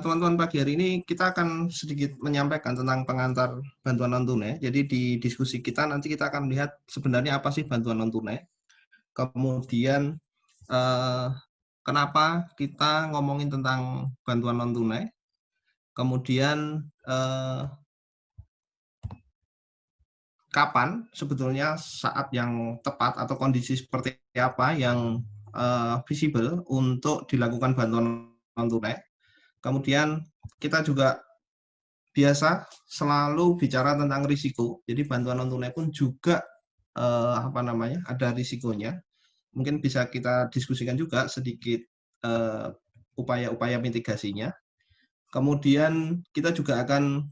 teman-teman, pagi hari ini kita akan sedikit menyampaikan tentang pengantar bantuan non-tunai. Jadi di diskusi kita nanti kita akan melihat sebenarnya apa sih bantuan non-tunai. Kemudian eh, kenapa kita ngomongin tentang bantuan non-tunai. Kemudian kapan sebetulnya saat yang tepat atau kondisi seperti apa yang visible untuk dilakukan bantuan non-tunai. Kemudian kita juga biasa selalu bicara tentang risiko. Jadi bantuan non tunai pun juga ada risikonya. Mungkin bisa kita diskusikan juga sedikit upaya-upaya mitigasinya. Kemudian kita juga akan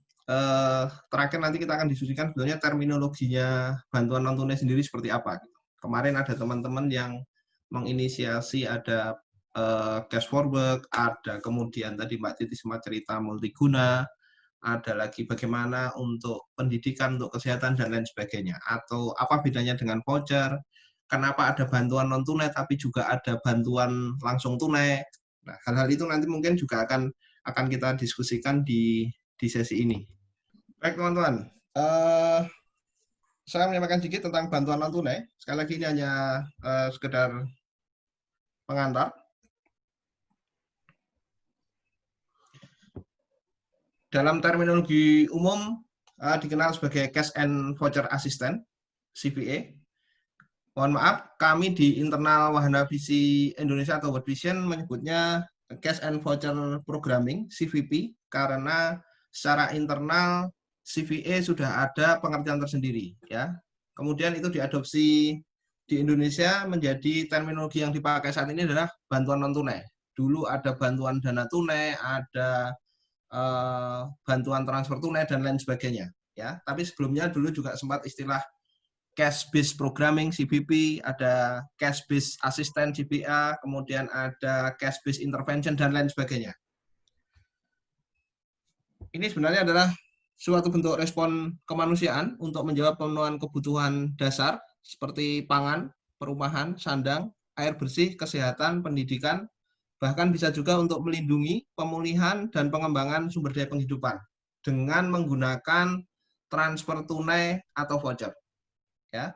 terakhir nanti kita akan diskusikan sebenarnya terminologinya bantuan non tunai sendiri seperti apa. Kemarin ada teman-teman yang menginisiasi ada cash for work, ada kemudian tadi Mbak Titi sempat cerita multiguna, ada lagi bagaimana untuk pendidikan, untuk kesehatan, dan lain sebagainya. Atau apa bedanya dengan voucher, kenapa ada bantuan non-tunai, tapi juga ada bantuan langsung tunai. Nah, hal-hal itu nanti mungkin juga akan kita diskusikan di sesi ini. Baik, teman-teman. Saya menyampaikan sedikit tentang bantuan non-tunai. Sekali lagi ini hanya sekedar pengantar. Dalam terminologi umum dikenal sebagai Cash and Voucher Assistant, CVA. Mohon maaf, kami di internal Wahana Visi Indonesia atau World Vision menyebutnya Cash and Voucher Programming, CVP, karena secara internal CVA sudah ada pengertian tersendiri. Ya. Kemudian itu diadopsi di Indonesia menjadi terminologi yang dipakai saat ini adalah bantuan non-tunai. Dulu ada bantuan dana tunai, ada bantuan transfer tunai dan lain sebagainya, ya. Tapi sebelumnya dulu juga sempat istilah cash based programming CBP, ada cash based assistant CBA, kemudian ada cash based intervention dan lain sebagainya. Ini sebenarnya adalah suatu bentuk respon kemanusiaan untuk menjawab pemenuhan kebutuhan dasar seperti pangan, perumahan, sandang, air bersih, kesehatan, pendidikan, bahkan bisa juga untuk melindungi pemulihan dan pengembangan sumber daya penghidupan dengan menggunakan transfer tunai atau voucher. Ya.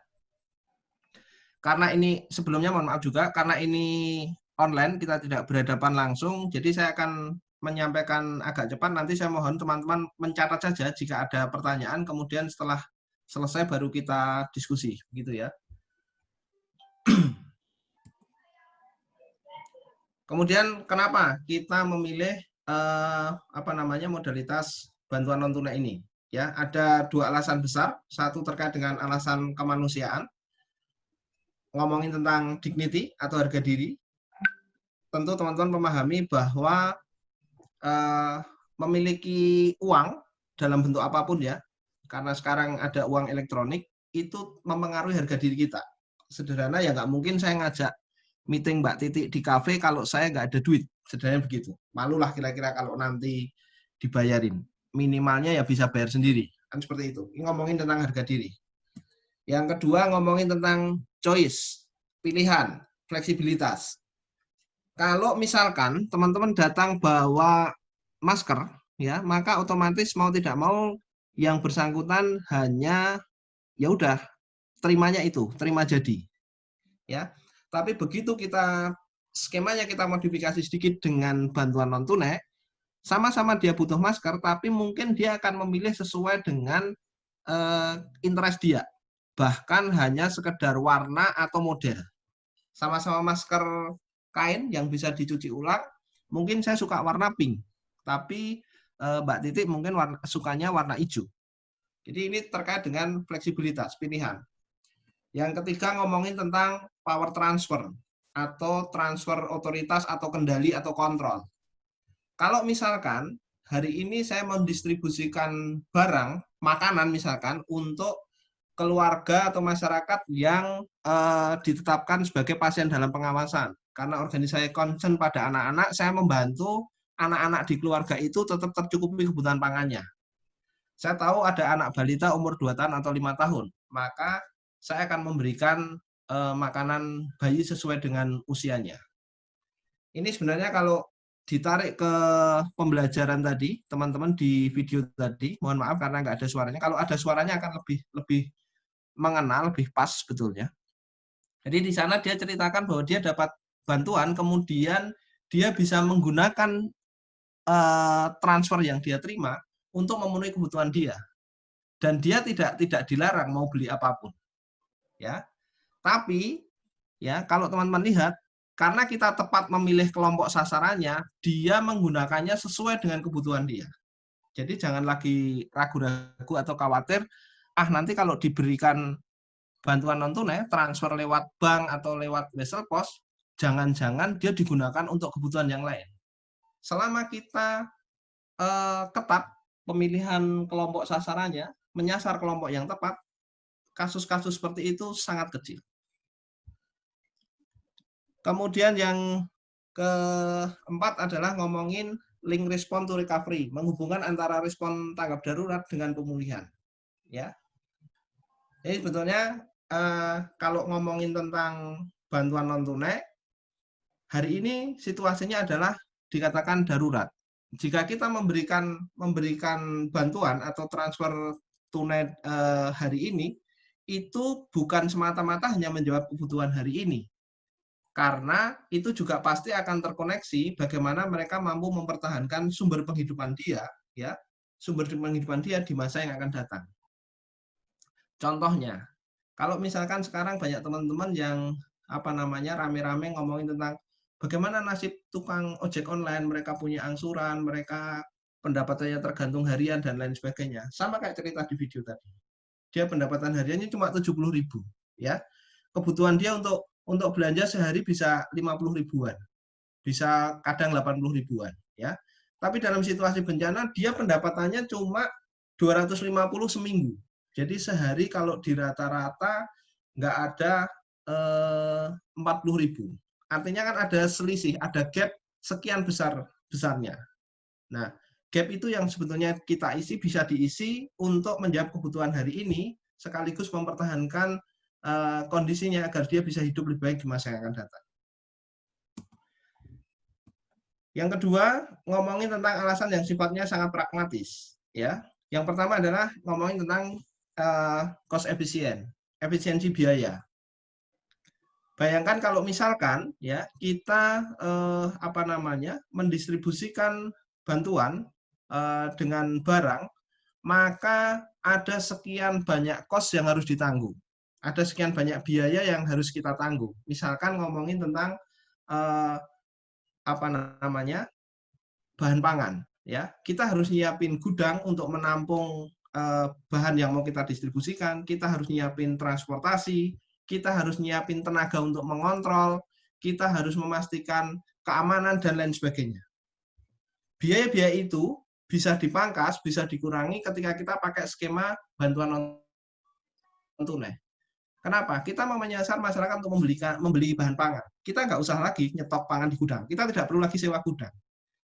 Karena ini sebelumnya mohon maaf juga, karena ini online, kita tidak berhadapan langsung, jadi saya akan menyampaikan agak cepat. Nanti saya mohon teman-teman mencatat saja jika ada pertanyaan, kemudian setelah selesai baru kita diskusi, begitu ya. Kemudian kenapa kita memilih modalitas bantuan non tunai ini? Ya, ada dua alasan besar. Satu terkait dengan alasan kemanusiaan. Ngomongin tentang dignity atau harga diri. Tentu teman-teman memahami bahwa memiliki uang dalam bentuk apapun ya, karena sekarang ada uang elektronik, itu mempengaruhi harga diri kita. Sederhana ya, nggak mungkin saya ngajak meeting Mbak Titik di kafe kalau saya nggak ada duit, sederhana begitu. Malulah kira-kira kalau nanti dibayarin. Minimalnya ya bisa bayar sendiri, kan seperti itu. Ini ngomongin tentang harga diri. Yang kedua ngomongin tentang choice, pilihan, fleksibilitas. Kalau misalkan teman-teman datang bawa masker, ya maka otomatis mau tidak mau yang bersangkutan hanya ya udah terimanya itu, terima jadi, ya. Tapi begitu kita skemanya kita modifikasi sedikit dengan bantuan non tunai, sama-sama dia butuh masker, tapi mungkin dia akan memilih sesuai dengan interest dia, bahkan hanya sekedar warna atau model. Sama-sama masker kain yang bisa dicuci ulang, mungkin saya suka warna pink, tapi Mbak Titik mungkin sukanya warna hijau. Jadi ini terkait dengan fleksibilitas pilihan. Yang ketiga ngomongin tentang power transfer atau transfer otoritas atau kendali atau kontrol. Kalau misalkan hari ini saya mendistribusikan barang, makanan misalkan untuk keluarga atau masyarakat yang ditetapkan sebagai pasien dalam pengawasan. Karena organisasi concern pada anak-anak, saya membantu anak-anak di keluarga itu tetap tercukupi kebutuhan pangannya. Saya tahu ada anak balita umur 2 tahun atau 5 tahun, maka saya akan memberikan makanan bayi sesuai dengan usianya. Ini sebenarnya kalau ditarik ke pembelajaran tadi, teman-teman di video tadi, mohon maaf karena nggak ada suaranya. Kalau ada suaranya akan lebih mengenal, lebih pas sebetulnya. Jadi di sana dia ceritakan bahwa dia dapat bantuan, kemudian dia bisa menggunakan transfer yang dia terima untuk memenuhi kebutuhan dia. Dan dia tidak dilarang mau beli apapun. Ya. Tapi ya kalau teman-teman lihat, karena kita tepat memilih kelompok sasarannya, dia menggunakannya sesuai dengan kebutuhan dia. Jadi jangan lagi ragu-ragu atau khawatir, nanti kalau diberikan bantuan non tunai, transfer lewat bank atau lewat wesel pos, jangan-jangan dia digunakan untuk kebutuhan yang lain. Selama kita ketat pemilihan kelompok sasarannya, menyasar kelompok yang tepat, kasus-kasus seperti itu sangat kecil. Kemudian yang keempat adalah ngomongin link respon to recovery, menghubungkan antara respon tanggap darurat dengan pemulihan. Ya, jadi sebetulnya kalau ngomongin tentang bantuan non tunai, hari ini situasinya adalah dikatakan darurat. Jika kita memberikan bantuan atau transfer tunai hari ini, itu bukan semata-mata hanya menjawab kebutuhan hari ini, karena itu juga pasti akan terkoneksi bagaimana mereka mampu mempertahankan sumber penghidupan dia, ya, sumber penghidupan dia di masa yang akan datang. Contohnya, kalau misalkan sekarang banyak teman-teman yang rame-rame ngomongin tentang bagaimana nasib tukang ojek online, mereka punya angsuran, mereka pendapatannya tergantung harian dan lain sebagainya. Sama kayak cerita di video tadi. Dia pendapatan hariannya cuma 70.000, ya. Kebutuhan dia untuk belanja sehari bisa 50 ribuan, bisa kadang 80 ribuan, ya. Tapi dalam situasi bencana dia pendapatannya cuma 250 seminggu. Jadi sehari kalau di rata-rata nggak ada 40.000. Artinya kan ada selisih, ada gap sekian besarnya. Nah, gap itu yang sebetulnya kita isi bisa diisi untuk menjawab kebutuhan hari ini, sekaligus mempertahankan kondisinya agar dia bisa hidup lebih baik di masa yang akan datang. Yang kedua, ngomongin tentang alasan yang sifatnya sangat pragmatis. Ya, yang pertama adalah ngomongin tentang cost efisiensi biaya. Bayangkan kalau misalkan ya kita mendistribusikan bantuan dengan barang, maka ada sekian banyak cost yang harus ditanggung. Ada sekian banyak biaya yang harus kita tanggung. Misalkan ngomongin tentang bahan pangan, ya. Kita harus nyiapin gudang untuk menampung bahan yang mau kita distribusikan, kita harus nyiapin transportasi, kita harus nyiapin tenaga untuk mengontrol, kita harus memastikan keamanan dan lain sebagainya. Biaya-biaya itu bisa dipangkas, bisa dikurangi ketika kita pakai skema bantuan non tunai. Kenapa? Kita mau menyasar masyarakat untuk membeli bahan pangan. Kita nggak usah lagi nyetok pangan di gudang. Kita tidak perlu lagi sewa gudang.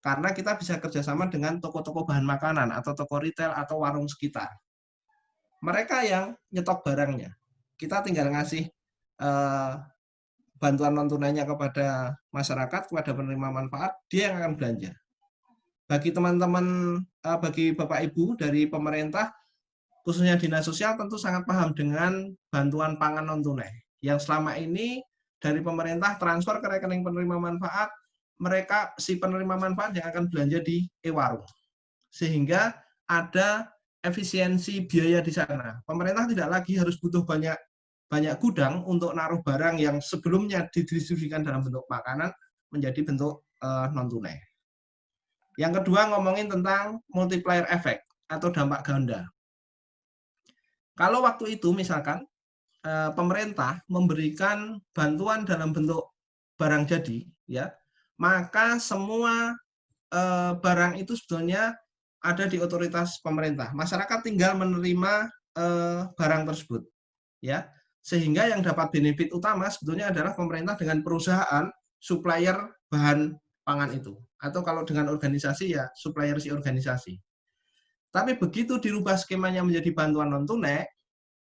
Karena kita bisa kerjasama dengan toko-toko bahan makanan atau toko retail atau warung sekitar. Mereka yang nyetok barangnya. Kita tinggal ngasih bantuan non tunainya kepada masyarakat, kepada penerima manfaat, dia yang akan belanja. Bagi teman-teman, bagi Bapak Ibu dari pemerintah, khususnya Dinas Sosial tentu sangat paham dengan bantuan pangan non tunai. Yang selama ini dari pemerintah transfer ke rekening penerima manfaat, mereka si penerima manfaat yang akan belanja di e-warung. Sehingga ada efisiensi biaya di sana. Pemerintah tidak lagi harus butuh banyak gudang untuk naruh barang yang sebelumnya didistribusikan dalam bentuk makanan menjadi bentuk non tunai. Yang kedua ngomongin tentang multiplier effect atau dampak ganda. Kalau waktu itu misalkan pemerintah memberikan bantuan dalam bentuk barang jadi, ya, maka semua barang itu sebetulnya ada di otoritas pemerintah. Masyarakat tinggal menerima barang tersebut, ya. Sehingga yang dapat benefit utama sebetulnya adalah pemerintah dengan perusahaan supplier bahan pangan itu. Atau kalau dengan organisasi ya supplier si organisasi. Tapi begitu dirubah skemanya menjadi bantuan non tunai,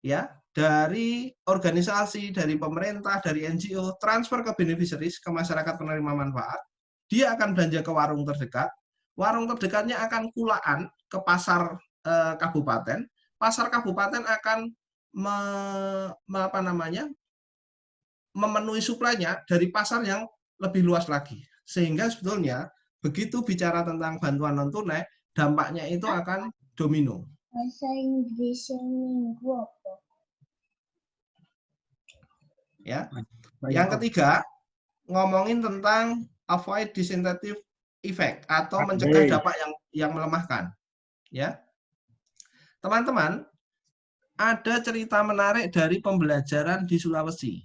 ya, dari organisasi, dari pemerintah, dari NGO transfer ke beneficiaries, ke masyarakat penerima manfaat, dia akan belanja ke warung terdekat. Warung terdekatnya akan kulaan ke pasar kabupaten. Pasar kabupaten akan memenuhi suplainya dari pasar yang lebih luas lagi. Sehingga sebetulnya begitu bicara tentang bantuan non tunai, dampaknya itu akan domino. Bahasa Inggrisnya minggu apa? Ya. Yang ketiga, ngomongin tentang avoid disincentive effect atau mencegah dampak yang melemahkan. Ya. Teman-teman, ada cerita menarik dari pembelajaran di Sulawesi.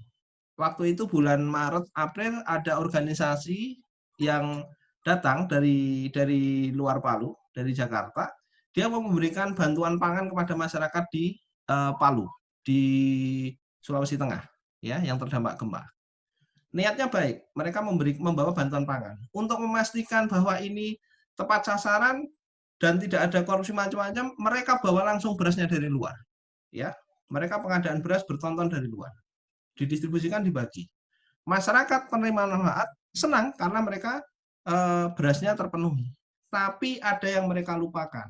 Waktu itu bulan Maret, April ada organisasi yang datang dari luar Palu, dari Jakarta. Dia mau memberikan bantuan pangan kepada masyarakat di Palu, di Sulawesi Tengah, ya, yang terdampak gempa. Niatnya baik, mereka membawa bantuan pangan untuk memastikan bahwa ini tepat sasaran dan tidak ada korupsi macam-macam. Mereka bawa langsung berasnya dari luar, ya. Mereka pengadaan beras bertonton dari luar, didistribusikan, dibagi. Masyarakat penerima manfaat senang karena mereka berasnya terpenuhi. Tapi ada yang mereka lupakan.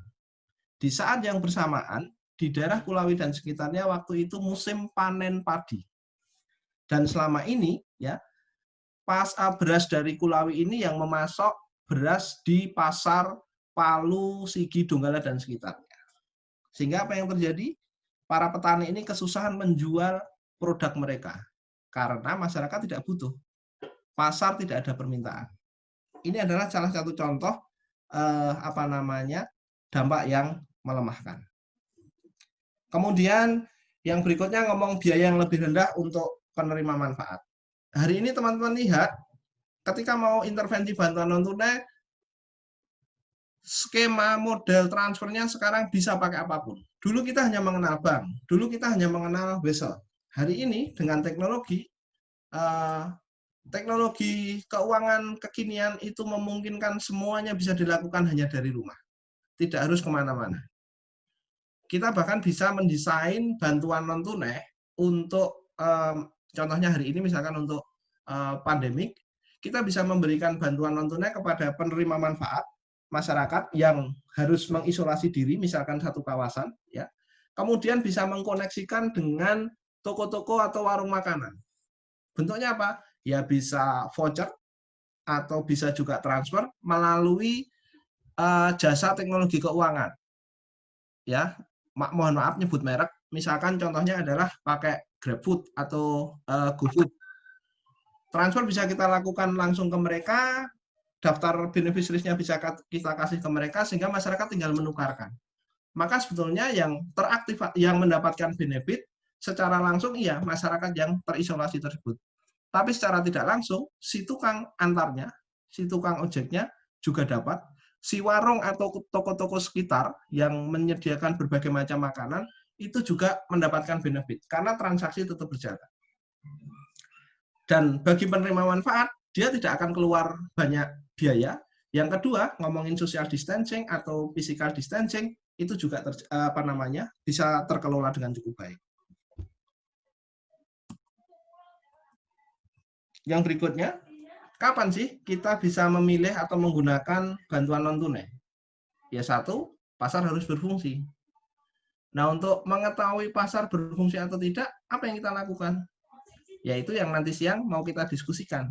Di saat yang bersamaan, di daerah Kulawi dan sekitarnya waktu itu musim panen padi. Dan selama ini, ya, beras dari Kulawi ini yang memasok beras di pasar Palu, Sigi, Donggala, dan sekitarnya. Sehingga apa yang terjadi? Para petani ini kesusahan menjual produk mereka karena masyarakat tidak butuh, pasar tidak ada permintaan. Ini adalah salah satu contoh dampak yang melemahkan. Kemudian yang berikutnya ngomong biaya yang lebih rendah untuk penerima manfaat. Hari ini teman-teman lihat, ketika mau intervensi bantuan non tunai, skema model transfernya sekarang bisa pakai apapun. Dulu kita hanya mengenal bank, dulu kita hanya mengenal wesel. Hari ini dengan teknologi keuangan kekinian itu memungkinkan semuanya bisa dilakukan hanya dari rumah. Tidak harus kemana-mana. Kita bahkan bisa mendesain bantuan non tunai untuk contohnya hari ini misalkan untuk pandemik, kita bisa memberikan bantuan non tunai kepada penerima manfaat masyarakat yang harus mengisolasi diri, misalkan satu kawasan, ya. Kemudian bisa mengkoneksikan dengan toko-toko atau warung makanan. Bentuknya apa? Ya bisa voucher atau bisa juga transfer melalui jasa teknologi keuangan. Ya, mohon maaf nyebut merek. Misalkan contohnya adalah pakai GrabFood atau GoFood. Transfer bisa kita lakukan langsung ke mereka, daftar beneficiaries-nya bisa kita kasih ke mereka sehingga masyarakat tinggal menukarkan. Maka sebetulnya yang teraktif, yang mendapatkan benefit secara langsung iya masyarakat yang terisolasi tersebut. Tapi secara tidak langsung si tukang antarnya, si tukang ojeknya juga dapat, si warung atau toko-toko sekitar yang menyediakan berbagai macam makanan itu juga mendapatkan benefit karena transaksi tetap berjalan. Dan bagi penerima manfaat, dia tidak akan keluar banyak biaya. Yang kedua, ngomongin social distancing atau physical distancing, itu juga bisa terkelola dengan cukup baik. Yang berikutnya, kapan sih kita bisa memilih atau menggunakan bantuan non tunai? Ya satu, pasar harus berfungsi. Nah, untuk mengetahui pasar berfungsi atau tidak, apa yang kita lakukan? Yaitu yang nanti siang mau kita diskusikan.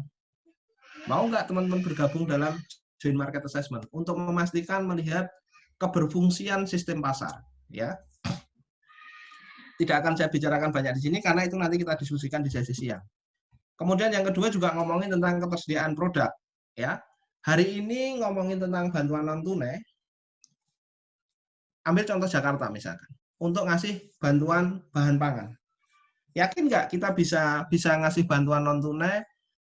Mau nggak teman-teman bergabung dalam joint market assessment untuk memastikan melihat keberfungsian sistem pasar, ya. Tidak akan saya bicarakan banyak di sini karena itu nanti kita diskusikan di sesi siang. Kemudian yang kedua juga ngomongin tentang ketersediaan produk, ya. Hari ini ngomongin tentang bantuan non tunai. Ambil contoh Jakarta misalkan, untuk ngasih bantuan bahan pangan. Yakin nggak kita bisa ngasih bantuan non tunai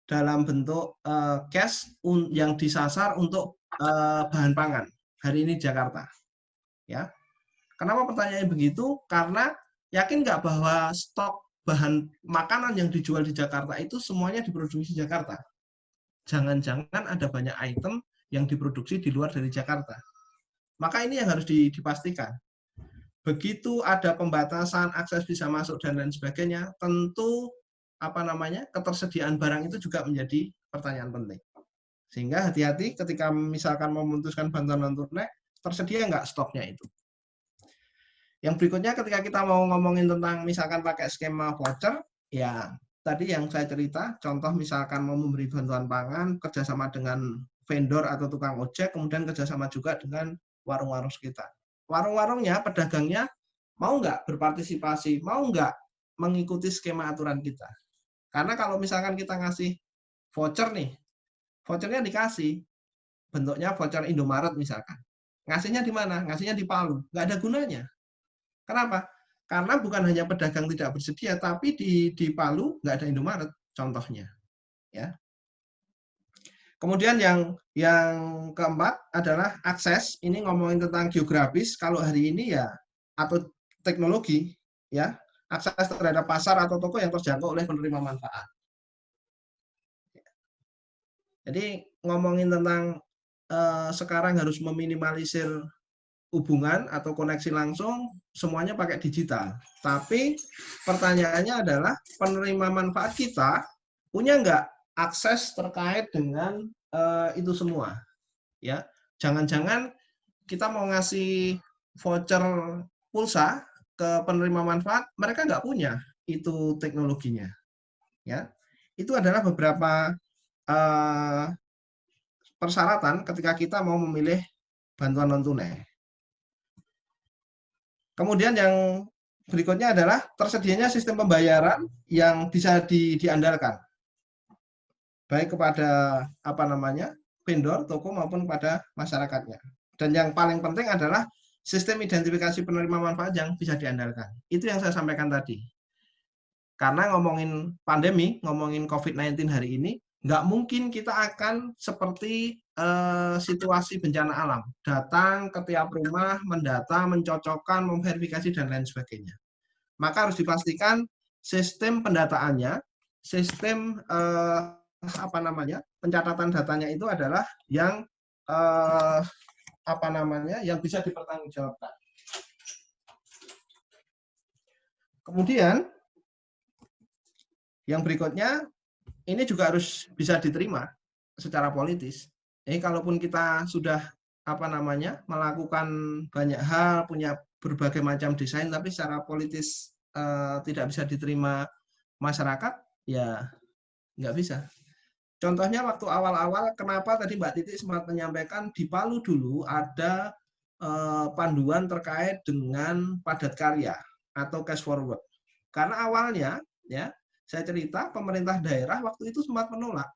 dalam bentuk cash yang disasar untuk bahan pangan hari ini Jakarta, ya. Kenapa pertanyaannya begitu? Karena yakin nggak bahwa stok bahan makanan yang dijual di Jakarta itu semuanya diproduksi di Jakarta? Jangan-jangan ada banyak item yang diproduksi di luar dari Jakarta. Maka ini yang harus dipastikan. Begitu ada pembatasan akses bisa masuk dan lain sebagainya, tentu ketersediaan barang itu juga menjadi pertanyaan penting. Sehingga hati-hati ketika misalkan memutuskan bantuan non tunai, tersedia nggak stoknya itu. Yang berikutnya ketika kita mau ngomongin tentang misalkan pakai skema voucher, ya tadi yang saya cerita, contoh misalkan mau memberi bantuan pangan, kerjasama dengan vendor atau tukang ojek, kemudian kerjasama juga dengan warung-warung sekitar. Warung-warungnya, pedagangnya, mau nggak berpartisipasi, mau nggak mengikuti skema aturan kita. Karena kalau misalkan kita ngasih voucher nih, vouchernya dikasih, bentuknya voucher Indomaret misalkan. Ngasihnya di mana? Ngasihnya di Palu. Nggak ada gunanya. Kenapa? Karena bukan hanya pedagang tidak bersedia, tapi di Palu nggak ada Indomaret, contohnya. Ya. Kemudian yang keempat adalah akses. Ini ngomongin tentang geografis. Kalau hari ini ya atau teknologi, ya akses terhadap pasar atau toko yang terjangkau oleh penerima manfaat. Jadi ngomongin tentang sekarang harus meminimalisir hubungan atau koneksi langsung, semuanya pakai digital. Tapi pertanyaannya adalah penerima manfaat kita punya nggak akses terkait dengan itu semua? Ya, jangan-jangan kita mau ngasih voucher pulsa ke penerima manfaat, mereka nggak punya itu teknologinya. Ya, itu adalah beberapa persyaratan ketika kita mau memilih bantuan non tunai. Kemudian yang berikutnya adalah tersedianya sistem pembayaran yang bisa diandalkan, baik kepada vendor, toko maupun pada masyarakatnya. Dan yang paling penting adalah sistem identifikasi penerima manfaat yang bisa diandalkan. Itu yang saya sampaikan tadi. Karena ngomongin pandemi, ngomongin COVID-19 hari ini, nggak mungkin kita akan seperti situasi bencana alam. Datang ke tiap rumah, mendata, mencocokkan, memverifikasi, dan lain sebagainya. Maka harus dipastikan sistem pendataannya, sistem pencatatan datanya itu adalah yang yang bisa dipertanggungjawabkan. Kemudian yang berikutnya, ini juga harus bisa diterima secara politis. Jadi kalaupun kita sudah melakukan banyak hal, punya berbagai macam desain, tapi secara politis tidak bisa diterima masyarakat, ya nggak bisa. Contohnya waktu awal-awal, kenapa tadi Mbak Titi sempat menyampaikan di Palu dulu ada panduan terkait dengan padat karya atau cash forward. Karena awalnya, ya saya cerita, pemerintah daerah waktu itu sempat menolak.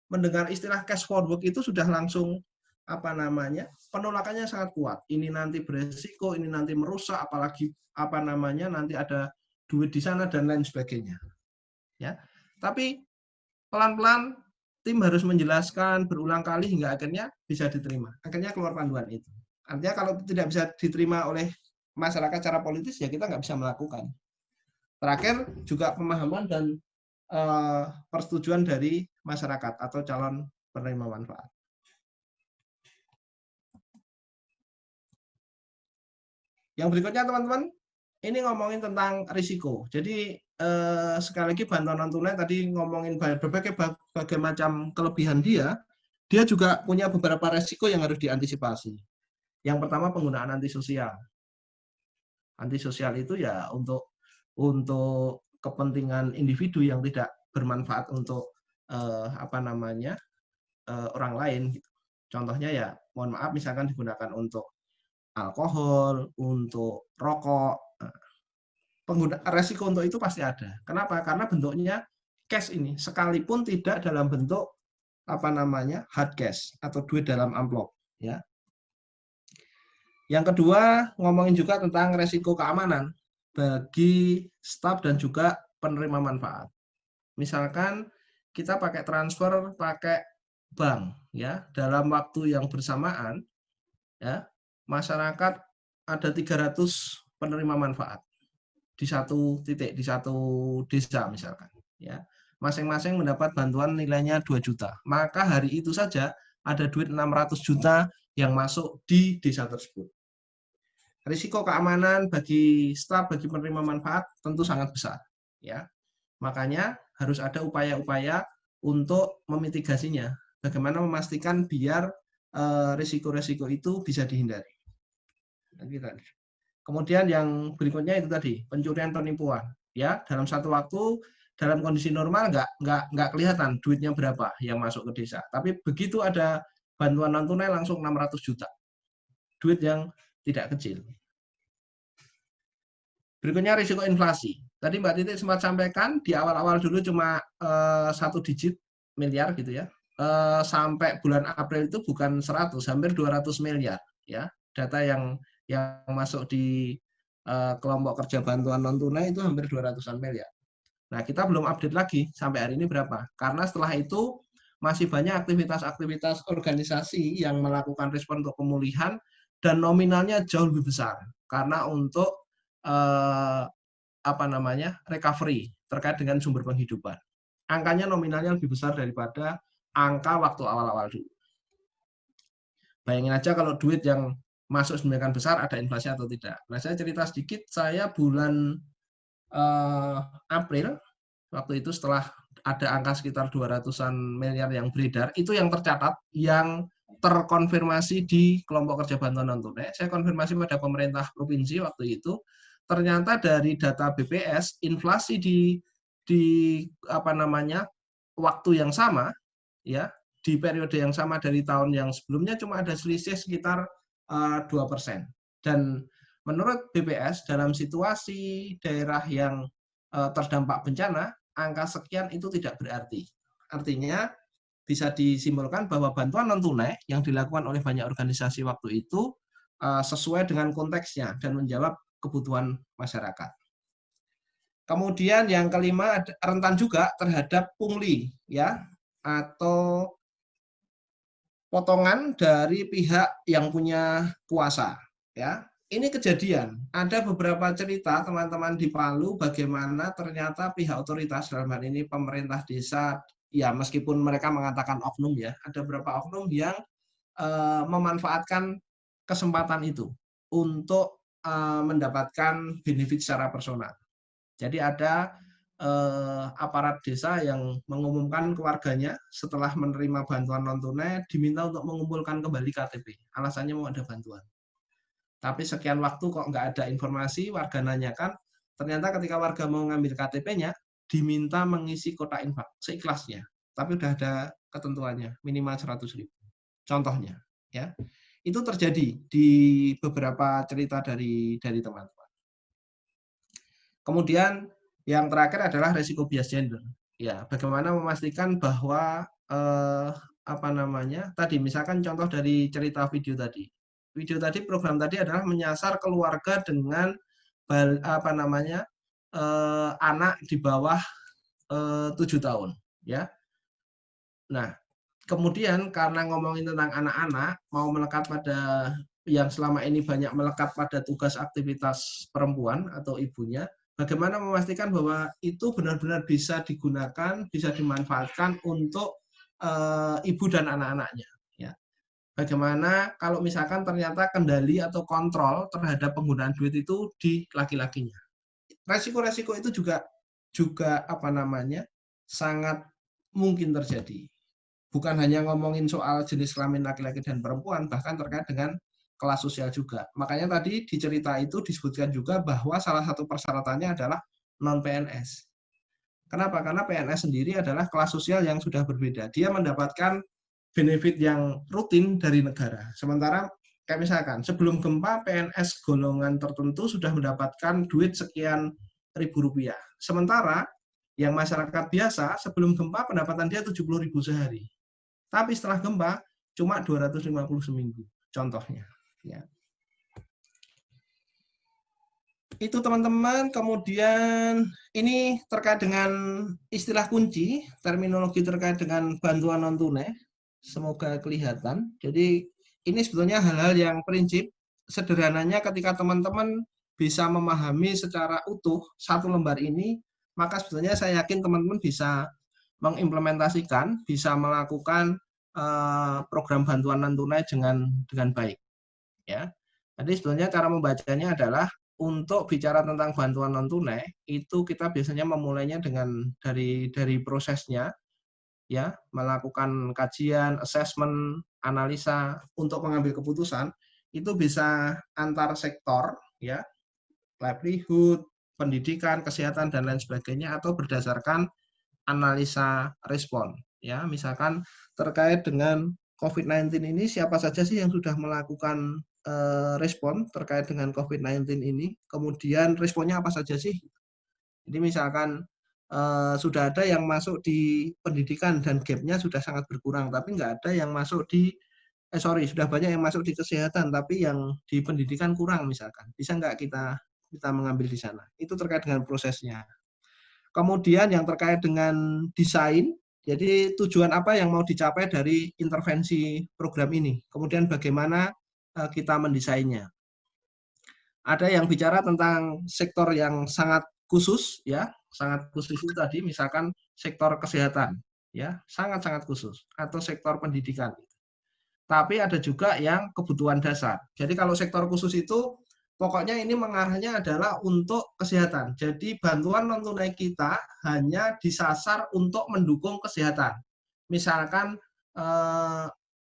Mendengar istilah cash forward itu sudah langsung penolakannya sangat kuat. Ini nanti beresiko, ini nanti merusak, apalagi nanti ada duit di sana dan lain sebagainya. Ya, tapi pelan-pelan tim harus menjelaskan berulang kali hingga akhirnya bisa diterima. Akhirnya keluar panduan itu. Artinya kalau tidak bisa diterima oleh masyarakat secara politis, ya kita nggak bisa melakukan. Terakhir juga pemahaman dan persetujuan dari masyarakat atau calon penerima manfaat. Yang berikutnya teman-teman, ini ngomongin tentang risiko. Jadi sekali lagi bantuan non tunai tadi ngomongin berbagai macam kelebihan dia juga punya beberapa risiko yang harus diantisipasi. Yang pertama penggunaan antisosial. Antisosial itu ya untuk kepentingan individu yang tidak bermanfaat untuk orang lain. Contohnya ya, mohon maaf misalkan digunakan untuk alkohol, untuk rokok. Resiko untuk itu pasti ada. Kenapa? Karena bentuknya cash ini, sekalipun tidak dalam bentuk hard cash atau duit dalam amplop. Ya. Yang kedua, ngomongin juga tentang resiko keamanan bagi staf dan juga penerima manfaat. Misalkan kita pakai transfer, pakai bank, ya, dalam waktu yang bersamaan, ya, masyarakat ada 300 penerima manfaat di satu titik, di satu desa misalkan, ya, masing-masing mendapat bantuan nilainya 2 juta. Maka hari itu saja ada duit 600 juta yang masuk di desa tersebut. Risiko keamanan bagi staf, bagi penerima manfaat tentu sangat besar, ya. Makanya harus ada upaya-upaya untuk memitigasinya. bagaimana memastikan biar risiko-risiko itu bisa dihindari. Kemudian yang berikutnya itu tadi, pencurian penipuan. Ya, dalam satu waktu, dalam kondisi normal nggak kelihatan duitnya berapa yang masuk ke desa. Tapi begitu ada bantuan non tunai langsung 600 juta. Duit yang tidak kecil. Berikutnya risiko inflasi. Tadi Mbak Titi sempat sampaikan di awal-awal dulu cuma 1 digit miliar gitu ya. Sampai bulan April itu bukan 100, hampir 200 miliar ya. Data yang masuk di kelompok kerja bantuan non tunai itu hampir 200-an miliar. Nah, kita belum update lagi sampai hari ini berapa. Karena setelah itu masih banyak aktivitas-aktivitas organisasi yang melakukan respon untuk pemulihan dan nominalnya jauh lebih besar. Karena untuk recovery terkait dengan sumber penghidupan. Angkanya nominalnya lebih besar daripada angka waktu awal-awal dulu. Bayangin aja kalau duit yang masuk sedemikian besar ada inflasi atau tidak. Nah, saya cerita sedikit, saya bulan April, waktu itu setelah ada angka sekitar 200-an miliar yang beredar, itu yang tercatat, yang terkonfirmasi di kelompok kerja bantuan non tunai. Saya konfirmasi pada pemerintah provinsi waktu itu, ternyata dari data BPS, inflasi di waktu yang sama, ya, di periode yang sama dari tahun yang sebelumnya cuma ada selisih sekitar 2%. Dan menurut BPS, dalam situasi daerah yang terdampak bencana, angka sekian itu tidak berarti. Artinya, bisa disimpulkan bahwa bantuan non-tunai yang dilakukan oleh banyak organisasi waktu itu sesuai dengan konteksnya dan menjawab kebutuhan masyarakat. Kemudian yang kelima, rentan juga terhadap pungli, ya, atau potongan dari pihak yang punya kuasa, ya. Ini kejadian, ada beberapa cerita teman-teman di Palu bagaimana ternyata pihak otoritas, dalam hal ini pemerintah desa, ya meskipun mereka mengatakan oknum ya, ada beberapa oknum yang memanfaatkan kesempatan itu untuk mendapatkan benefit secara personal. Jadi ada aparat desa yang mengumumkan ke warganya setelah menerima bantuan non tunai diminta untuk mengumpulkan kembali KTP. Alasannya mau ada bantuan. Tapi sekian waktu kok nggak ada informasi, warga nanyakan, ternyata ketika warga mau ngambil KTP-nya, diminta mengisi kotak infak seikhlasnya. Tapi udah ada ketentuannya, minimal 100.000. Contohnya, ya. Itu terjadi di beberapa cerita dari teman-teman. Kemudian yang terakhir adalah resiko bias gender. Ya, bagaimana memastikan bahwa tadi misalkan contoh dari cerita video tadi. Video tadi, program tadi adalah menyasar keluarga dengan anak di bawah 7 tahun, ya. Nah, kemudian karena ngomongin tentang anak-anak, mau melekat pada yang selama ini banyak melekat pada tugas aktivitas perempuan atau ibunya, bagaimana memastikan bahwa itu benar-benar bisa digunakan, bisa dimanfaatkan untuk ibu dan anak-anaknya. Ya. Bagaimana kalau misalkan ternyata kendali atau kontrol terhadap penggunaan duit itu di laki-lakinya. Resiko-resiko itu juga sangat mungkin terjadi. Bukan hanya ngomongin soal jenis kelamin laki-laki dan perempuan, bahkan terkait dengan kelas sosial juga. Makanya tadi di cerita itu disebutkan juga bahwa salah satu persyaratannya adalah non-PNS. Kenapa? Karena PNS sendiri adalah kelas sosial yang sudah berbeda. Dia mendapatkan benefit yang rutin dari negara. Sementara kayak misalkan sebelum gempa PNS golongan tertentu sudah mendapatkan duit sekian ribu rupiah. Sementara yang masyarakat biasa sebelum gempa pendapatan dia 70.000 sehari. Tapi setelah gempa cuma 250 seminggu. Contohnya. Ya. Itu teman-teman, kemudian ini terkait dengan istilah kunci, terminologi terkait dengan bantuan non-tunai. Semoga kelihatan. Jadi ini sebetulnya hal-hal yang prinsip. Sederhananya ketika teman-teman bisa memahami secara utuh satu lembar ini, maka sebetulnya saya yakin teman-teman bisa mengimplementasikan, bisa melakukan program bantuan non-tunai dengan baik. Ya. Jadi sebetulnya cara membacanya adalah untuk bicara tentang bantuan non tunai itu kita biasanya memulainya dari prosesnya. ya, melakukan kajian, assessment, analisa untuk mengambil keputusan, itu bisa antar sektor, ya, livelihood, pendidikan, kesehatan, dan lain sebagainya, atau berdasarkan analisa respon. Ya, misalkan terkait dengan COVID-19 ini, siapa saja sih yang sudah melakukan respon terkait dengan COVID-19 ini, kemudian responnya apa saja sih? Jadi misalkan sudah ada yang masuk di pendidikan dan gap-nya sudah sangat berkurang, tapi nggak ada yang masuk di sudah banyak yang masuk di kesehatan, tapi yang di pendidikan kurang misalkan. Bisa nggak kita mengambil di sana? Itu terkait dengan prosesnya. Kemudian yang terkait dengan desain, jadi tujuan apa yang mau dicapai dari intervensi program ini. Kemudian bagaimana kita mendesainnya. Ada yang bicara tentang sektor yang sangat khusus, ya, sangat khusus itu tadi, misalkan sektor kesehatan, ya, sangat-sangat khusus, atau sektor pendidikan. Tapi ada juga yang kebutuhan dasar. Jadi kalau sektor khusus itu pokoknya ini mengarahnya adalah untuk kesehatan. Jadi bantuan non tunai kita hanya disasar untuk mendukung kesehatan. Misalkan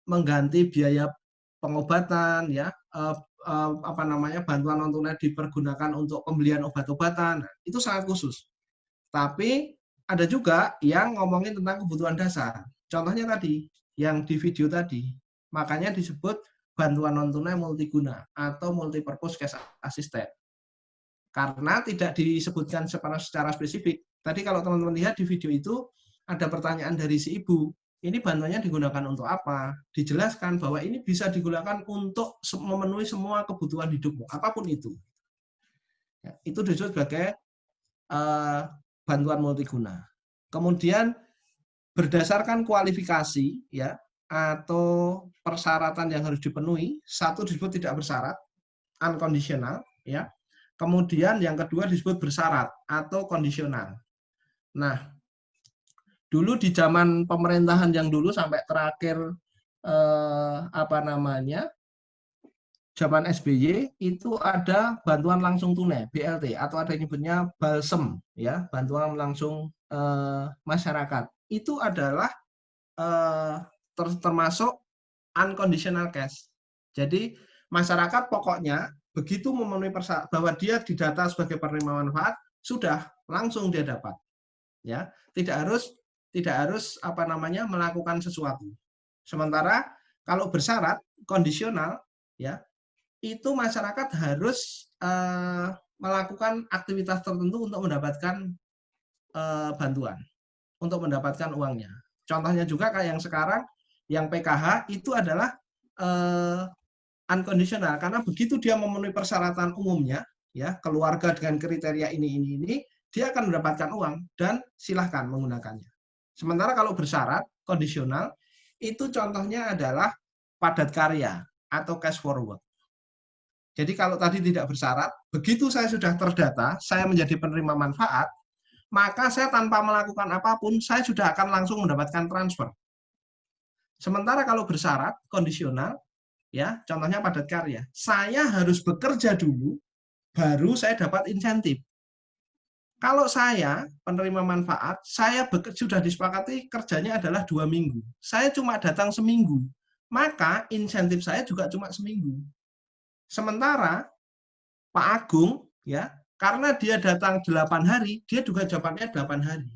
mengganti biaya pengobatan, ya, bantuan non tunai dipergunakan untuk pembelian obat-obatan, itu sangat khusus. Tapi ada juga yang ngomongin tentang kebutuhan dasar. Contohnya tadi, yang di video tadi. Makanya disebut bantuan non-tunai multiguna atau multipurpose cash assistant. Karena tidak disebutkan secara spesifik. Tadi kalau teman-teman lihat di video itu, ada pertanyaan dari si ibu. Ini bantuannya digunakan untuk apa? Dijelaskan bahwa ini bisa digunakan untuk memenuhi semua kebutuhan hidupmu, apapun itu. Ya, itu disebut sebagai bantuan multiguna. Kemudian berdasarkan kualifikasi, ya, atau persyaratan yang harus dipenuhi, satu disebut tidak bersyarat, unconditional, ya. Kemudian yang kedua disebut bersyarat atau kondisional. Nah, dulu di zaman pemerintahan yang dulu sampai terakhir zaman SBY itu ada bantuan langsung tunai BLT atau ada yang nyebutnya balsem, ya, bantuan langsung masyarakat. Itu adalah termasuk unconditional cash. Jadi masyarakat pokoknya begitu memenuhi persyarat bahwa dia didata sebagai penerima manfaat, sudah langsung dia dapat. Ya, tidak harus melakukan sesuatu. Sementara kalau bersyarat kondisional, ya, itu masyarakat harus melakukan aktivitas tertentu untuk mendapatkan bantuan, untuk mendapatkan uangnya. Contohnya juga kayak yang sekarang, yang PKH itu adalah unconditional, karena begitu dia memenuhi persyaratan umumnya, ya, keluarga dengan kriteria ini, dia akan mendapatkan uang dan silahkan menggunakannya. Sementara kalau bersyarat, kondisional, itu contohnya adalah padat karya atau cash forward. Jadi kalau tadi tidak bersyarat, begitu saya sudah terdata, saya menjadi penerima manfaat, maka saya tanpa melakukan apapun, saya sudah akan langsung mendapatkan transfer. Sementara kalau bersyarat, kondisional, ya, contohnya padat karya, saya harus bekerja dulu, baru saya dapat insentif. Kalau saya penerima manfaat, saya sudah disepakati kerjanya adalah 2 minggu. Saya cuma datang seminggu, maka insentif saya juga cuma seminggu. Sementara Pak Agung, ya, karena dia datang 8 hari, dia juga dapatnya 8 hari.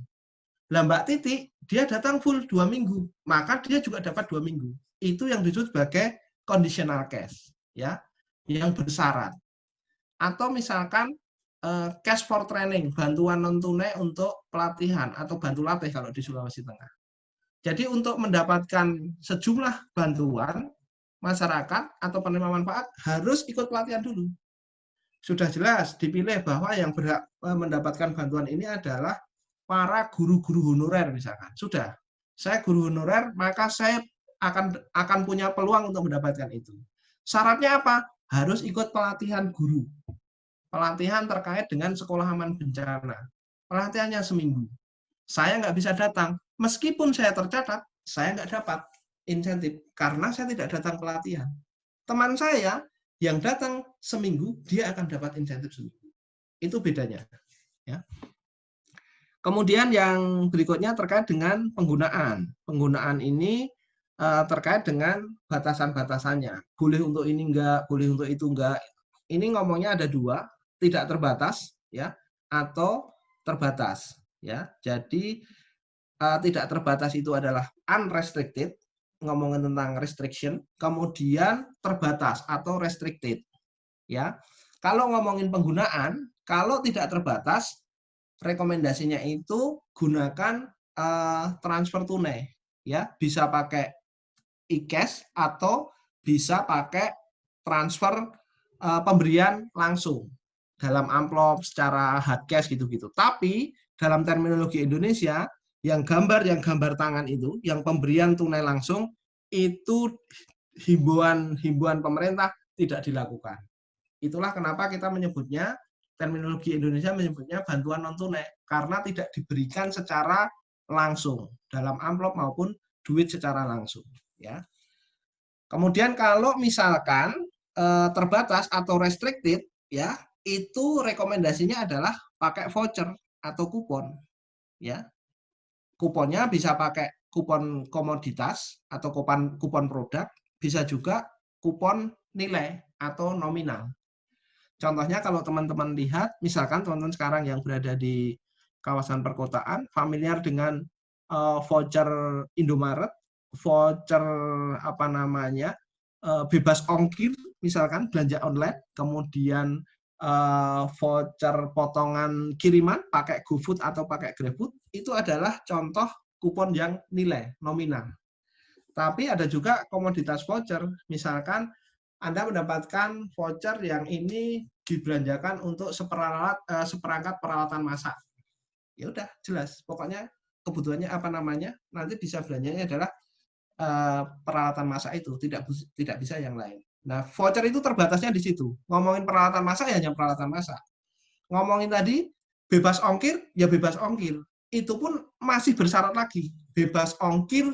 Lah Mbak Titi, dia datang full 2 minggu, maka dia juga dapat 2 minggu. Itu yang disebut sebagai conditional cash, ya, yang bersyarat. Atau misalkan cash for training, bantuan non tunai untuk pelatihan atau bantu latih kalau di Sulawesi Tengah. Jadi untuk mendapatkan sejumlah bantuan, masyarakat atau penerima manfaat harus ikut pelatihan dulu. Sudah jelas dipilih bahwa yang berhak mendapatkan bantuan ini adalah para guru-guru honorer misalkan. Sudah, saya guru honorer, maka saya akan punya peluang untuk mendapatkan itu. Syaratnya apa? Harus ikut pelatihan guru. Pelatihan terkait dengan sekolah aman bencana. Pelatihannya seminggu. Saya nggak bisa datang. Meskipun saya tercatat, saya nggak dapat insentif karena saya tidak datang pelatihan. Teman saya yang datang seminggu, dia akan dapat insentif seminggu. Itu bedanya. Ya. Kemudian yang berikutnya terkait dengan penggunaan. Penggunaan ini terkait dengan batasan-batasannya. Boleh untuk ini enggak, boleh untuk itu enggak. Ini ngomongnya ada dua, tidak terbatas ya atau terbatas ya. Jadi tidak terbatas itu adalah unrestricted, ngomongin tentang restriction, kemudian terbatas atau restricted ya. Kalau ngomongin penggunaan, kalau tidak terbatas rekomendasinya itu gunakan transfer tunai ya, bisa pakai e-cash atau bisa pakai transfer pemberian langsung dalam amplop secara hard cash gitu-gitu. Tapi dalam terminologi Indonesia yang gambar tangan itu, yang pemberian tunai langsung itu himbauan pemerintah tidak dilakukan. Itulah kenapa kita menyebutnya terminologi Indonesia menyebutnya bantuan non tunai karena tidak diberikan secara langsung dalam amplop maupun duit secara langsung ya. Kemudian kalau misalkan terbatas atau restricted ya, itu rekomendasinya adalah pakai voucher atau kupon ya. Kuponnya bisa pakai kupon komoditas atau kupon produk, bisa juga kupon nilai atau nominal. Contohnya kalau teman-teman lihat, misalkan teman-teman sekarang yang berada di kawasan perkotaan, familiar dengan voucher Indomaret, voucher apa namanya, bebas ongkir, misalkan belanja online, kemudian voucher potongan kiriman pakai GoFood atau pakai GrabFood, itu adalah contoh kupon yang nilai nominal. Tapi ada juga komoditas voucher, misalkan Anda mendapatkan voucher yang ini dibelanjakan untuk seperangkat peralatan masak. Ya udah, jelas. Pokoknya kebutuhannya apa namanya, nanti bisa belanjanya adalah peralatan masak itu, tidak bisa yang lain. Nah, voucher itu terbatasnya di situ. Ngomongin peralatan masak ya hanya peralatan masak. Ngomongin tadi bebas ongkir, ya bebas ongkir. Itu pun masih bersyarat lagi. Bebas ongkir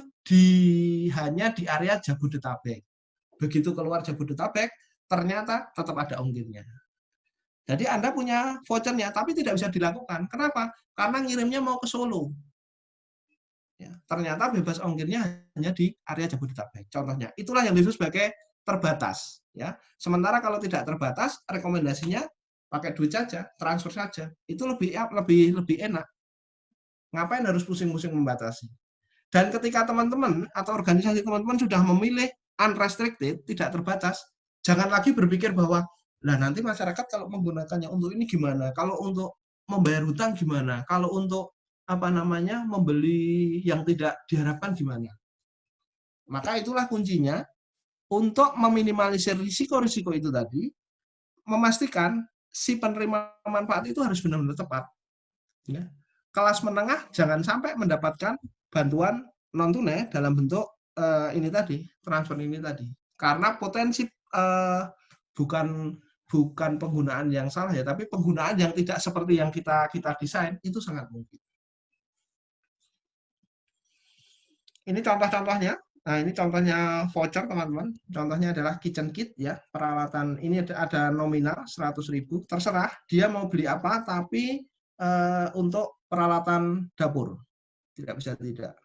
hanya di area Jabodetabek. Begitu keluar Jabodetabek, ternyata tetap ada ongkirnya. Jadi Anda punya vouchernya, tapi tidak bisa dilakukan. Kenapa? Karena ngirimnya mau ke Solo. Ya, ternyata bebas ongkirnya hanya di area Jabodetabek. Contohnya, itulah yang disebut sebagai terbatas. Ya, sementara kalau tidak terbatas, rekomendasinya pakai duit saja, transfer saja. Itu lebih enak. Ngapain harus pusing-pusing membatasi? Dan ketika teman-teman atau organisasi teman-teman sudah memilih unrestricted, tidak terbatas, jangan lagi berpikir bahwa, lah nanti masyarakat kalau menggunakannya untuk ini gimana? Kalau untuk membayar hutang gimana? Kalau untuk apa namanya membeli yang tidak diharapkan gimana? Maka itulah kuncinya untuk meminimalisir risiko-risiko itu tadi, memastikan si penerima manfaat itu harus benar-benar tepat. Ya. Kelas menengah jangan sampai mendapatkan bantuan non tunai dalam bentuk ini tadi, transfer ini tadi. Karena potensi bukan penggunaan yang salah ya, tapi penggunaan yang tidak seperti yang kita desain itu sangat mungkin. Ini contoh-contohnya. Nah, ini contohnya voucher, teman-teman. Contohnya adalah kitchen kit ya, peralatan ini ada nominal 100.000, terserah dia mau beli apa, tapi untuk peralatan dapur. Tidak bisa tidak.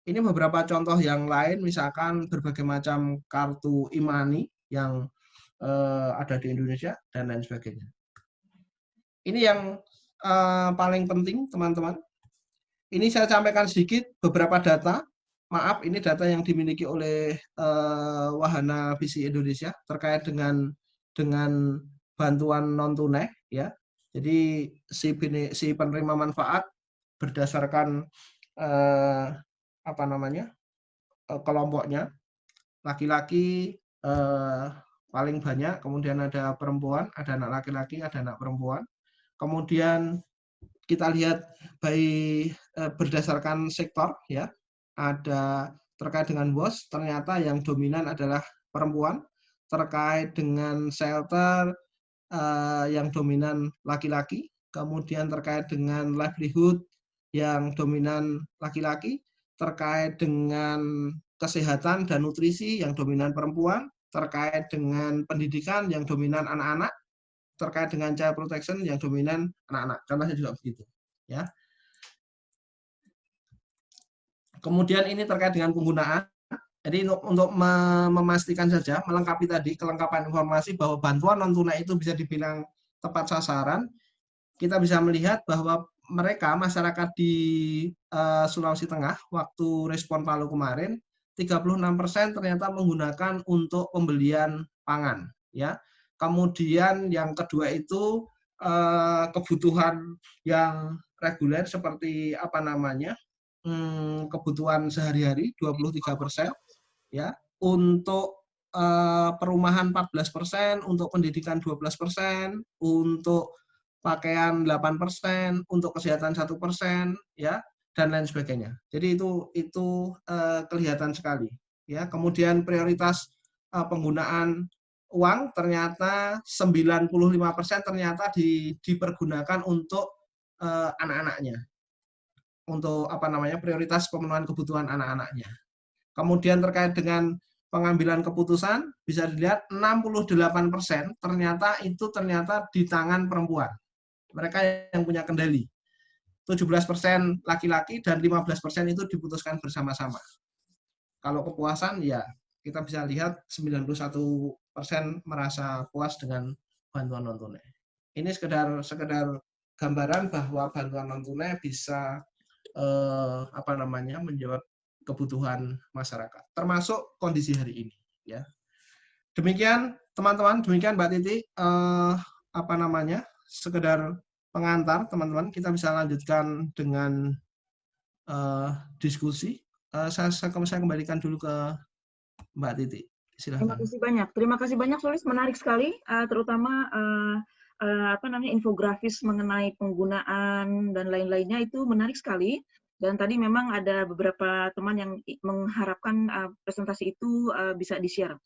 Ini beberapa contoh yang lain, misalkan berbagai macam kartu e-money yang ada di Indonesia dan lain sebagainya. Ini yang paling penting, teman-teman. Ini saya sampaikan sedikit beberapa data. Maaf, ini data yang dimiliki oleh Wahana Visi Indonesia terkait dengan bantuan non tunai ya. Jadi si penerima manfaat berdasarkan apa namanya kelompoknya, laki-laki paling banyak, kemudian ada perempuan, ada anak laki-laki, ada anak perempuan. Kemudian kita lihat baik berdasarkan sektor ya, ada terkait dengan WOS, ternyata yang dominan adalah perempuan, terkait dengan shelter yang dominan laki-laki, kemudian terkait dengan livelihood yang dominan laki-laki, terkait dengan kesehatan dan nutrisi yang dominan perempuan, terkait dengan pendidikan yang dominan anak-anak, terkait dengan child protection yang dominan anak-anak. Contohnya juga begitu. Ya. Kemudian ini terkait dengan penggunaan. Jadi untuk memastikan saja, melengkapi tadi kelengkapan informasi bahwa bantuan non tunai itu bisa dibilang tepat sasaran, kita bisa melihat bahwa mereka masyarakat di Sulawesi Tengah waktu respon Palu kemarin 36% ternyata menggunakan untuk pembelian pangan, ya. Kemudian yang kedua itu kebutuhan yang reguler seperti apa namanya, kebutuhan sehari-hari 23%, ya. Untuk perumahan 14%, untuk pendidikan 12%, untuk pakaian 8%, untuk kesehatan 1%, ya, dan lain sebagainya. Jadi itu kelihatan sekali, ya. Kemudian prioritas penggunaan uang ternyata 95% ternyata dipergunakan untuk anak-anaknya, untuk apa namanya, prioritas pemenuhan kebutuhan anak-anaknya. Kemudian terkait dengan pengambilan keputusan bisa dilihat 68% ternyata di tangan perempuan. Mereka yang punya kendali. 17% laki-laki dan 15% itu diputuskan bersama-sama. Kalau kepuasan ya kita bisa lihat 91% merasa puas dengan bantuan non tunai. Ini sekedar gambaran bahwa bantuan non tunai bisa menjawab kebutuhan masyarakat, termasuk kondisi hari ini, ya. Demikian teman-teman, demikian Mbak Titi, sekedar pengantar teman-teman, kita bisa lanjutkan dengan diskusi. Saya kembalikan dulu ke Mbak Titi. Silahkan. Terima kasih banyak Sulis, menarik sekali, terutama infografis mengenai penggunaan dan lain-lainnya itu menarik sekali. Dan tadi memang ada beberapa teman yang mengharapkan presentasi itu bisa di-share.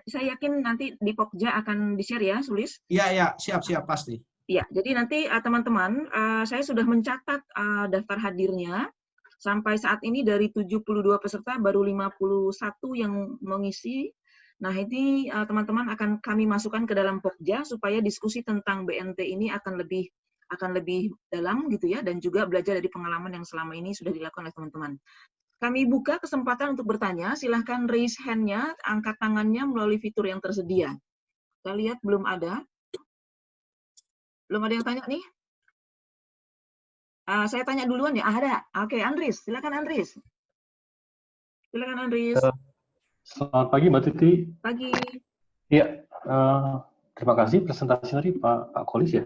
Saya yakin nanti di Pokja akan di-share ya, Sulis? Iya, siap pasti. Ya, jadi nanti teman-teman, saya sudah mencatat daftar hadirnya. Sampai saat ini dari 72 peserta baru 51 yang mengisi. Nah, ini teman-teman akan kami masukkan ke dalam Pokja supaya diskusi tentang BNT ini akan lebih dalam gitu ya, dan juga belajar dari pengalaman yang selama ini sudah dilakukan oleh teman-teman. Kami buka kesempatan untuk bertanya, silahkan raise hand-nya, angkat tangannya melalui fitur yang tersedia. Kita lihat belum ada. Belum ada yang tanya nih? Saya tanya duluan ya. Ada. Oke, Andris. Silakan Andris. Selamat pagi Mbak Titi. Pagi. Iya, terima kasih presentasi tadi Pak Kolis ya.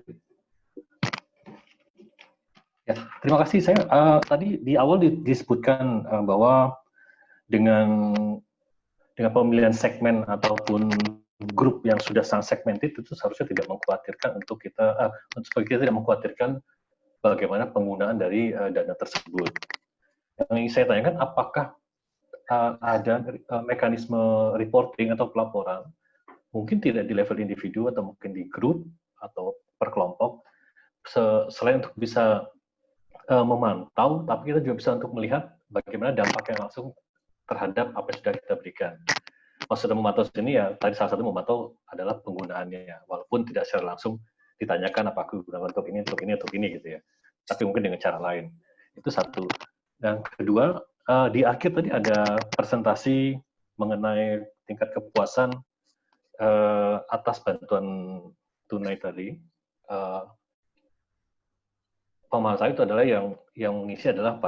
Ya, terima kasih. Saya tadi di awal disebutkan bahwa dengan pemilihan segmen ataupun grup yang sudah sangat segmented itu seharusnya tidak mengkhawatirkan supaya kita tidak mengkhawatirkan bagaimana penggunaan dari dana tersebut. Yang ingin saya tanyakan, apakah ada mekanisme reporting atau pelaporan, mungkin tidak di level individu atau mungkin di grup atau per kelompok, selain untuk bisa memantau, tapi kita juga bisa untuk melihat bagaimana dampak yang langsung terhadap apa yang sudah kita berikan. Maksudnya memantau sini ya, tadi salah satu memantau adalah penggunaannya, walaupun tidak secara langsung ditanyakan apa aku gunakan untuk ini gitu ya. Tapi mungkin dengan cara lain. Itu satu. Dan kedua, di akhir tadi ada presentasi mengenai tingkat kepuasan atas bantuan tunai tadi. Pemahaman saya itu adalah yang mengisi adalah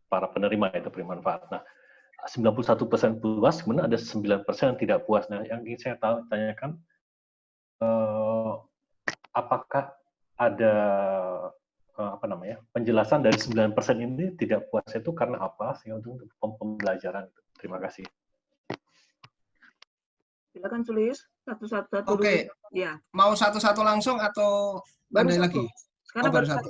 para penerima, itu pemanfaat. Nah, 91% puas, kemudian ada 9% yang tidak puas. Nah, yang ingin saya tanyakan, apakah ada penjelasan dari 9% ini tidak puas itu karena apa, sehingga untuk pembelajaran. Terima kasih. Silakan Sulis, satu-satu. Oke. Ya. Mau satu-satu langsung atau baru ada satu. lagi? Sekarang baru satu.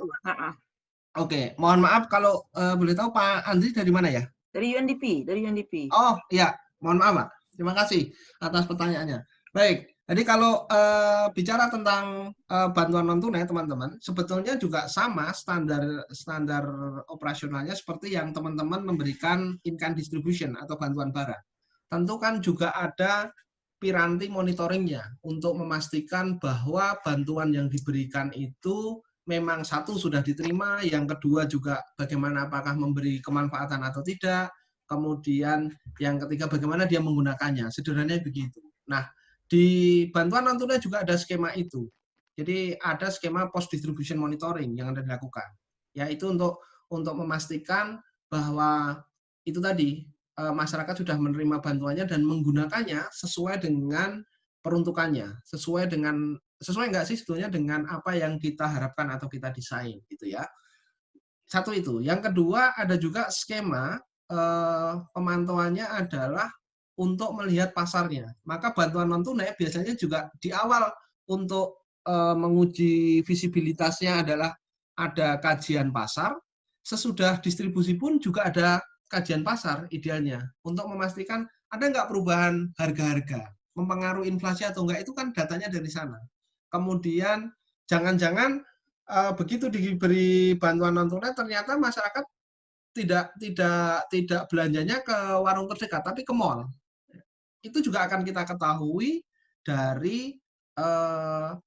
Oke, mohon maaf kalau boleh tahu Pak Andri dari mana ya? Dari UNDP. Oh iya, mohon maaf Pak. Terima kasih atas pertanyaannya. Baik, jadi kalau bicara tentang bantuan non tunai teman-teman, sebetulnya juga sama standar operasionalnya seperti yang teman-teman memberikan in-kind distribution atau bantuan barang. Tentu kan juga ada piranti monitoringnya untuk memastikan bahwa bantuan yang diberikan itu memang satu sudah diterima, yang kedua juga bagaimana apakah memberi kemanfaatan atau tidak, kemudian yang ketiga bagaimana dia menggunakannya, sederhananya begitu. Nah, di bantuan non tunai juga ada skema itu. Jadi ada skema post distribution monitoring yang Anda dilakukan, yaitu untuk memastikan bahwa itu tadi masyarakat sudah menerima bantuannya dan menggunakannya sesuai dengan peruntukannya, sesuai nggak sih sebetulnya dengan apa yang kita harapkan atau kita desain gitu ya. Satu itu. Yang kedua ada juga skema pemantauannya adalah untuk melihat pasarnya. Maka bantuan non tunai biasanya juga di awal untuk menguji visibilitasnya adalah ada kajian pasar. Sesudah distribusi pun juga ada kajian pasar idealnya untuk memastikan ada nggak perubahan harga-harga, mempengaruhi inflasi atau enggak, itu kan datanya dari sana. Kemudian jangan-jangan begitu diberi bantuan non tunai ternyata masyarakat tidak belanjanya ke warung terdekat tapi ke mall. Itu juga akan kita ketahui dari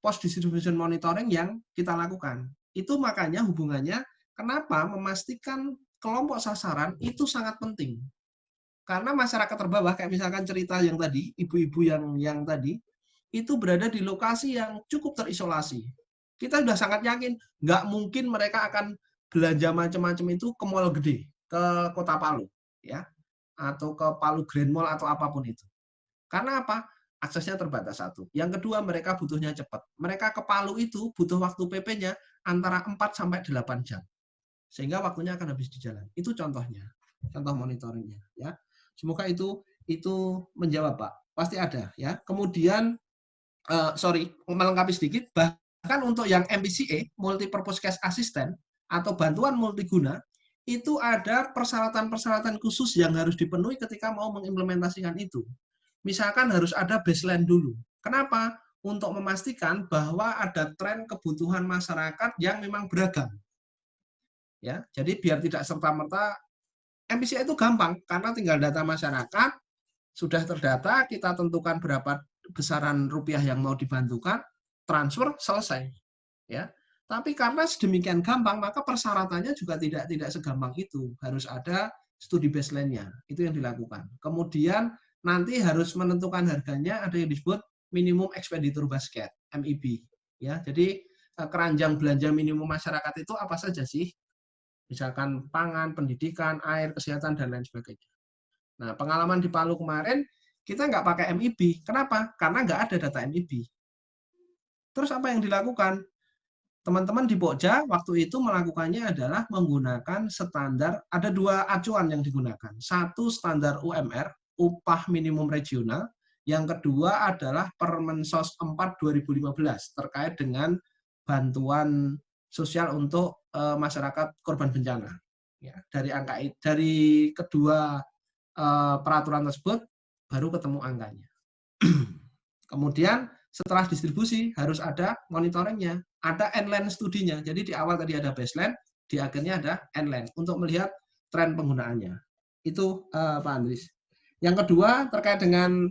post distribution monitoring yang kita lakukan. Itu makanya hubungannya kenapa memastikan kelompok sasaran itu sangat penting. Karena masyarakat terbawah, kayak misalkan cerita yang tadi, ibu-ibu yang tadi, itu berada di lokasi yang cukup terisolasi. Kita sudah sangat yakin, nggak mungkin mereka akan belanja macam-macam itu ke mall gede, ke Kota Palu, ya, atau ke Palu Grand Mall atau apapun itu. Karena apa? Aksesnya terbatas satu. Yang kedua, mereka butuhnya cepat. Mereka ke Palu itu butuh waktu PP-nya antara 4 sampai 8 jam. Sehingga waktunya akan habis di jalan. Itu contohnya, contoh monitoringnya, ya. Semoga itu menjawab, Pak. Pasti ada, ya. Kemudian melengkapi sedikit, bahkan untuk yang MPCA, multi purpose cash assistant atau bantuan multiguna, itu ada persyaratan-persyaratan khusus yang harus dipenuhi ketika mau mengimplementasikan itu. Misalkan harus ada baseline dulu. Kenapa? Untuk memastikan bahwa ada tren kebutuhan masyarakat yang memang beragam. Ya, jadi biar tidak serta-merta MPCA itu gampang karena tinggal data masyarakat sudah terdata, kita tentukan berapa besaran rupiah yang mau dibantukan, transfer, selesai. Ya. Tapi karena sedemikian gampang, maka persyaratannya juga tidak segampang itu. Harus ada studi baseline-nya. Itu yang dilakukan. Kemudian nanti harus menentukan harganya, ada yang disebut minimum expenditure basket, MIB. Ya, jadi keranjang belanja minimum masyarakat itu apa saja sih? Misalkan pangan, pendidikan, air, kesehatan, dan lain sebagainya. Nah, pengalaman di Palu kemarin, kita nggak pakai MIB. Kenapa? Karena nggak ada data MIB. Terus apa yang dilakukan? Teman-teman di Pokja waktu itu melakukannya adalah menggunakan standar, ada 2 acuan yang digunakan. Satu standar UMR, upah minimum regional. Yang kedua adalah Permensos 4 2015 terkait dengan bantuan sosial untuk masyarakat korban bencana. Ya, dari kedua peraturan tersebut baru ketemu angkanya. Kemudian setelah distribusi harus ada monitoringnya, ada endline studinya. Jadi di awal tadi ada baseline, di akhirnya ada endline untuk melihat tren penggunaannya. Itu Pak Andris. Yang kedua terkait dengan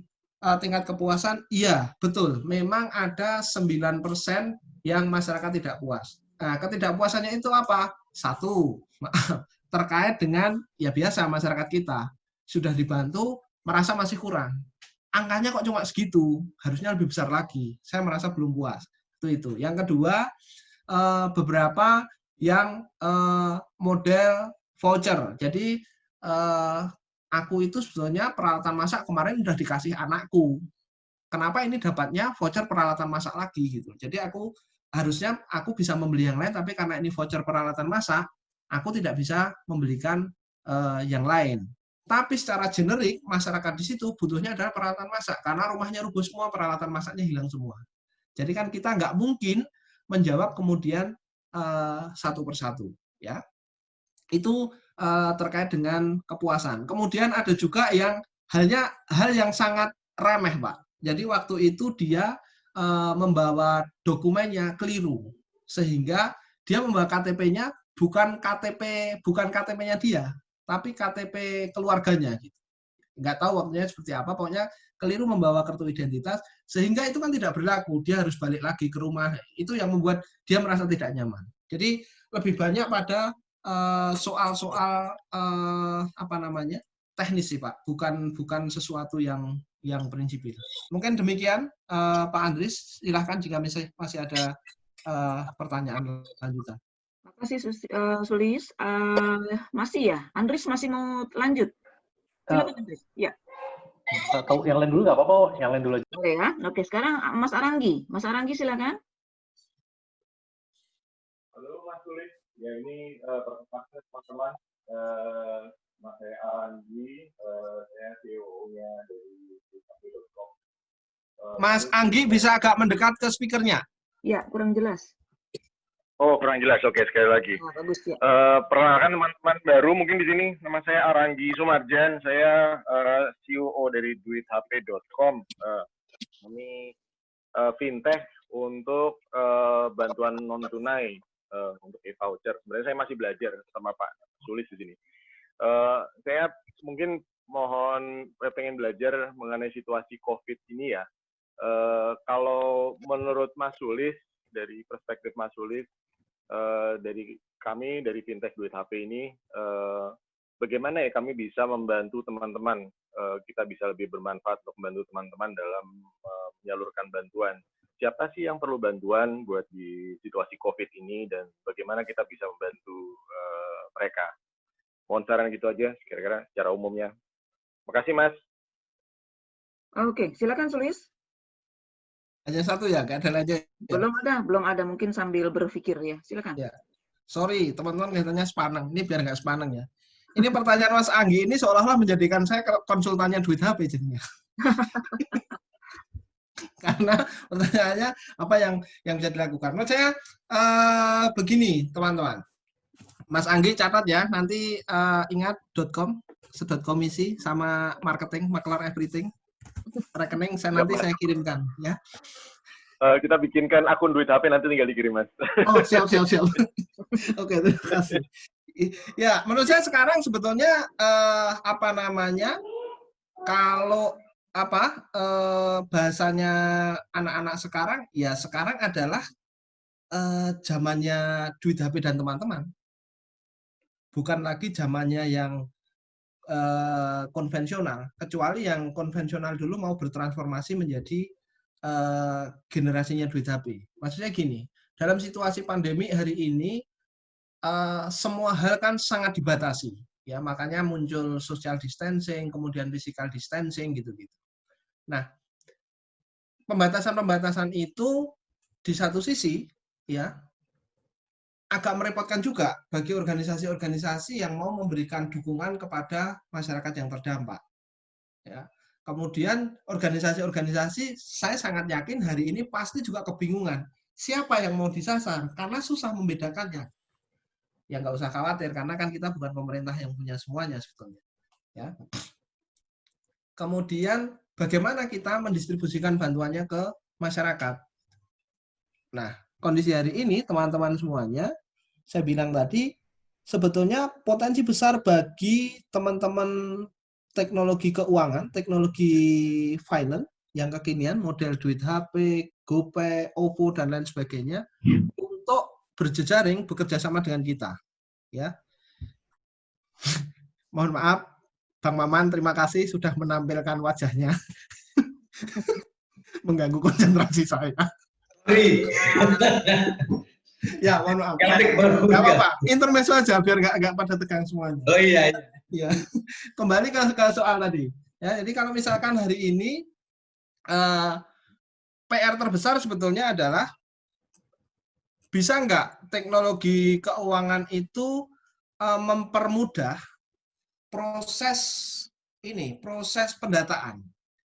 tingkat kepuasan, iya betul, memang ada 9% yang masyarakat tidak puas. Nah, ketidakpuasannya itu apa? Satu, terkait dengan ya biasa masyarakat kita sudah dibantu merasa masih kurang. Angkanya kok cuma segitu, harusnya lebih besar lagi. Saya merasa belum puas. Itu. Yang kedua, beberapa yang model voucher. Jadi aku itu sebetulnya peralatan masak kemarin udah dikasih anakku. Kenapa ini dapatnya voucher peralatan masak lagi gitu. Jadi harusnya aku bisa membeli yang lain, tapi karena ini voucher peralatan masak, aku tidak bisa membelikan yang lain. Tapi secara generik, masyarakat di situ butuhnya adalah peralatan masak, karena rumahnya rubuh semua, peralatan masaknya hilang semua. Jadi kan kita nggak mungkin menjawab kemudian satu persatu. Ya. Itu terkait dengan kepuasan. Kemudian ada juga yang hal yang sangat remeh, Pak. Jadi waktu itu dia membawa dokumennya keliru, sehingga dia membawa KTP-nya bukan KTP-nya dia, tapi KTP keluarganya. Gitu. Nggak tahu waktunya seperti apa, pokoknya keliru membawa kartu identitas, sehingga itu kan tidak berlaku, dia harus balik lagi ke rumah. Itu yang membuat dia merasa tidak nyaman. Jadi lebih banyak pada soal-soal apa namanya teknis sih Pak, bukan sesuatu yang prinsipil. Mungkin demikian Pak Andris, silahkan jika masih ada pertanyaan lanjutan. Terima kasih Sulis. Masih ya, Andris masih mau lanjut? Silakan Andris. Ya. Atau yang lain dulu nggak apa-apa, yang lain dulu aja. Oke ya. Oke, sekarang Mas Aranggi. Mas Aranggi silakan. Halo Mas Sulis, ya ini perkenalkan teman-teman, Mas saya Aranggi, saya CEO-nya dari Cafe.com. Mas Anggi bisa agak mendekat ke speakernya. Ya, kurang jelas. Oh, kurang jelas. Oke, sekali lagi. Nah, bagus ya. Perkenalkan teman-teman baru mungkin di sini, nama saya Aranggi Sumarjan, saya CEO dari duithp.com. Kami fintech untuk bantuan non tunai untuk e-voucher. Sebenarnya saya masih belajar sama Pak Sulis di sini. Saya mungkin pengen belajar mengenai situasi COVID ini ya. Kalau menurut Mas Sulis, dari perspektif Mas Sulis, dari kami dari fintech Duit HP ini, bagaimana ya kami bisa membantu teman-teman, kita bisa lebih bermanfaat untuk membantu teman-teman dalam menyalurkan bantuan. Siapa sih yang perlu bantuan buat di situasi COVID ini dan bagaimana kita bisa membantu mereka? Mohon saran gitu aja, kira-kira secara umumnya. Makasih Mas. Oke, silakan Sulis. Hanya satu ya, nggak ada aja. Belum ada. Mungkin sambil berpikir ya. Silakan. Ya. Sorry, teman-teman kelihatannya sepaneng. Ini biar nggak sepaneng ya. Ini pertanyaan Mas Anggi ini seolah-olah menjadikan saya konsultannya Duit HP jadinya. Karena pertanyaannya apa yang bisa dilakukan. Menurut saya begini, teman-teman. Mas Anggi catat ya, nanti ingat .com, komisi sama marketing, maklar everything. Rekening saya kirimkan ya. Kita bikinkan akun Duit HP nanti tinggal dikirim Mas. Oh siap. Oke, terima kasih. Ya menurut saya sekarang sebetulnya apa namanya kalau bahasanya anak-anak sekarang ya sekarang adalah zamannya Duit HP dan teman-teman. Bukan lagi zamannya yang konvensional, kecuali yang konvensional dulu mau bertransformasi menjadi generasinya Duit HP. Maksudnya gini, dalam situasi pandemi hari ini semua hal kan sangat dibatasi, ya makanya muncul social distancing, kemudian physical distancing gitu-gitu. Nah, pembatasan-pembatasan itu di satu sisi ya agak merepotkan juga bagi organisasi-organisasi yang mau memberikan dukungan kepada masyarakat yang terdampak. Ya. Kemudian organisasi-organisasi, saya sangat yakin hari ini pasti juga kebingungan. Siapa yang mau disasar? Karena susah membedakannya. Ya nggak usah khawatir, karena kan kita bukan pemerintah yang punya semuanya sebetulnya. Ya. Kemudian bagaimana kita mendistribusikan bantuannya ke masyarakat? Nah, kondisi hari ini, teman-teman semuanya, saya bilang tadi, sebetulnya potensi besar bagi teman-teman teknologi keuangan, teknologi finance yang kekinian, model Duit HP, GoPay, OVO, dan lain sebagainya, untuk berjejaring, bekerja sama dengan kita. Ya. Mohon maaf, Bang Maman, terima kasih sudah menampilkan wajahnya. Mengganggu konsentrasi saya. Ya, mohon maaf. Nggak apa-apa, intermezzo aja biar nggak pada tegang semuanya. Oh iya. Ya. Kembali ke soal tadi. Ya, jadi kalau misalkan hari ini PR terbesar sebetulnya adalah bisa nggak teknologi keuangan itu mempermudah proses pendataan.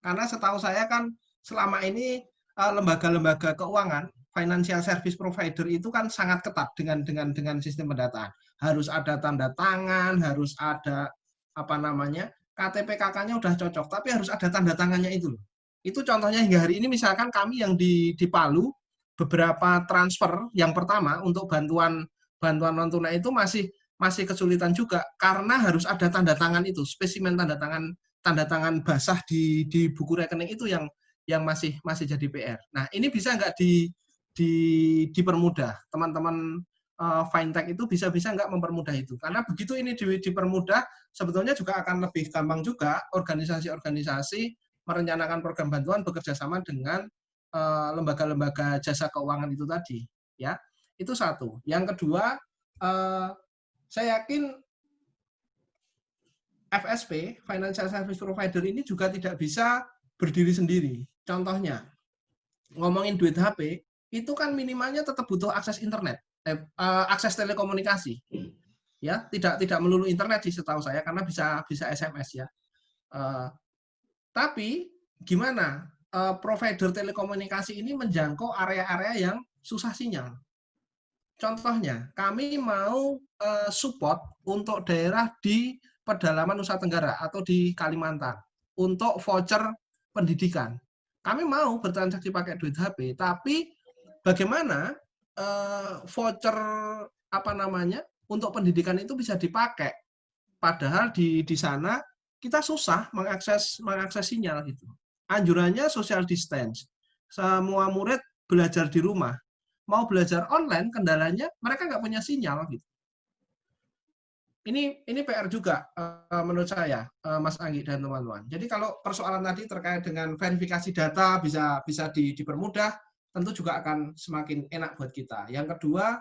Karena setahu saya kan selama ini lembaga-lembaga keuangan, financial service provider itu kan sangat ketat dengan sistem pendataan. Harus ada tanda tangan, harus ada KTP KK-nya udah cocok, tapi harus ada tanda tangannya itu. Itu contohnya hingga hari ini misalkan kami yang di Palu beberapa transfer yang pertama untuk bantuan non tunai itu masih kesulitan juga karena harus ada tanda tangan itu, spesimen tanda tangan basah di buku rekening itu yang masih jadi PR. Nah, ini bisa nggak dipermudah teman-teman fintech itu bisa-bisa nggak mempermudah itu. Karena begitu ini dipermudah, sebetulnya juga akan lebih gampang juga organisasi-organisasi merencanakan program bantuan bekerja sama dengan lembaga-lembaga jasa keuangan itu tadi. Ya, itu satu. Yang kedua, saya yakin FSP, Financial Service Provider ini juga tidak bisa berdiri sendiri. Contohnya, ngomongin duit HP, itu kan minimalnya tetap butuh akses internet, akses telekomunikasi. Ya, tidak melulu internet sih setahu saya karena bisa SMS ya. Tapi gimana provider telekomunikasi ini menjangkau area-area yang susah sinyal. Contohnya, kami mau support untuk daerah di pedalaman Nusa Tenggara atau di Kalimantan untuk voucher pendidikan. Kami mau bertransaksi pakai duit HP, tapi bagaimana voucher untuk pendidikan itu bisa dipakai? Padahal di sana kita susah mengakses sinyal gitu. Anjurannya social distance. Semua murid belajar di rumah. Mau belajar online, kendalanya mereka nggak punya sinyal gitu. Ini PR juga menurut saya, Mas Anggi dan teman-teman. Jadi kalau persoalan tadi terkait dengan verifikasi data bisa dipermudah, tentu juga akan semakin enak buat kita. Yang kedua,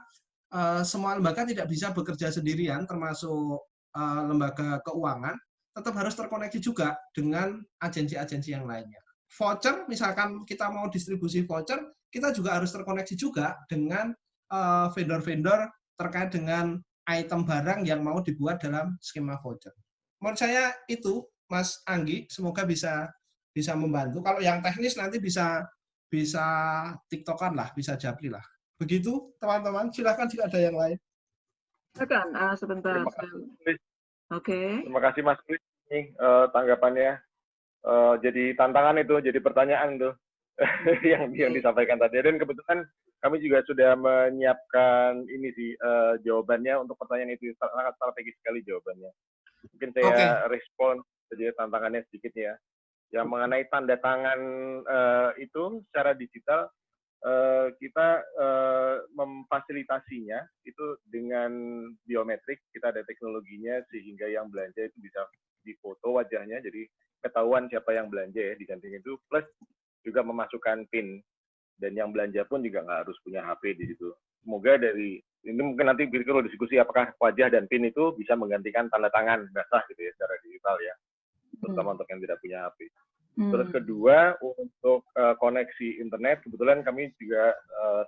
semua lembaga tidak bisa bekerja sendirian, termasuk lembaga keuangan, tetap harus terkoneksi juga dengan agensi-agensi yang lainnya. Voucher, misalkan kita mau distribusi voucher, kita juga harus terkoneksi juga dengan vendor-vendor terkait dengan item barang yang mau dibuat dalam skema voucher. Menurut saya itu, Mas Anggi, semoga bisa membantu. Kalau yang teknis nanti bisa TikTokan lah, bisa Japri lah. Begitu, teman-teman. Silakan jika ada yang lain. Silakan, sebentar. Oke. Terima kasih Mas Kris ini tanggapannya. Jadi tantangan itu, jadi pertanyaan tuh yang disampaikan tadi. Dan kebetulan kami juga sudah menyiapkan ini sih jawabannya untuk pertanyaan itu, sangat strategis sekali jawabannya. Mungkin saya respon saja tantangannya sedikit ya. Yang mengenai tanda tangan itu secara digital, kita memfasilitasinya itu dengan biometrik. Kita ada teknologinya sehingga yang belanja itu bisa difoto wajahnya, jadi ketahuan siapa yang belanja ya di kantin itu, plus juga memasukkan PIN, dan yang belanja pun juga nggak harus punya HP di situ. Semoga dari ini mungkin nanti perlu diskusi apakah wajah dan PIN itu bisa menggantikan tanda tangan basah gitu ya secara digital ya, terutama untuk yang tidak punya HP. Terus kedua, untuk koneksi internet, kebetulan kami juga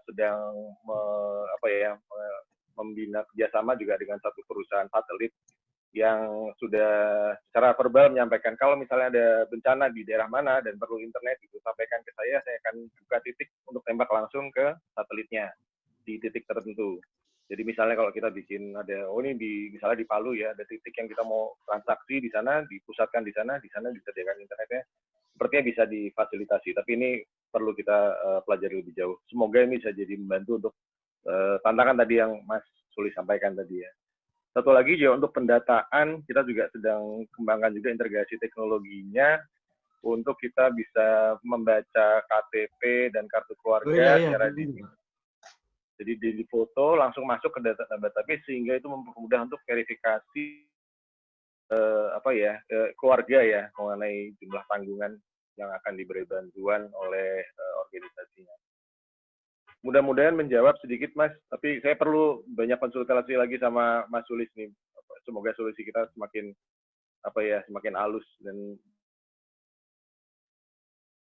sedang membina kerjasama juga dengan satu perusahaan satelit yang sudah secara verbal menyampaikan kalau misalnya ada bencana di daerah mana dan perlu internet, itu sampaikan ke saya akan buka titik untuk tembak langsung ke satelitnya di titik tertentu. Jadi misalnya kalau kita bikin ada, misalnya di Palu ya, ada titik yang kita mau transaksi di sana, dipusatkan di sana disediakan internetnya, sepertinya bisa difasilitasi. Tapi ini perlu kita pelajari lebih jauh. Semoga ini bisa jadi membantu untuk tantangan tadi yang Mas Suli sampaikan tadi ya. Satu lagi juga untuk pendataan, kita juga sedang kembangkan juga integrasi teknologinya untuk kita bisa membaca KTP dan kartu keluarga secara digital. Jadi di foto langsung masuk ke database sehingga itu mempermudah untuk verifikasi keluarga ya mengenai jumlah tanggungan yang akan diberi bantuan oleh organisasinya. Mudah-mudahan menjawab sedikit Mas, tapi saya perlu banyak konsultasi lagi sama Mas Sulis nih. Semoga solusi kita semakin halus dan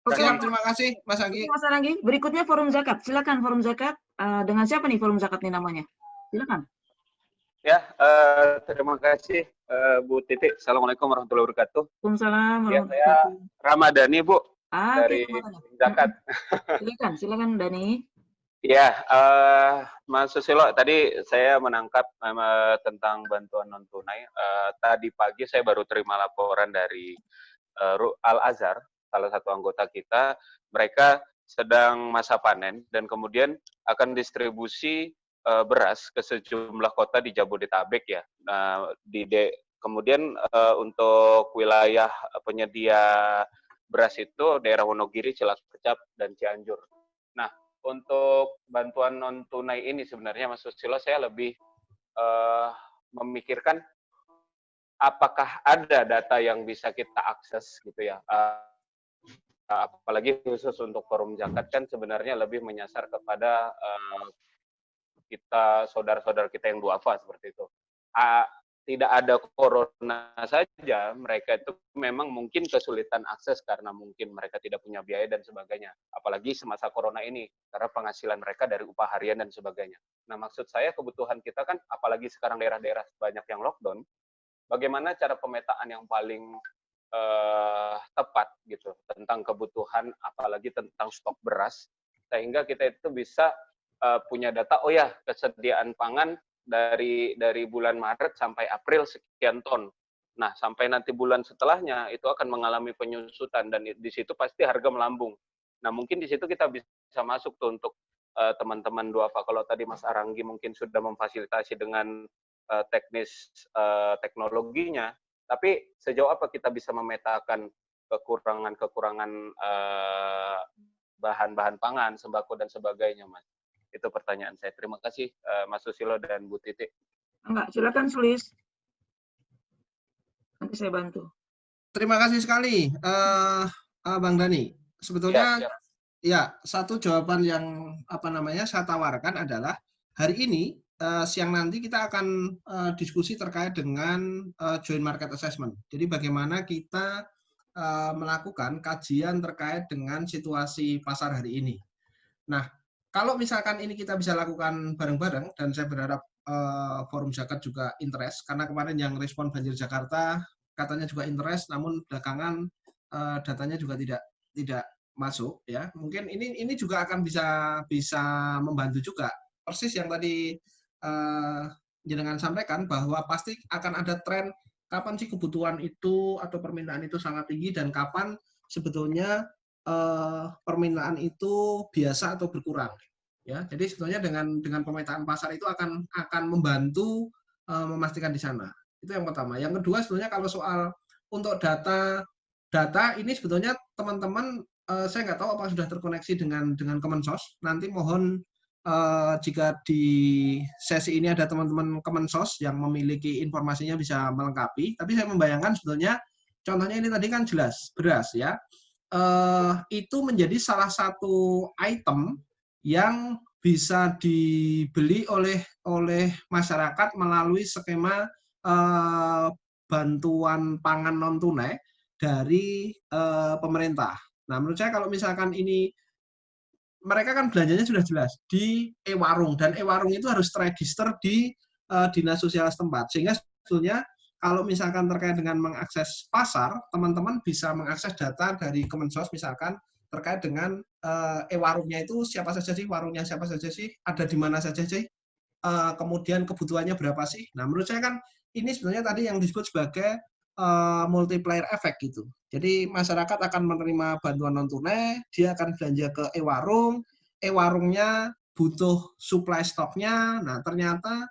Oke, terima kasih Mas Anggi. Mas Anggi, berikutnya forum zakat. Silakan forum zakat. Dengan siapa nih forum zakat nih namanya? Silakan. Ya, terima kasih Bu Titik. Assalamualaikum warahmatullahi wabarakatuh. Waalaikumsalam warahmatullahi wabarakatuh. Ya, saya Ramadhani Bu dari zakat. Silakan Dani. Ya, Mas Susilo, tadi saya menangkap tentang bantuan non tunai. Tadi pagi saya baru terima laporan dari Al-Azhar, salah satu anggota kita. Mereka sedang masa panen dan kemudian akan distribusi beras ke sejumlah kota di Jabodetabek ya. Kemudian untuk wilayah penyedia beras itu daerah Wonogiri, Cilacap, dan Cianjur. Nah, untuk bantuan non tunai ini sebenarnya Mas Susilo, saya lebih memikirkan apakah ada data yang bisa kita akses gitu ya. Apalagi khusus untuk forum zakat kan sebenarnya lebih menyasar kepada kita, saudara-saudara kita yang duafa seperti itu. Tidak ada corona saja, mereka itu memang mungkin kesulitan akses karena mungkin mereka tidak punya biaya dan sebagainya. Apalagi semasa corona ini, karena penghasilan mereka dari upah harian dan sebagainya. Nah, maksud saya kebutuhan kita kan, apalagi sekarang daerah-daerah banyak yang lockdown, bagaimana cara pemetaan yang paling tepat gitu tentang kebutuhan, apalagi tentang stok beras, sehingga kita itu bisa punya data, oh ya, kesediaan pangan dari bulan Maret sampai April sekian ton. Nah, sampai nanti bulan setelahnya itu akan mengalami penyusutan dan di situ pasti harga melambung. Nah, mungkin di situ kita bisa masuk tuh untuk teman-teman duafa. Kalau tadi Mas Aranggi mungkin sudah memfasilitasi dengan teknis teknologinya, tapi sejauh apa kita bisa memetakan kekurangan-kekurangan bahan-bahan pangan, sembako dan sebagainya, Mas? Itu pertanyaan saya. Terima kasih, Mas Susilo dan Bu Titi. Enggak, silakan Sulis. Nanti saya bantu. Terima kasih sekali, Bang Dani. Sebetulnya, ya, satu jawaban yang saya tawarkan adalah hari ini siang nanti kita akan diskusi terkait dengan joint market assessment. Jadi bagaimana kita melakukan kajian terkait dengan situasi pasar hari ini. Nah, kalau misalkan ini kita bisa lakukan bareng-bareng, dan saya berharap Forum Zakat juga interest, karena kemarin yang respon banjir Jakarta katanya juga interest, namun belakangan datanya juga tidak masuk, ya. Mungkin ini juga akan bisa membantu juga. Persis yang tadi jenengan sampaikan bahwa pasti akan ada tren kapan sih kebutuhan itu atau permintaan itu sangat tinggi dan kapan sebetulnya permintaan itu biasa atau berkurang, ya. Jadi sebetulnya dengan pemetaan pasar itu akan membantu memastikan di sana. Itu yang pertama. Yang kedua sebetulnya kalau soal untuk data ini sebetulnya teman-teman saya nggak tahu apa sudah terkoneksi dengan Kemensos. Nanti mohon jika di sesi ini ada teman-teman Kemensos yang memiliki informasinya bisa melengkapi. Tapi saya membayangkan sebetulnya contohnya ini tadi kan jelas beras, ya. Itu menjadi salah satu item yang bisa dibeli oleh masyarakat melalui skema bantuan pangan non tunai dari pemerintah. Nah, menurut saya kalau misalkan ini mereka kan belanjanya sudah jelas di e-warung, dan e-warung itu harus terregister di dinas sosial setempat, sehingga sebetulnya kalau misalkan terkait dengan mengakses pasar, teman-teman bisa mengakses data dari Kemensos misalkan terkait dengan e-warungnya itu siapa saja sih, warungnya siapa saja sih, ada di mana saja sih, kemudian kebutuhannya berapa sih. Nah, menurut saya kan ini sebenarnya tadi yang disebut sebagai multiplier effect gitu. Jadi masyarakat akan menerima bantuan non tunai, dia akan belanja ke e-warung, e-warungnya butuh supply stoknya. Nah, ternyata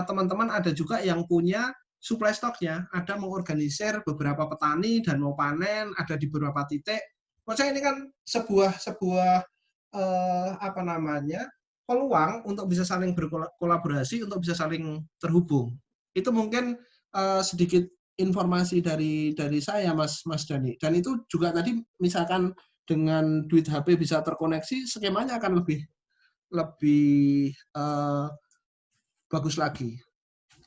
teman-teman ada juga yang punya supply stoknya, ada mengorganisir beberapa petani dan mau panen, ada di beberapa titik. Menurut saya ini kan sebuah peluang untuk bisa saling berkolaborasi, untuk bisa saling terhubung. Itu mungkin sedikit informasi dari saya, Mas Dani. Dan itu juga tadi misalkan dengan duit HP bisa terkoneksi, skemanya akan lebih bagus lagi.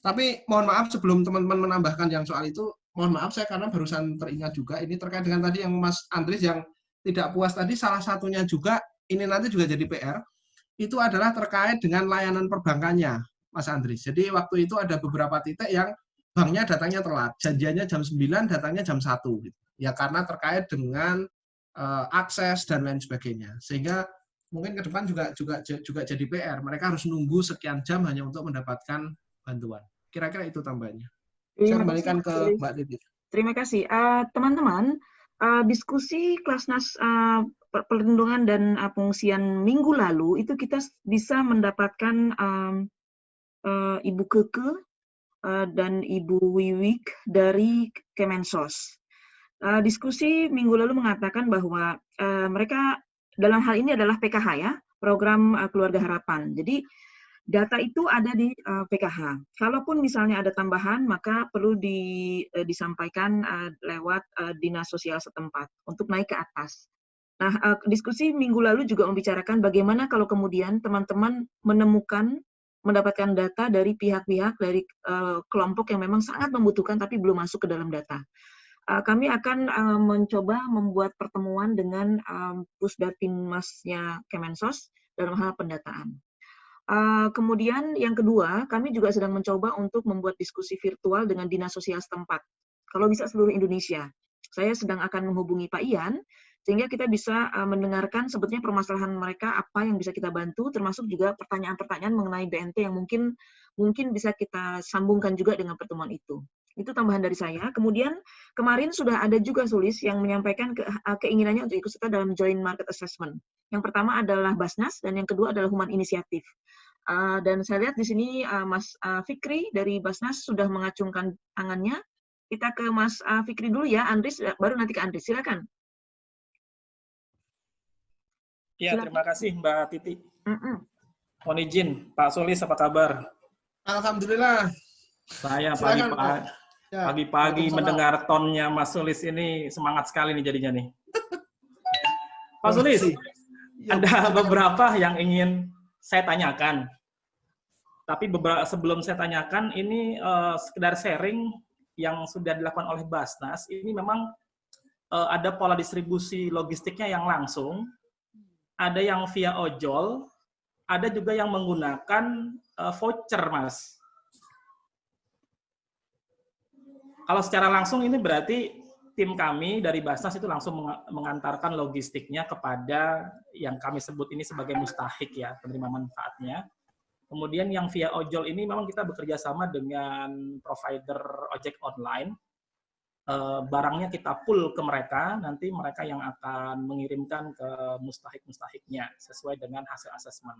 Tapi mohon maaf sebelum teman-teman menambahkan yang soal itu, mohon maaf saya karena barusan teringat juga ini terkait dengan tadi yang Mas Andris yang tidak puas tadi, salah satunya juga ini nanti juga jadi PR, itu adalah terkait dengan layanan perbankannya, Mas Andris. Jadi waktu itu ada beberapa titik yang banknya datangnya telat, janjiannya jam 9, datangnya jam 1. Gitu. Ya karena terkait dengan akses dan lain sebagainya. Sehingga mungkin ke depan juga jadi PR. Mereka harus nunggu sekian jam hanya untuk mendapatkan bantuan. Kira-kira itu tambahannya. Saya kembalikan ke Mbak Titi. Terima kasih. Teman-teman, diskusi Kelasnas perlindungan dan pengungsian minggu lalu itu kita bisa mendapatkan Ibu Keke dan Ibu Wiwik dari Kemensos. Diskusi minggu lalu mengatakan bahwa mereka dalam hal ini adalah PKH, ya, program Keluarga Harapan. Jadi data itu ada di PKH. Kalaupun misalnya ada tambahan, maka perlu disampaikan lewat dinas sosial setempat untuk naik ke atas. Nah, diskusi minggu lalu juga membicarakan bagaimana kalau kemudian teman-teman mendapatkan data dari pihak-pihak, dari kelompok yang memang sangat membutuhkan tapi belum masuk ke dalam data. Kami akan mencoba membuat pertemuan dengan Pusdatinmasnya Kemensos dalam hal pendataan. Kemudian yang kedua, kami juga sedang mencoba untuk membuat diskusi virtual dengan dinas sosial setempat. Kalau bisa seluruh Indonesia. Saya sedang akan menghubungi Pak Ian, sehingga kita bisa mendengarkan sebetulnya permasalahan mereka, apa yang bisa kita bantu, termasuk juga pertanyaan-pertanyaan mengenai BNT yang mungkin bisa kita sambungkan juga dengan pertemuan itu. Itu tambahan dari saya. Kemudian kemarin sudah ada juga Sulis yang menyampaikan keinginannya untuk ikut serta dalam Joint Market Assessment. Yang pertama adalah Basnas dan yang kedua adalah Human Initiative. Dan saya lihat di sini Mas Fikri dari Basnas sudah mengacungkan tangannya. Kita ke Mas Fikri dulu ya, Andris, baru nanti ke Andris. Silakan. Ya, terima kasih Mbak Titi. Mohon izin, Pak Sulis apa kabar? Alhamdulillah. Saya Silakan, pagi-pagi mendengar tonnya Mas Sulis ini semangat sekali nih jadinya nih. Pak Sulis, ada beberapa yang ingin saya tanyakan. Tapi sebelum saya tanyakan, ini sekedar sharing yang sudah dilakukan oleh Basnas. Ini memang ada pola distribusi logistiknya yang langsung, ada yang via ojol, ada juga yang menggunakan voucher, Mas. Kalau secara langsung ini berarti tim kami dari Basnas itu langsung mengantarkan logistiknya kepada yang kami sebut ini sebagai mustahik ya, penerima manfaatnya. Kemudian yang via ojol ini memang kita bekerja sama dengan provider ojek online. Barangnya kita pull ke mereka, nanti mereka yang akan mengirimkan ke mustahik-mustahiknya sesuai dengan hasil asesmen.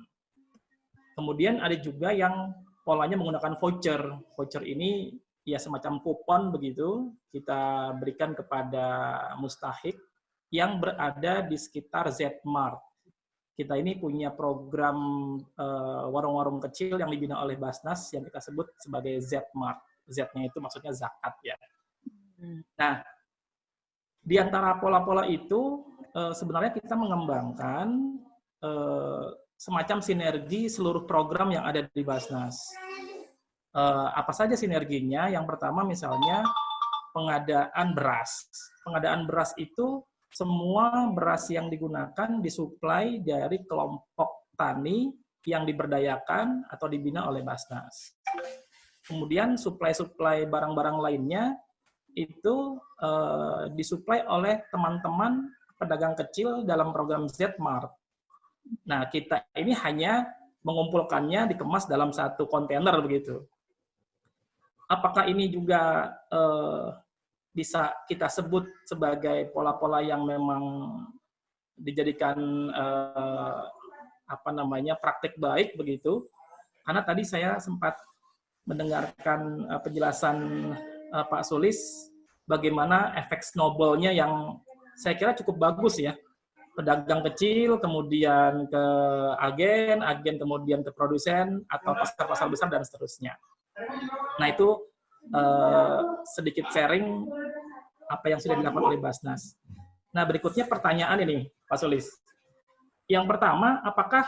Kemudian ada juga yang polanya menggunakan voucher. Voucher ini ya semacam kupon begitu, kita berikan kepada mustahik yang berada di sekitar Z-Mart. Kita ini punya program warung-warung kecil yang dibina oleh Basnas yang kita sebut sebagai Z-Mart. Z-nya itu maksudnya zakat ya. Nah, di antara pola-pola itu sebenarnya kita mengembangkan semacam sinergi seluruh program yang ada di Basnas. Apa saja sinerginya? Yang pertama misalnya pengadaan beras. Pengadaan beras itu semua beras yang digunakan disuplai dari kelompok tani yang diberdayakan atau dibina oleh Basnas. Kemudian suplai-suplai barang-barang lainnya itu disuplai oleh teman-teman pedagang kecil dalam program Z-Mart. Nah, kita ini hanya mengumpulkannya, dikemas dalam satu kontainer begitu. Apakah ini juga bisa kita sebut sebagai pola-pola yang memang dijadikan praktik baik begitu? Karena tadi saya sempat mendengarkan penjelasan Pak Sulis bagaimana efek snowball-nya yang saya kira cukup bagus ya. Pedagang kecil, kemudian ke agen kemudian ke produsen atau pasar-pasar besar dan seterusnya. Nah itu sedikit sharing apa yang sudah dilakukan oleh Basnas. Nah berikutnya pertanyaan ini Pak Sulis. Yang pertama, apakah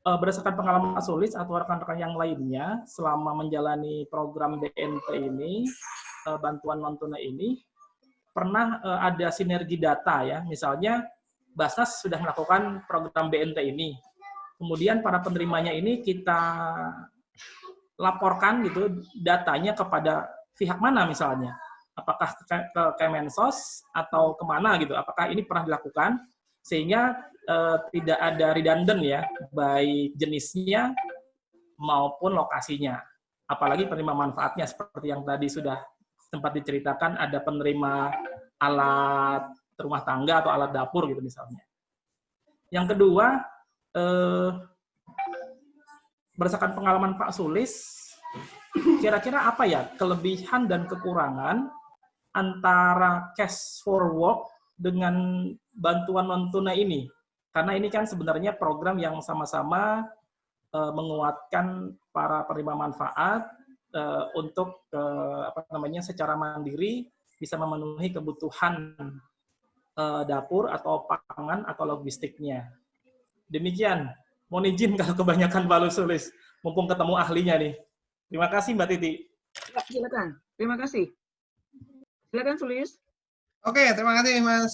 berdasarkan pengalaman Pak Sulis atau rekan-rekan yang lainnya selama menjalani program BNT ini, bantuan non tunai ini, pernah ada sinergi data ya, misalnya Basnas sudah melakukan program BNT ini, kemudian para penerimanya ini kita laporkan gitu datanya kepada pihak mana misalnya, apakah ke Kemensos atau kemana gitu, apakah ini pernah dilakukan sehingga tidak ada redundant ya, baik jenisnya maupun lokasinya, apalagi penerima manfaatnya seperti yang tadi sudah sempat diceritakan, ada penerima alat rumah tangga atau alat dapur gitu misalnya. Yang kedua, berdasarkan pengalaman Pak Sulis, kira-kira apa ya kelebihan dan kekurangan antara cash for work dengan bantuan non tunai ini? Karena ini kan sebenarnya program yang sama-sama menguatkan para penerima manfaat untuk secara mandiri bisa memenuhi kebutuhan dapur atau pangan atau logistiknya. Demikian. Mohon izin kalau kebanyakan Pak Sulis, mumpung ketemu ahlinya nih. Terima kasih Mbak Titi. Ya, silakan. Terima kasih. Silakan Sulis. Oke, terima kasih Mas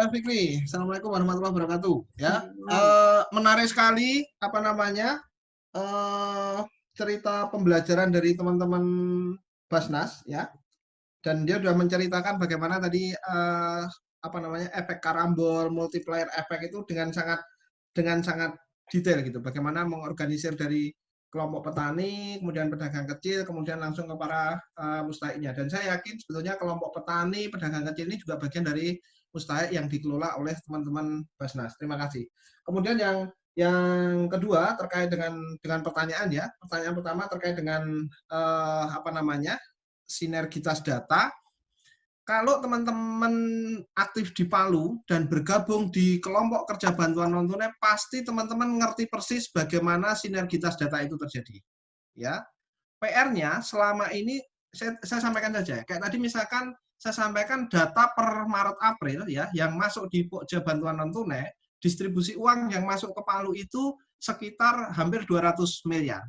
Fikri. Assalamualaikum warahmatullahi wabarakatuh. Ya, menarik sekali cerita pembelajaran dari teman-teman Basnas ya. Dan dia sudah menceritakan bagaimana tadi efek karambol, multiplier efek itu dengan sangat detail gitu. Bagaimana mengorganisir dari kelompok petani, kemudian pedagang kecil, kemudian langsung ke para mustahiknya. Dan saya yakin sebetulnya kelompok petani, pedagang kecil ini juga bagian dari mustahik yang dikelola oleh teman-teman Basnas. Terima kasih. Kemudian yang kedua terkait dengan pertanyaan ya. Pertanyaan pertama terkait dengan sinergitas data. Kalau teman-teman aktif di Palu dan bergabung di kelompok kerja bantuan non tunai, pasti teman-teman ngerti persis bagaimana sinergitas data itu terjadi. Ya, PR-nya selama ini saya sampaikan saja. Kayak tadi misalkan saya sampaikan data per Maret April ya, yang masuk di kerja bantuan non tunai, distribusi uang yang masuk ke Palu itu sekitar hampir 200 miliar.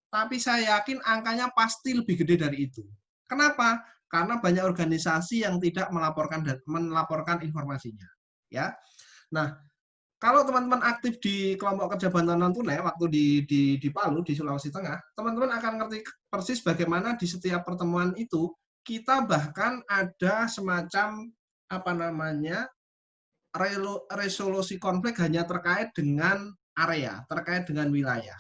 Tapi saya yakin angkanya pasti lebih gede dari itu. Kenapa? Karena banyak organisasi yang tidak melaporkan informasinya. Ya, nah kalau teman-teman aktif di kelompok kerja bantuan non tunai waktu di Palu di Sulawesi Tengah, teman-teman akan ngerti persis bagaimana di setiap pertemuan itu kita bahkan ada semacam resolusi konflik hanya terkait dengan area, terkait dengan wilayah.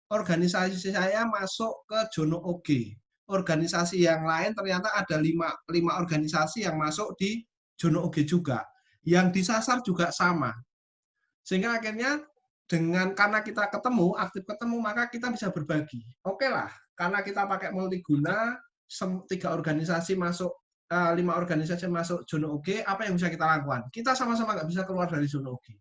Organisasi saya masuk ke Jono Oge. Organisasi yang lain ternyata ada 5 organisasi yang masuk di Jono Oge juga. Yang disasar juga sama. Sehingga akhirnya karena kita aktif ketemu, maka kita bisa berbagi. Oke lah, karena kita pakai multiguna, 5 organisasi masuk Jono Oge, apa yang bisa kita lakukan? Kita sama-sama nggak bisa keluar dari Jono Oge.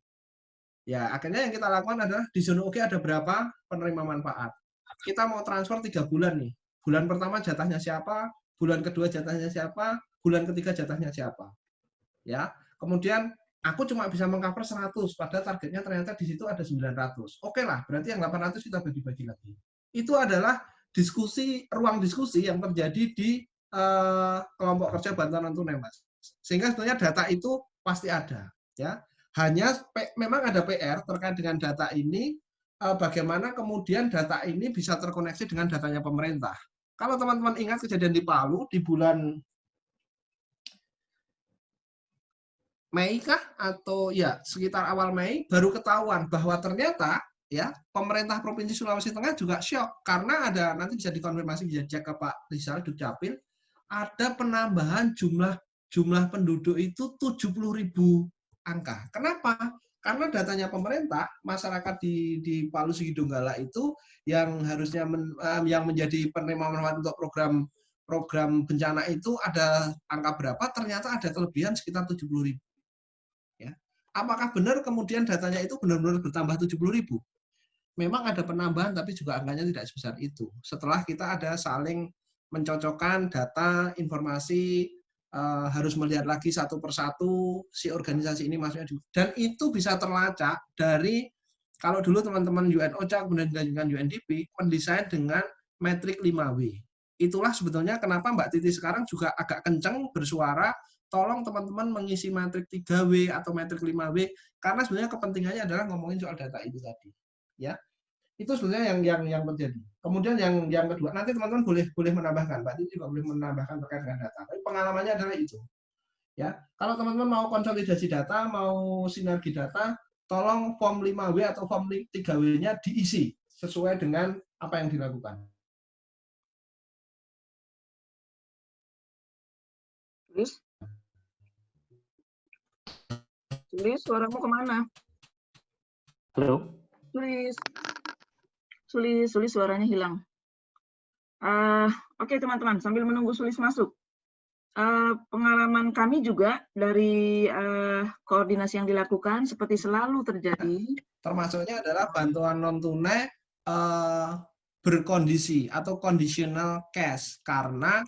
Ya, akhirnya yang kita lakukan adalah di Jono Oge ada berapa penerima manfaat. Kita mau transfer 3 bulan nih. Bulan pertama jatahnya siapa, bulan kedua jatahnya siapa, bulan ketiga jatahnya siapa. Ya, kemudian aku cuma bisa mengcover 100, padahal targetnya ternyata di situ ada 900. Oke lah, berarti yang 800 kita bagi-bagi lagi. Itu adalah ruang diskusi yang terjadi di kelompok kerja bantuan non tunai, Mas. Sehingga sebetulnya data itu pasti ada. Ya, hanya memang ada PR terkait dengan data ini, bagaimana kemudian data ini bisa terkoneksi dengan datanya pemerintah. Kalau teman-teman ingat kejadian di Palu di bulan Mei kah atau ya sekitar awal Mei baru ketahuan bahwa ternyata ya pemerintah Provinsi Sulawesi Tengah juga syok karena ada, nanti bisa dikonfirmasi, bisa cek ke Pak Rizal Dukcapil, ada penambahan jumlah penduduk itu 70.000 angka. Kenapa? Karena datanya pemerintah, masyarakat di Palu Sigi Donggala itu yang harusnya yang menjadi penerima manfaat untuk program bencana itu ada angka berapa, ternyata ada kelebihan sekitar 70.000. Ya. Apakah benar kemudian datanya itu benar-benar bertambah 70.000? Memang ada penambahan, tapi juga angkanya tidak sebesar itu. Setelah kita ada saling mencocokkan data, informasi, harus melihat lagi satu persatu si organisasi ini maksudnya, dan itu bisa terlacak dari kalau dulu teman-teman UNOCHA kemudian dilanjutkan UNDP mendesain dengan metrik 5W. Itulah sebetulnya kenapa Mbak Titi sekarang juga agak kenceng bersuara, tolong teman-teman mengisi metrik 3W atau metrik 5W, karena sebenarnya kepentingannya adalah ngomongin soal data itu tadi. Ya. Itu sebenarnya yang terjadi. Kemudian yang kedua, nanti teman-teman boleh menambahkan, Mbak Titi juga boleh menambahkan terkait dengan data. Tapi pengalamannya adalah itu. Ya, kalau teman-teman mau konsolidasi data, mau sinergi data, tolong form 5W atau form 3W-nya diisi sesuai dengan apa yang dilakukan. Sulis, suaramu kemana? Halo? Sulis suaranya hilang. Oke teman-teman, sambil menunggu Sulis masuk. Pengalaman kami juga dari koordinasi yang dilakukan seperti selalu terjadi. Termasuknya adalah bantuan non tunai berkondisi atau conditional cash, karena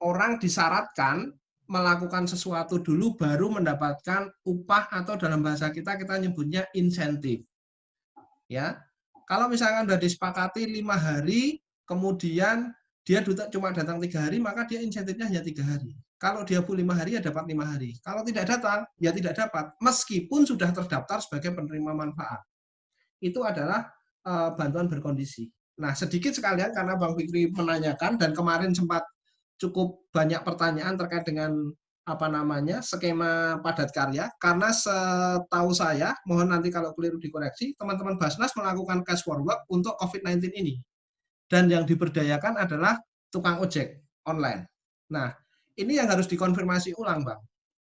orang disyaratkan melakukan sesuatu dulu baru mendapatkan upah, atau dalam bahasa kita nyebutnya insentif. Ya, kalau misalkan sudah disepakati 5 hari, kemudian dia cuma datang 3 hari, maka dia insentifnya hanya 3 hari. Kalau dia full 5 hari, ya dapat 5 hari. Kalau tidak datang, ya tidak dapat, meskipun sudah terdaftar sebagai penerima manfaat. Itu adalah bantuan berkondisi. Nah, sedikit sekalian karena Bang Fikri menanyakan, dan kemarin sempat cukup banyak pertanyaan terkait dengan skema padat karya, karena setahu saya, mohon nanti kalau keliru dikoreksi, teman-teman Basnas melakukan cash for work untuk COVID-19 ini. Dan yang diberdayakan adalah tukang ojek online. Nah, ini yang harus dikonfirmasi ulang, Bang.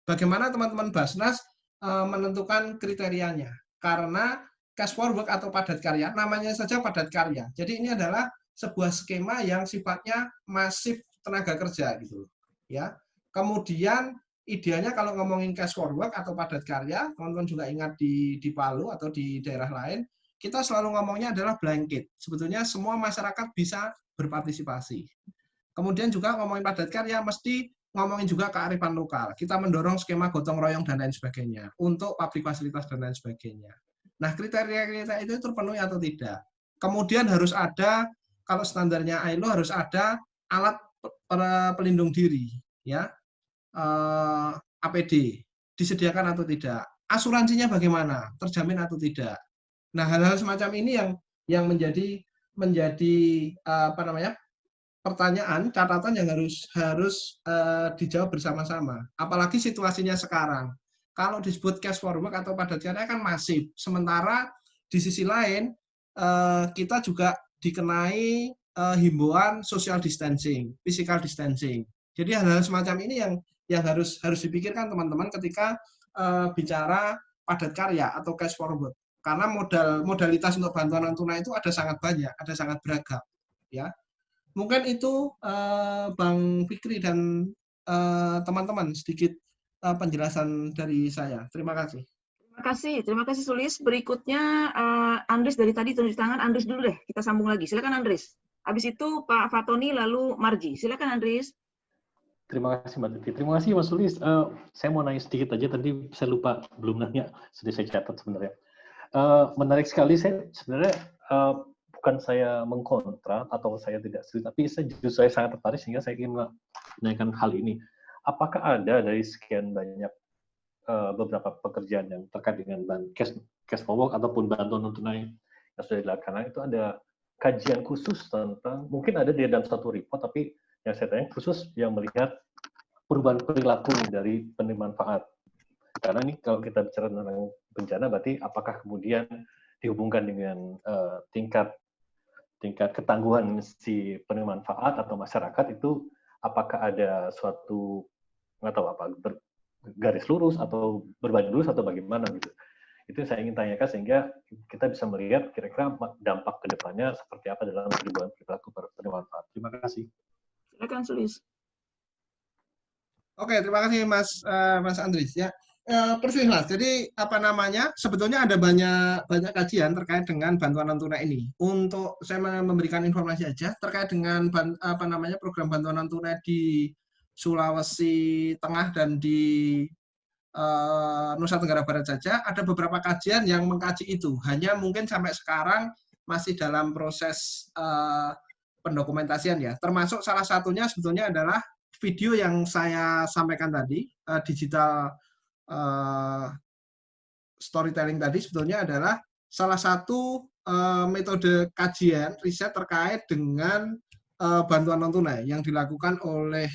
Bagaimana teman-teman Basnas menentukan kriterianya? Karena cash for work atau padat karya, namanya saja padat karya. Jadi ini adalah sebuah skema yang sifatnya masif tenaga kerja gitu, ya. Kemudian idealnya kalau ngomongin cash for work atau padat karya, teman-teman juga ingat di Palu atau di daerah lain, kita selalu ngomongnya adalah blanket. Sebetulnya semua masyarakat bisa berpartisipasi. Kemudian juga ngomongin padat karya, mesti ngomongin juga kearifan lokal. Kita mendorong skema gotong royong dan lain sebagainya untuk pabrik fasilitas dan lain sebagainya. Nah, kriteria itu terpenuhi atau tidak. Kemudian harus ada, kalau standarnya ILO harus ada alat pelindung diri, ya, APD disediakan atau tidak, asuransinya bagaimana, terjamin atau tidak. Nah, hal-hal semacam ini yang menjadi pertanyaan, catatan yang harus dijawab bersama-sama. Apalagi situasinya sekarang. Kalau disebut cash for work atau padat karya kan masif. Sementara di sisi lain kita juga dikenai himbauan social distancing, physical distancing. Jadi hal-hal semacam ini yang harus dipikirkan teman-teman ketika bicara padat karya atau cash for work. Karena modalitas untuk bantuan non tunai itu ada sangat banyak, ada sangat beragam, ya. Mungkin itu Bang Fikri dan teman-teman sedikit penjelasan dari saya. Terima kasih. Terima kasih Sulis. Berikutnya Andres dari tadi tunjuk tangan. Andres dulu deh, kita sambung lagi. Silakan Andres. Habis itu Pak Fatoni lalu Marji. Silakan Andres. Terima kasih Mbak Titi. Terima kasih Mas Sulis. Saya mau nanya sedikit aja, tadi saya lupa belum nanya, sudah saya catat sebenarnya. Menarik sekali, saya sebenarnya bukan saya mengkontra atau saya tidak setuju, tapi saya sangat tertarik sehingga saya ingin menanyakan hal ini. Apakah ada dari sekian banyak beberapa pekerjaan yang terkait dengan cash for work ataupun bantuan non tunai yang sudah dilakukan, itu ada kajian khusus tentang, mungkin ada di dalam satu report, tapi yang saya tanya khusus yang melihat perubahan perilaku dari penerima manfaat. Karena ini kalau kita bicara tentang bencana, berarti apakah kemudian dihubungkan dengan tingkat ketangguhan si penerima manfaat atau masyarakat itu, apakah ada suatu nggak tahu apa garis lurus atau berbanding lurus atau bagaimana gitu. Itu yang saya ingin tanyakan sehingga kita bisa melihat kira-kira dampak kedepannya seperti apa dalam perubahan perilaku penerima manfaat. Terima kasih. Silakan Sulis. Oke, terima kasih Mas Andris, ya. Persis Mas. Jadi sebetulnya ada banyak kajian terkait dengan bantuan non tunai ini. Untuk saya memberikan informasi aja terkait dengan program bantuan non tunai di Sulawesi Tengah dan di Nusa Tenggara Barat saja, ada beberapa kajian yang mengkaji itu. Hanya mungkin sampai sekarang masih dalam proses pendokumentasian, ya. Termasuk salah satunya sebetulnya adalah video yang saya sampaikan tadi, digital storytelling tadi, sebetulnya adalah salah satu metode kajian riset terkait dengan bantuan non tunai yang dilakukan oleh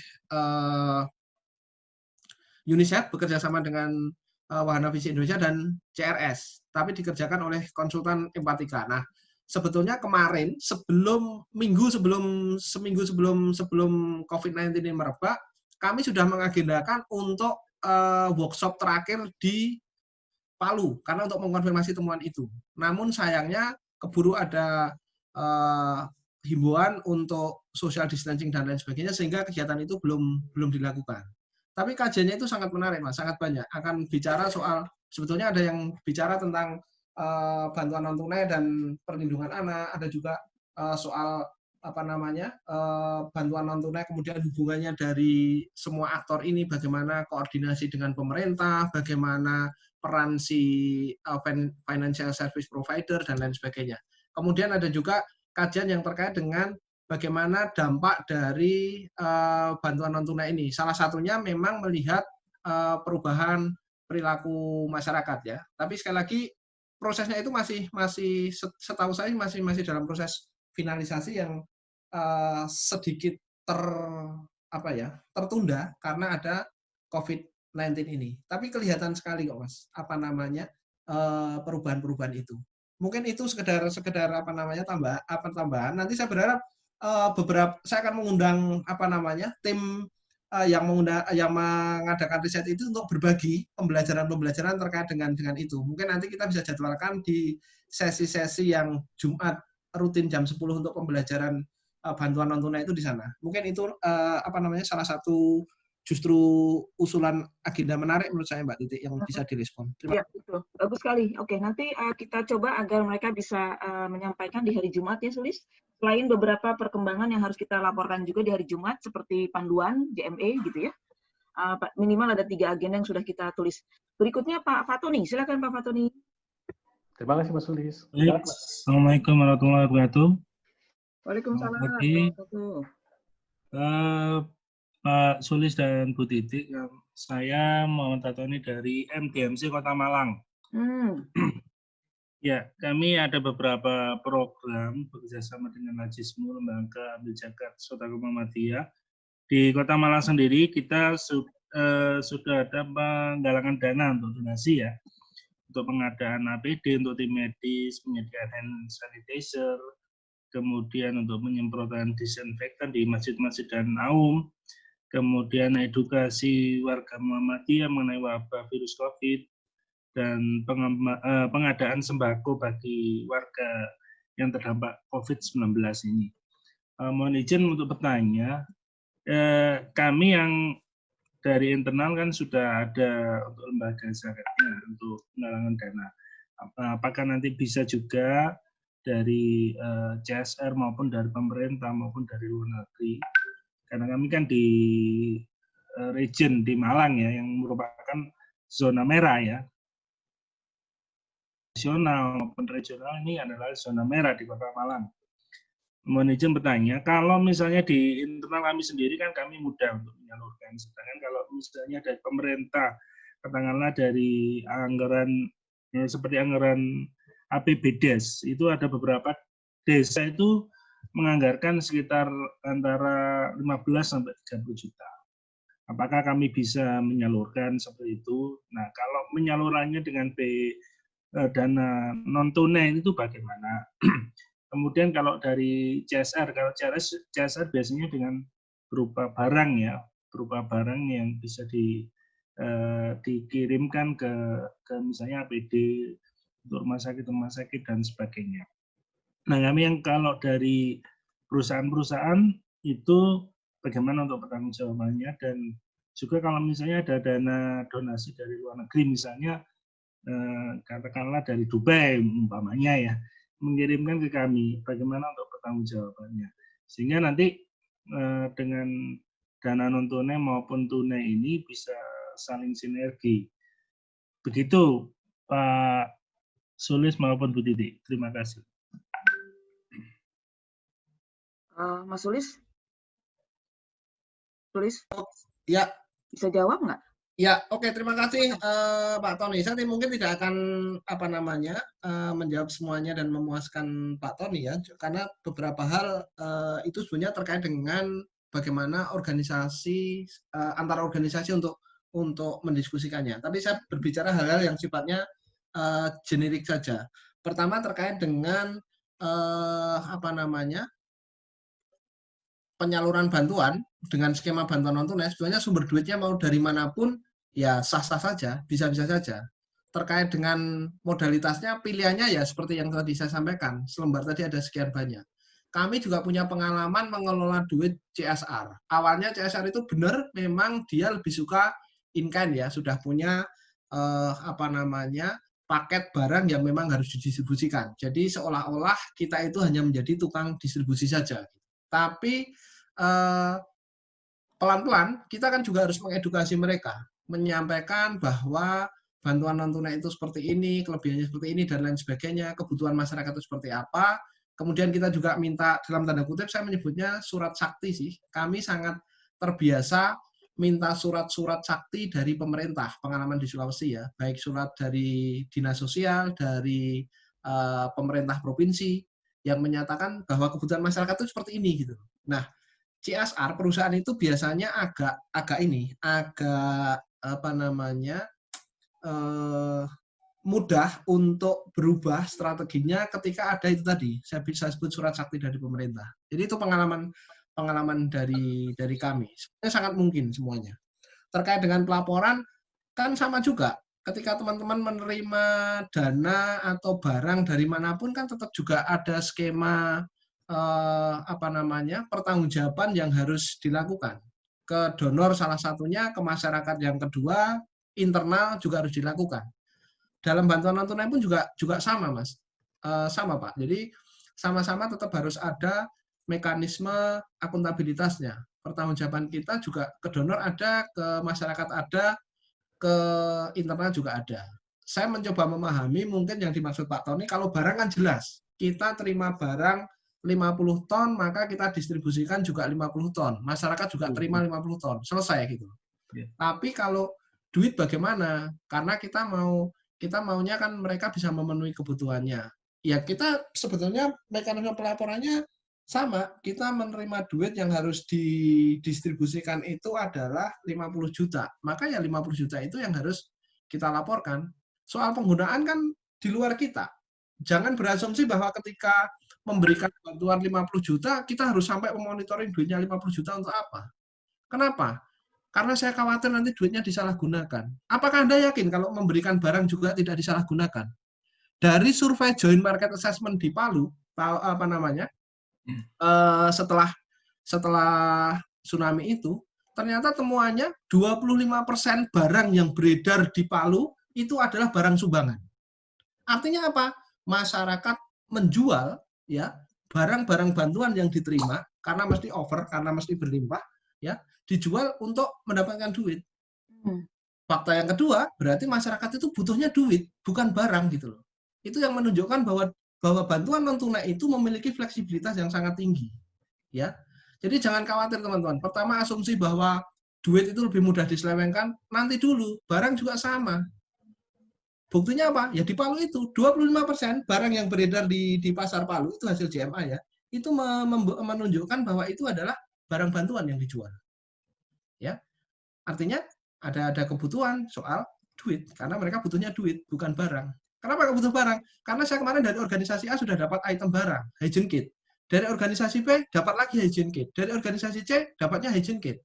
UNICEF bekerjasama dengan Wahana Visi Indonesia dan CRS, tapi dikerjakan oleh konsultan Empatika. Nah, sebetulnya kemarin seminggu sebelum COVID-19 ini merebak, kami sudah mengagendakan untuk workshop terakhir di Palu karena untuk mengkonfirmasi temuan itu. Namun sayangnya keburu ada himbauan untuk social distancing dan lain sebagainya, sehingga kegiatan itu belum dilakukan. Tapi kajiannya itu sangat menarik, Mas, sangat banyak. Akan bicara soal, sebetulnya ada yang bicara tentang bantuan non tunai dan perlindungan anak, ada juga soal apa namanya bantuan non tunai, kemudian hubungannya dari semua aktor ini, bagaimana koordinasi dengan pemerintah, bagaimana peran si financial service provider dan lain sebagainya. Kemudian ada juga kajian yang terkait dengan bagaimana dampak dari bantuan non tunai ini. Salah satunya memang melihat perubahan perilaku masyarakat ya. Tapi sekali lagi prosesnya itu masih setahu saya masih dalam proses finalisasi yang sedikit tertunda karena ada COVID-19 ini. Tapi kelihatan sekali kok, Mas, perubahan-perubahan itu. Mungkin itu sekedar tambahan. Nanti saya berharap saya akan mengundang tim yang mengadakan riset itu untuk berbagi pembelajaran terkait dengan itu. Mungkin nanti kita bisa jadwalkan di sesi-sesi yang Jumat rutin jam 10 untuk pembelajaran bantuan non tunai itu di sana. Mungkin itu salah satu justru usulan agenda menarik menurut saya, Mbak Titi, yang bisa direspon. Ya, betul. Bagus sekali. Oke, nanti kita coba agar mereka bisa menyampaikan di hari Jumat ya, Sulis. Selain beberapa perkembangan yang harus kita laporkan juga di hari Jumat, seperti panduan, JME gitu ya. Minimal ada 3 agenda yang sudah kita tulis. Berikutnya Pak Fatoni. Silakan Pak Fatoni. Terima kasih Mas Sulis. Assalamualaikum warahmatullahi wabarakatuh. Waalaikumsalam. Pak Sulis dan Bu Titi, saya Muhammad Fatoni dari MDMC Kota Malang. Ya, kami ada beberapa program bekerjasama dengan Najismu, Lembaga Ambil Zakat Saudara Muhammadiyah. Di Kota Malang sendiri kita sudah ada penggalangan dana untuk donasi ya, untuk pengadaan APD untuk tim medis, penyediaan hand sanitizer, kemudian untuk penyemprotan disinfektan di masjid-masjid dan naum, kemudian edukasi warga Muhammadiyah mengenai wabah virus COVID, dan pengadaan sembako bagi warga yang terdampak COVID-19 ini. Mohon izin untuk bertanya, kami yang dari internal kan sudah ada untuk lembaga zakatnya untuk penggalangan dana. Apakah nanti bisa juga dari CSR maupun dari pemerintah maupun dari luar negeri? Karena kami kan di region di Malang ya, yang merupakan zona merah ya. Nasional maupun regional ini adalah zona merah di Kota Malang. Mohon izin bertanya, kalau misalnya di internal kami sendiri kan kami mudah untuk menyalurkan, sedangkan kalau misalnya dari pemerintah, katakanlah dari anggaran seperti anggaran APBDes, itu ada beberapa desa itu menganggarkan sekitar antara 15 sampai 30 juta. Apakah kami bisa menyalurkan seperti itu? Nah, kalau menyalurannya dengan dana non tunai itu bagaimana? Kemudian kalau dari CSR, kalau CSR biasanya dengan berupa barang ya, berupa barang yang bisa dikirimkan ke misalnya APD untuk rumah sakit dan sebagainya. Nah, kami yang kalau dari perusahaan-perusahaan itu bagaimana untuk pertanggungjawabannya, dan juga kalau misalnya ada dana donasi dari luar negeri misalnya katakanlah dari Dubai umpamanya ya, mengirimkan ke kami, bagaimana untuk pertanggungjawabannya, sehingga nanti dengan dana non tunai maupun tunai ini bisa saling sinergi. Begitu Pak Sulis maupun Bu Titi. Terima kasih. Mas Sulis? Sulis? Ya. Bisa jawab nggak? Ya, oke, terima kasih Pak Tony. Saya mungkin tidak akan menjawab semuanya dan memuaskan Pak Tony ya, karena beberapa hal itu sebenarnya terkait dengan bagaimana organisasi antara organisasi untuk mendiskusikannya. Tapi saya berbicara hal-hal yang sifatnya generik saja. Pertama terkait dengan penyaluran bantuan dengan skema bantuan non tunai, sebenarnya sumber duitnya mau dari manapun ya sah-sah saja, bisa-bisa saja. Terkait dengan modalitasnya, pilihannya ya seperti yang tadi saya sampaikan, selembar tadi ada sekian banyak. kami juga punya pengalaman mengelola duit CSR. Awalnya CSR itu benar, memang dia lebih suka in kind ya, sudah punya paket barang yang memang harus didistribusikan. Jadi seolah-olah kita itu hanya menjadi tukang distribusi saja. Tapi pelan-pelan kita kan juga harus mengedukasi mereka, menyampaikan bahwa bantuan non tunai itu seperti ini, kelebihannya seperti ini, dan lain sebagainya, kebutuhan masyarakat itu seperti apa. Kemudian kita juga minta, dalam tanda kutip saya menyebutnya surat sakti sih, kami sangat terbiasa minta surat-surat sakti dari pemerintah, pengalaman di Sulawesi ya, baik surat dari dinas sosial, dari pemerintah provinsi, yang menyatakan bahwa kebutuhan masyarakat itu seperti ini gitu. Nah, CSR perusahaan itu biasanya agak mudah untuk berubah strateginya ketika ada itu tadi, saya bisa sebut surat sakti dari pemerintah. Jadi itu pengalaman dari kami. Sebenarnya sangat mungkin semuanya. Terkait dengan pelaporan kan sama juga. Ketika teman-teman menerima dana atau barang dari manapun kan tetap juga ada skema pertanggungjawaban yang harus dilakukan. Ke donor salah satunya, ke masyarakat yang kedua, internal juga harus dilakukan. Dalam bantuan non tunai pun juga sama, Mas. Sama, Pak. Jadi sama-sama tetap harus ada mekanisme akuntabilitasnya. Pertanggungjawaban kita juga ke donor ada, ke masyarakat ada, ke internal juga ada. Saya mencoba memahami mungkin yang dimaksud Pak Tony, kalau barang kan jelas. Kita terima barang 50 ton, maka kita distribusikan juga 50 ton. Masyarakat juga terima 50 ton. Selesai gitu. Tapi kalau duit bagaimana? Karena kita maunya kan mereka bisa memenuhi kebutuhannya. Ya kita sebetulnya mekanisme pelaporannya sama, kita menerima duit yang harus didistribusikan itu adalah 50 juta. Maka ya 50 juta itu yang harus kita laporkan. Soal penggunaan kan di luar kita. Jangan berasumsi bahwa ketika memberikan bantuan 50 juta, kita harus sampai memonitoring duitnya 50 juta untuk apa. Kenapa? Karena saya khawatir nanti duitnya disalahgunakan. Apakah Anda yakin kalau memberikan barang juga tidak disalahgunakan? Dari survei Joint Market Assessment di Palu, setelah tsunami itu, ternyata temuannya 25% barang yang beredar di Palu itu adalah barang sumbangan. Artinya apa? Masyarakat menjual ya barang-barang bantuan yang diterima karena mesti over, karena mesti berlimpah, ya dijual untuk mendapatkan duit. Fakta yang kedua, berarti masyarakat itu butuhnya duit, bukan barang gitu loh. Itu yang menunjukkan bahwa bantuan non tunai itu memiliki fleksibilitas yang sangat tinggi. Ya, jadi jangan khawatir teman-teman. Pertama asumsi bahwa duit itu lebih mudah diselewengkan, nanti dulu barang juga sama. Buktinya apa? Ya di Palu itu 25% barang yang beredar di pasar Palu itu hasil JMA ya, itu menunjukkan bahwa itu adalah barang bantuan yang dijual. Ya, artinya ada kebutuhan soal duit karena mereka butuhnya duit bukan barang. Kenapa nggak butuh barang? Karena saya kemarin dari organisasi A sudah dapat item barang, hygiene kit. Dari organisasi B dapat lagi hygiene kit. Dari organisasi C dapatnya hygiene kit.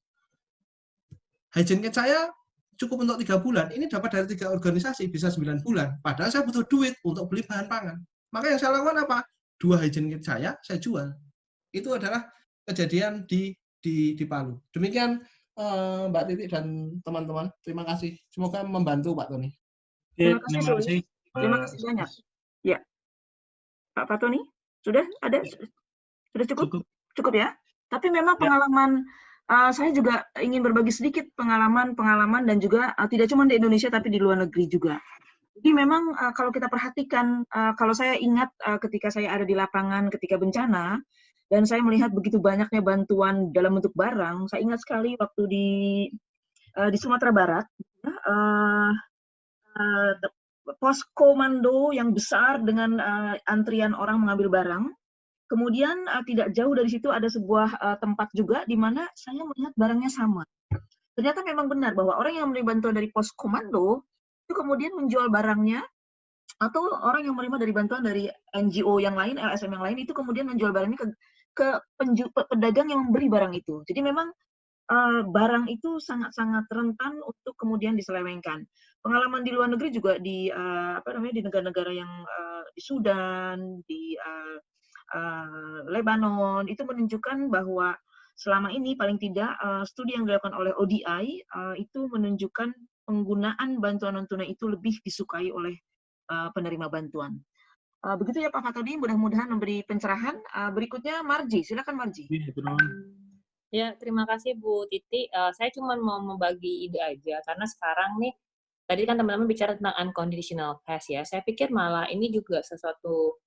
Hygiene kit saya cukup untuk 3 bulan. Ini dapat dari 3 organisasi bisa 9 bulan. Padahal saya butuh duit untuk beli bahan pangan. Maka yang saya lakukan apa? 2 hygiene kit saya jual. Itu adalah kejadian di Palu. Demikian Mbak Titik dan teman-teman. Terima kasih. Semoga membantu Pak Tony. Terima kasih. Terima kasih banyak. Ya, Pak Tony, sudah ada? Sudah cukup? Cukup ya? Tapi memang pengalaman, saya juga ingin berbagi sedikit pengalaman dan juga tidak cuma di Indonesia tapi di luar negeri juga. Jadi memang kalau kita perhatikan, kalau saya ingat ketika saya ada di lapangan ketika bencana, dan saya melihat begitu banyaknya bantuan dalam bentuk barang, saya ingat sekali waktu di Sumatera Barat, pos komando yang besar dengan antrian orang mengambil barang. Kemudian tidak jauh dari situ ada sebuah tempat juga di mana saya melihat barangnya sama. Ternyata memang benar bahwa orang yang menerima bantuan dari pos komando itu kemudian menjual barangnya, atau orang yang menerima dari bantuan dari NGO yang lain, LSM yang lain itu kemudian menjual barangnya ke pedagang yang membeli barang itu. Jadi memang barang itu sangat-sangat rentan untuk kemudian diselewengkan. Pengalaman di luar negeri juga di negara-negara yang di Sudan, di Lebanon, itu menunjukkan bahwa selama ini paling tidak studi yang dilakukan oleh ODI itu menunjukkan penggunaan bantuan non tunai itu lebih disukai oleh penerima bantuan. Begitu ya Pak Fatodi, mudah-mudahan memberi pencerahan. Berikutnya Marji, silakan Marji. Ya, terima kasih Bu Titi. Saya cuma mau membagi ide aja, karena sekarang nih, tadi kan teman-teman bicara tentang unconditional cash ya, saya pikir malah ini juga sesuatu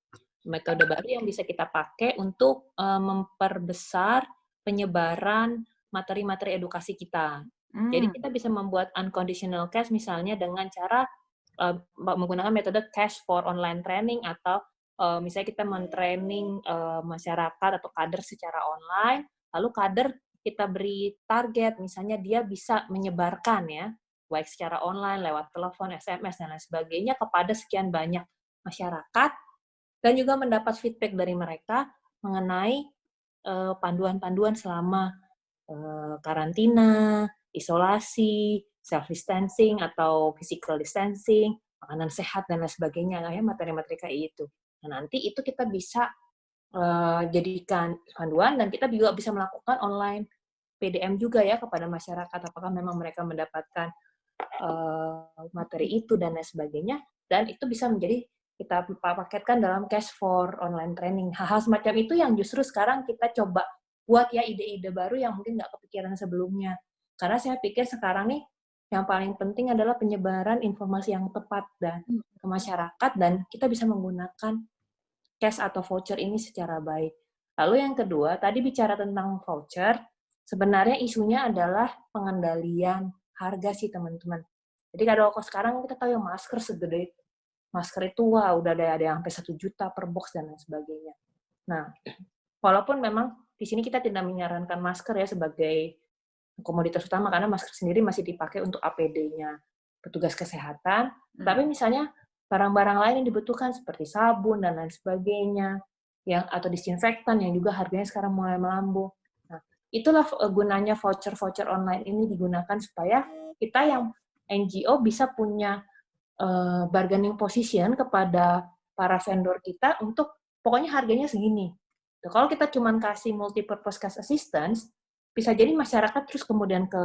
metode baru yang bisa kita pakai untuk memperbesar penyebaran materi-materi edukasi kita. Jadi kita bisa membuat unconditional cash misalnya dengan cara menggunakan metode cash for online training, atau misalnya kita men-training masyarakat atau kader secara online, lalu kader kita beri target, misalnya dia bisa menyebarkan ya, baik secara online, lewat telepon, SMS, dan lain sebagainya kepada sekian banyak masyarakat, dan juga mendapat feedback dari mereka mengenai panduan-panduan selama karantina, isolasi, self-distancing atau physical distancing, makanan sehat, dan lain sebagainya, ya, materi-materi kayak itu. Nah, nanti itu kita bisa jadikan panduan, dan kita juga bisa melakukan online PDM juga ya kepada masyarakat, apakah memang mereka mendapatkan materi itu, dan lain sebagainya, dan itu bisa menjadi kita paketkan dalam cash for online training. Hal-hal semacam itu yang justru sekarang kita coba buat ya, ide-ide baru yang mungkin nggak kepikiran sebelumnya. Karena saya pikir sekarang nih, yang paling penting adalah penyebaran informasi yang tepat dan ke masyarakat, dan kita bisa menggunakan cash atau voucher ini secara baik. Lalu yang kedua, tadi bicara tentang voucher, sebenarnya isunya adalah pengendalian harga sih teman-teman. Jadi kalau sekarang kita tahu ya, masker segede masker itu, wah udah ada yang sampai 1 juta per box dan lain sebagainya. Nah, walaupun memang di sini kita tidak menyarankan masker ya sebagai komoditas utama, karena masker sendiri masih dipakai untuk APD-nya petugas kesehatan, tapi misalnya barang-barang lain yang dibutuhkan seperti sabun dan lain sebagainya, yang atau disinfektan yang juga harganya sekarang mulai melambung. Nah, itulah gunanya voucher-voucher online ini digunakan supaya kita yang NGO bisa punya bargaining position kepada para vendor kita untuk pokoknya harganya segini. Kalau kita cuma kasih multi-purpose cash assistance, bisa jadi masyarakat terus kemudian ke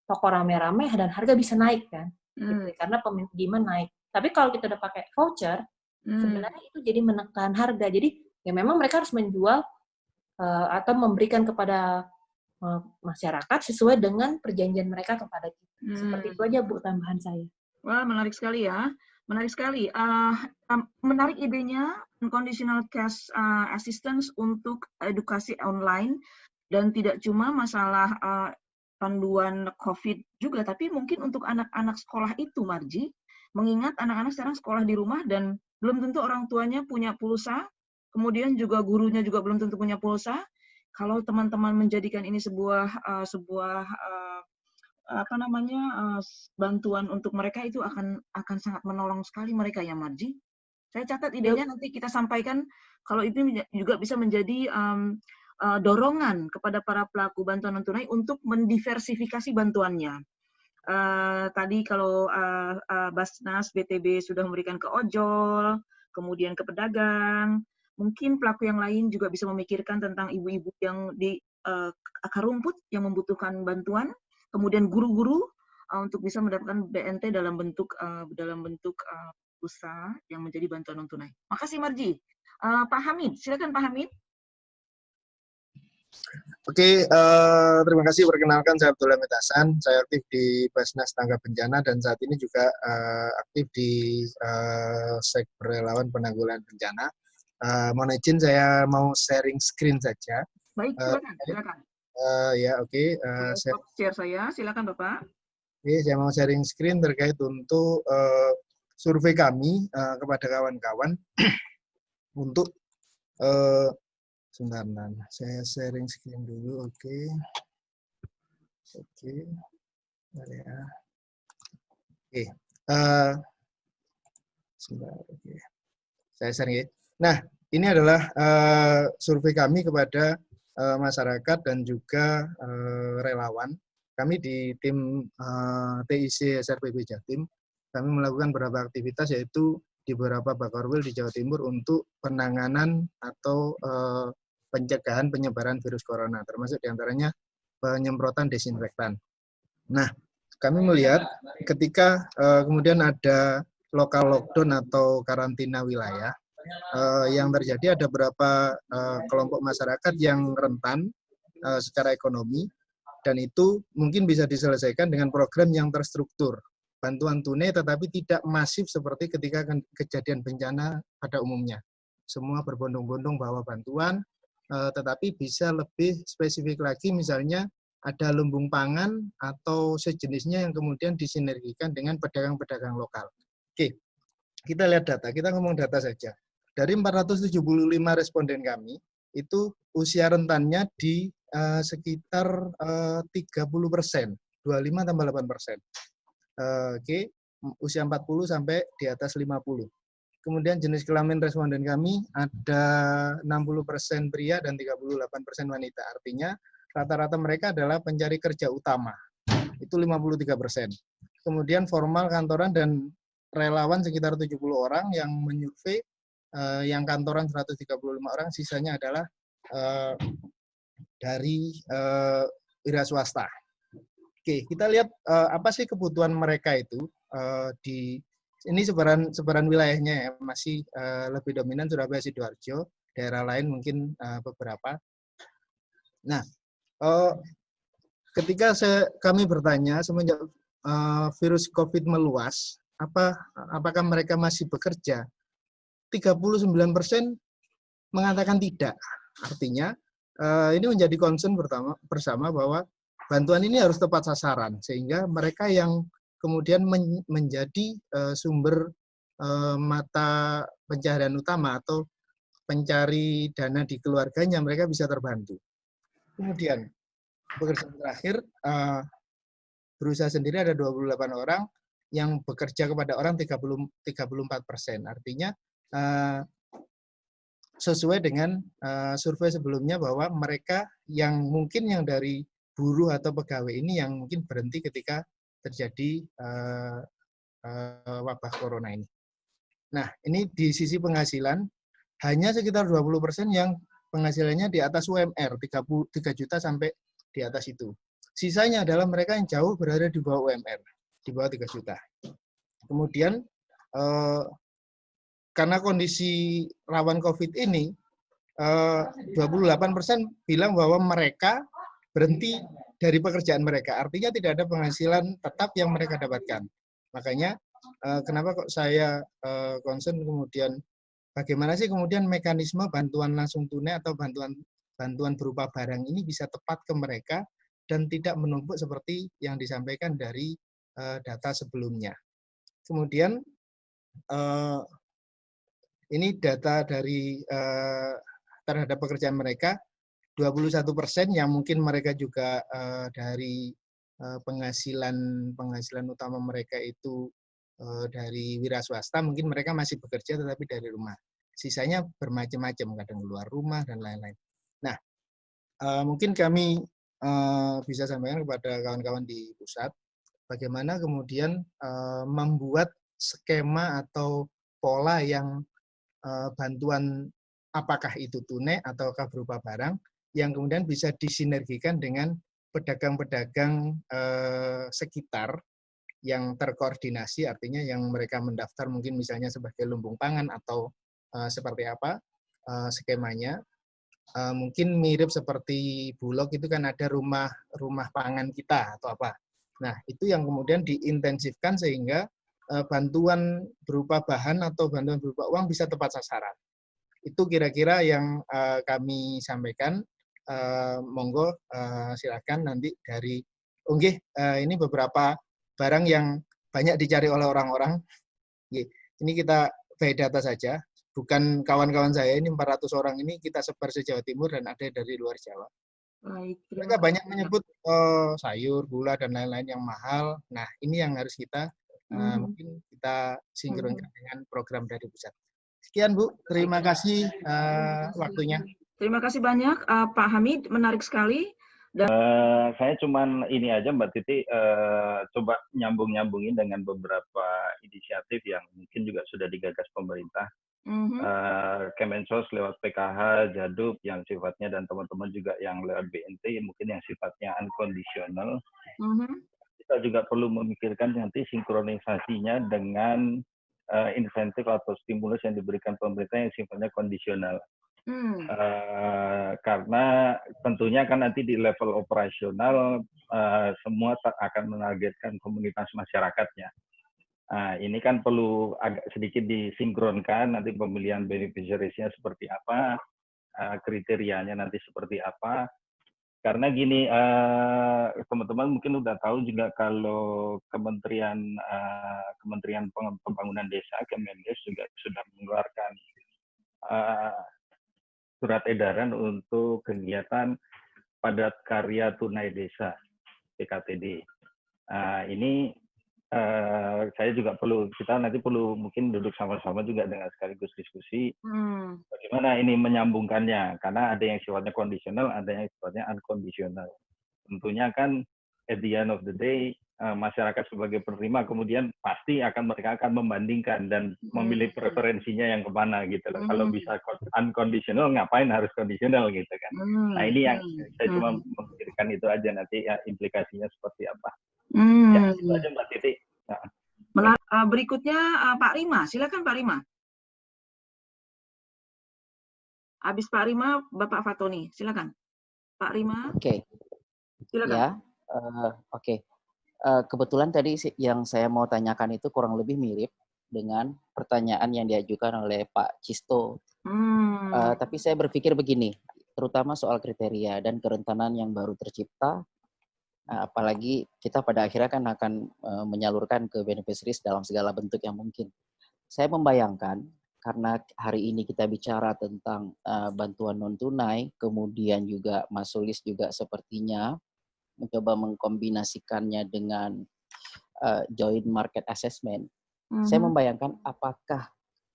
toko rame-rame dan harga bisa naik kan, gitu, karena demand naik. Tapi kalau kita udah pakai voucher, sebenarnya itu jadi menekan harga. Jadi ya memang mereka harus menjual atau memberikan kepada masyarakat sesuai dengan perjanjian mereka kepada kita. Seperti itu aja Bu tambahan saya. Wah, menarik sekali ya. Menarik sekali. Menarik idenya unconditional cash assistance untuk edukasi online, dan tidak cuma masalah panduan COVID juga, tapi mungkin untuk anak-anak sekolah itu, Marji. Mengingat anak-anak sekarang sekolah di rumah dan belum tentu orang tuanya punya pulsa, kemudian juga gurunya juga belum tentu punya pulsa. Kalau teman-teman menjadikan ini sebuah bantuan untuk mereka, itu akan sangat menolong sekali mereka ya, Marji. Saya catat idenya, nanti kita sampaikan kalau itu juga bisa menjadi dorongan kepada para pelaku bantuan non tunai untuk mendiversifikasi bantuannya. Tadi kalau Basnas, BTB sudah memberikan ke ojol, kemudian ke pedagang, mungkin pelaku yang lain juga bisa memikirkan tentang ibu-ibu yang di akar rumput yang membutuhkan bantuan, kemudian guru-guru untuk bisa mendapatkan BNT dalam bentuk usaha yang menjadi bantuan non tunai. Makasih Marji. Pak Hamid, silakan Pak Hamid. Oke, terima kasih. Perkenalkan, saya Abdullah Hamid Hasan. Saya aktif di Basnas Tangga Bencana dan saat ini juga aktif di Sekber Relawan Penanggulangan Bencana. Mohon izin, saya mau sharing screen saja. Baik, silakan. Ya, oke. Share saya, silakan Bapak. Oke, saya mau sharing screen terkait untuk survei kami kepada kawan-kawan untuk sebentar, saya sharing screen dulu. Oke. Ya. Oke. Sebentar. Oke. Saya sharing ya. Nah, ini adalah survei kami kepada masyarakat dan juga relawan. Kami di tim TIC SRPB Jatim, kami melakukan beberapa aktivitas, yaitu di beberapa Bakorwil di Jawa Timur untuk penanganan atau pencegahan penyebaran virus corona, termasuk diantaranya penyemprotan desinfektan. Nah, kami melihat ketika kemudian ada lokal lockdown atau karantina wilayah, yang terjadi ada beberapa kelompok masyarakat yang rentan secara ekonomi, dan itu mungkin bisa diselesaikan dengan program yang terstruktur, bantuan tunai tetapi tidak masif seperti ketika kejadian bencana pada umumnya. Semua berbondong-bondong bawa bantuan, tetapi bisa lebih spesifik lagi, misalnya ada lumbung pangan atau sejenisnya yang kemudian disinergikan dengan pedagang-pedagang lokal. Oke, kita lihat data, kita ngomong data saja. Dari 475 responden kami, itu usia rentannya di sekitar 30%, 25 tambah 8%. Oke, usia 40 sampai di atas 50. Kemudian jenis kelamin responden kami ada 60% pria dan 38% wanita. Artinya rata-rata mereka adalah pencari kerja utama. Itu 53%. Kemudian formal, kantoran, dan relawan sekitar 70 orang yang menyurvei, yang kantoran 135 orang, sisanya adalah dari wira swasta. Oke, kita lihat apa sih kebutuhan mereka itu di ini sebaran wilayahnya ya, masih lebih dominan Surabaya, Sidoarjo, daerah lain mungkin beberapa. Nah, ketika kami bertanya semenjak virus COVID meluas, apakah mereka masih bekerja? 39% mengatakan tidak. Artinya ini menjadi concern bersama bahwa bantuan ini harus tepat sasaran, sehingga mereka yang kemudian menjadi sumber mata pencaharian utama atau pencari dana di keluarganya, mereka bisa terbantu. Kemudian pekerjaan terakhir, berusaha sendiri ada 28 orang, yang bekerja kepada orang 34%. Artinya sesuai dengan survei sebelumnya bahwa mereka yang mungkin yang dari buruh atau pegawai ini yang mungkin berhenti ketika terjadi wabah corona ini. Nah, ini di sisi penghasilan hanya sekitar 20% yang penghasilannya di atas UMR, 3 juta sampai di atas itu. Sisanya adalah mereka yang jauh berada di bawah UMR, di bawah 3 juta. Kemudian karena kondisi rawan COVID ini, 28% bilang bahwa mereka berhenti dari pekerjaan mereka. Artinya tidak ada penghasilan tetap yang mereka dapatkan. Makanya kenapa kok saya concern kemudian bagaimana sih kemudian mekanisme bantuan langsung tunai atau bantuan berupa barang ini bisa tepat ke mereka dan tidak menumpuk seperti yang disampaikan dari data sebelumnya. Kemudian ini data dari terhadap pekerjaan mereka, 21% yang mungkin mereka juga dari penghasilan utama mereka itu dari wira swasta, mungkin mereka masih bekerja tetapi dari rumah. Sisanya bermacam-macam, kadang keluar rumah dan lain-lain. Nah, mungkin kami bisa sampaikan kepada kawan-kawan di pusat, bagaimana kemudian membuat skema atau pola yang bantuan apakah itu tunai ataukah berupa barang yang kemudian bisa disinergikan dengan pedagang-pedagang sekitar yang terkoordinasi, artinya yang mereka mendaftar mungkin misalnya sebagai lumbung pangan atau seperti apa skemanya. Mungkin mirip seperti Bulog itu kan ada rumah pangan kita atau apa. Nah, itu yang kemudian diintensifkan sehingga bantuan berupa bahan atau bantuan berupa uang bisa tepat sasaran. Itu kira-kira yang kami sampaikan. Monggo silakan nanti dari ini beberapa barang yang banyak dicari oleh orang-orang. Ini kita by data saja, bukan kawan-kawan saya, ini 400 orang ini kita sebar se-Jawa Timur dan ada dari luar Jawa. Baik, mereka banyak menyebut sayur, gula, dan lain-lain yang mahal. Nah, ini yang harus kita mungkin kita sinkronkan dengan program dari pusat. Sekian Bu, terima kasih waktunya. Terima kasih banyak Pak Hamid, menarik sekali. Saya cuman ini aja Mbak Titi, coba nyambung-nyambungin dengan beberapa inisiatif yang mungkin juga sudah digagas pemerintah. Kemensos lewat PKH, Jaduk yang sifatnya, dan teman-teman juga yang lewat BNT mungkin yang sifatnya unconditional. Kita juga perlu memikirkan nanti sinkronisasinya dengan insentif atau stimulus yang diberikan pemerintah yang sifatnya kondisional. Karena tentunya kan nanti di level operasional semua akan menargetkan komunitas masyarakatnya. Ini kan perlu agak sedikit disinkronkan, nanti pemilihan beneficiaries-nya seperti apa, kriterianya nanti seperti apa. Karena gini, teman-teman mungkin udah tahu juga kalau Kementerian Pembangunan Desa, Kemendes juga sudah mengeluarkan surat edaran untuk kegiatan padat karya tunai desa PKTD. Ini saya juga kita nanti perlu mungkin duduk sama-sama juga dengan sekaligus diskusi bagaimana ini menyambungkannya, karena ada yang sifatnya kondisional, ada yang sifatnya unconditional. Tentunya kan at the end of the day masyarakat sebagai penerima kemudian pasti mereka akan membandingkan dan memilih preferensinya yang kemana gitu loh. Kalau bisa unconditional, ngapain harus kondisional gitu kan. Nah ini yang saya cuma memikirkan itu aja, nanti ya implikasinya seperti apa. Ya, itu aja Mbak Titi. Berikutnya Pak Rima, silakan Pak Rima. Habis Pak Rima, Bapak Fatoni, silakan. Pak Rima. Oke. Silakan. Ya, oke. Kebetulan tadi yang saya mau tanyakan itu kurang lebih mirip dengan pertanyaan yang diajukan oleh Pak Cisto. Tapi saya berpikir begini, terutama soal kriteria dan kerentanan yang baru tercipta, apalagi kita pada akhirnya kan akan menyalurkan ke beneficiaries dalam segala bentuk yang mungkin. Saya membayangkan, karena hari ini kita bicara tentang bantuan non-tunai, kemudian juga Mas Sulis juga sepertinya mencoba mengkombinasikannya dengan joint market assessment. Saya membayangkan apakah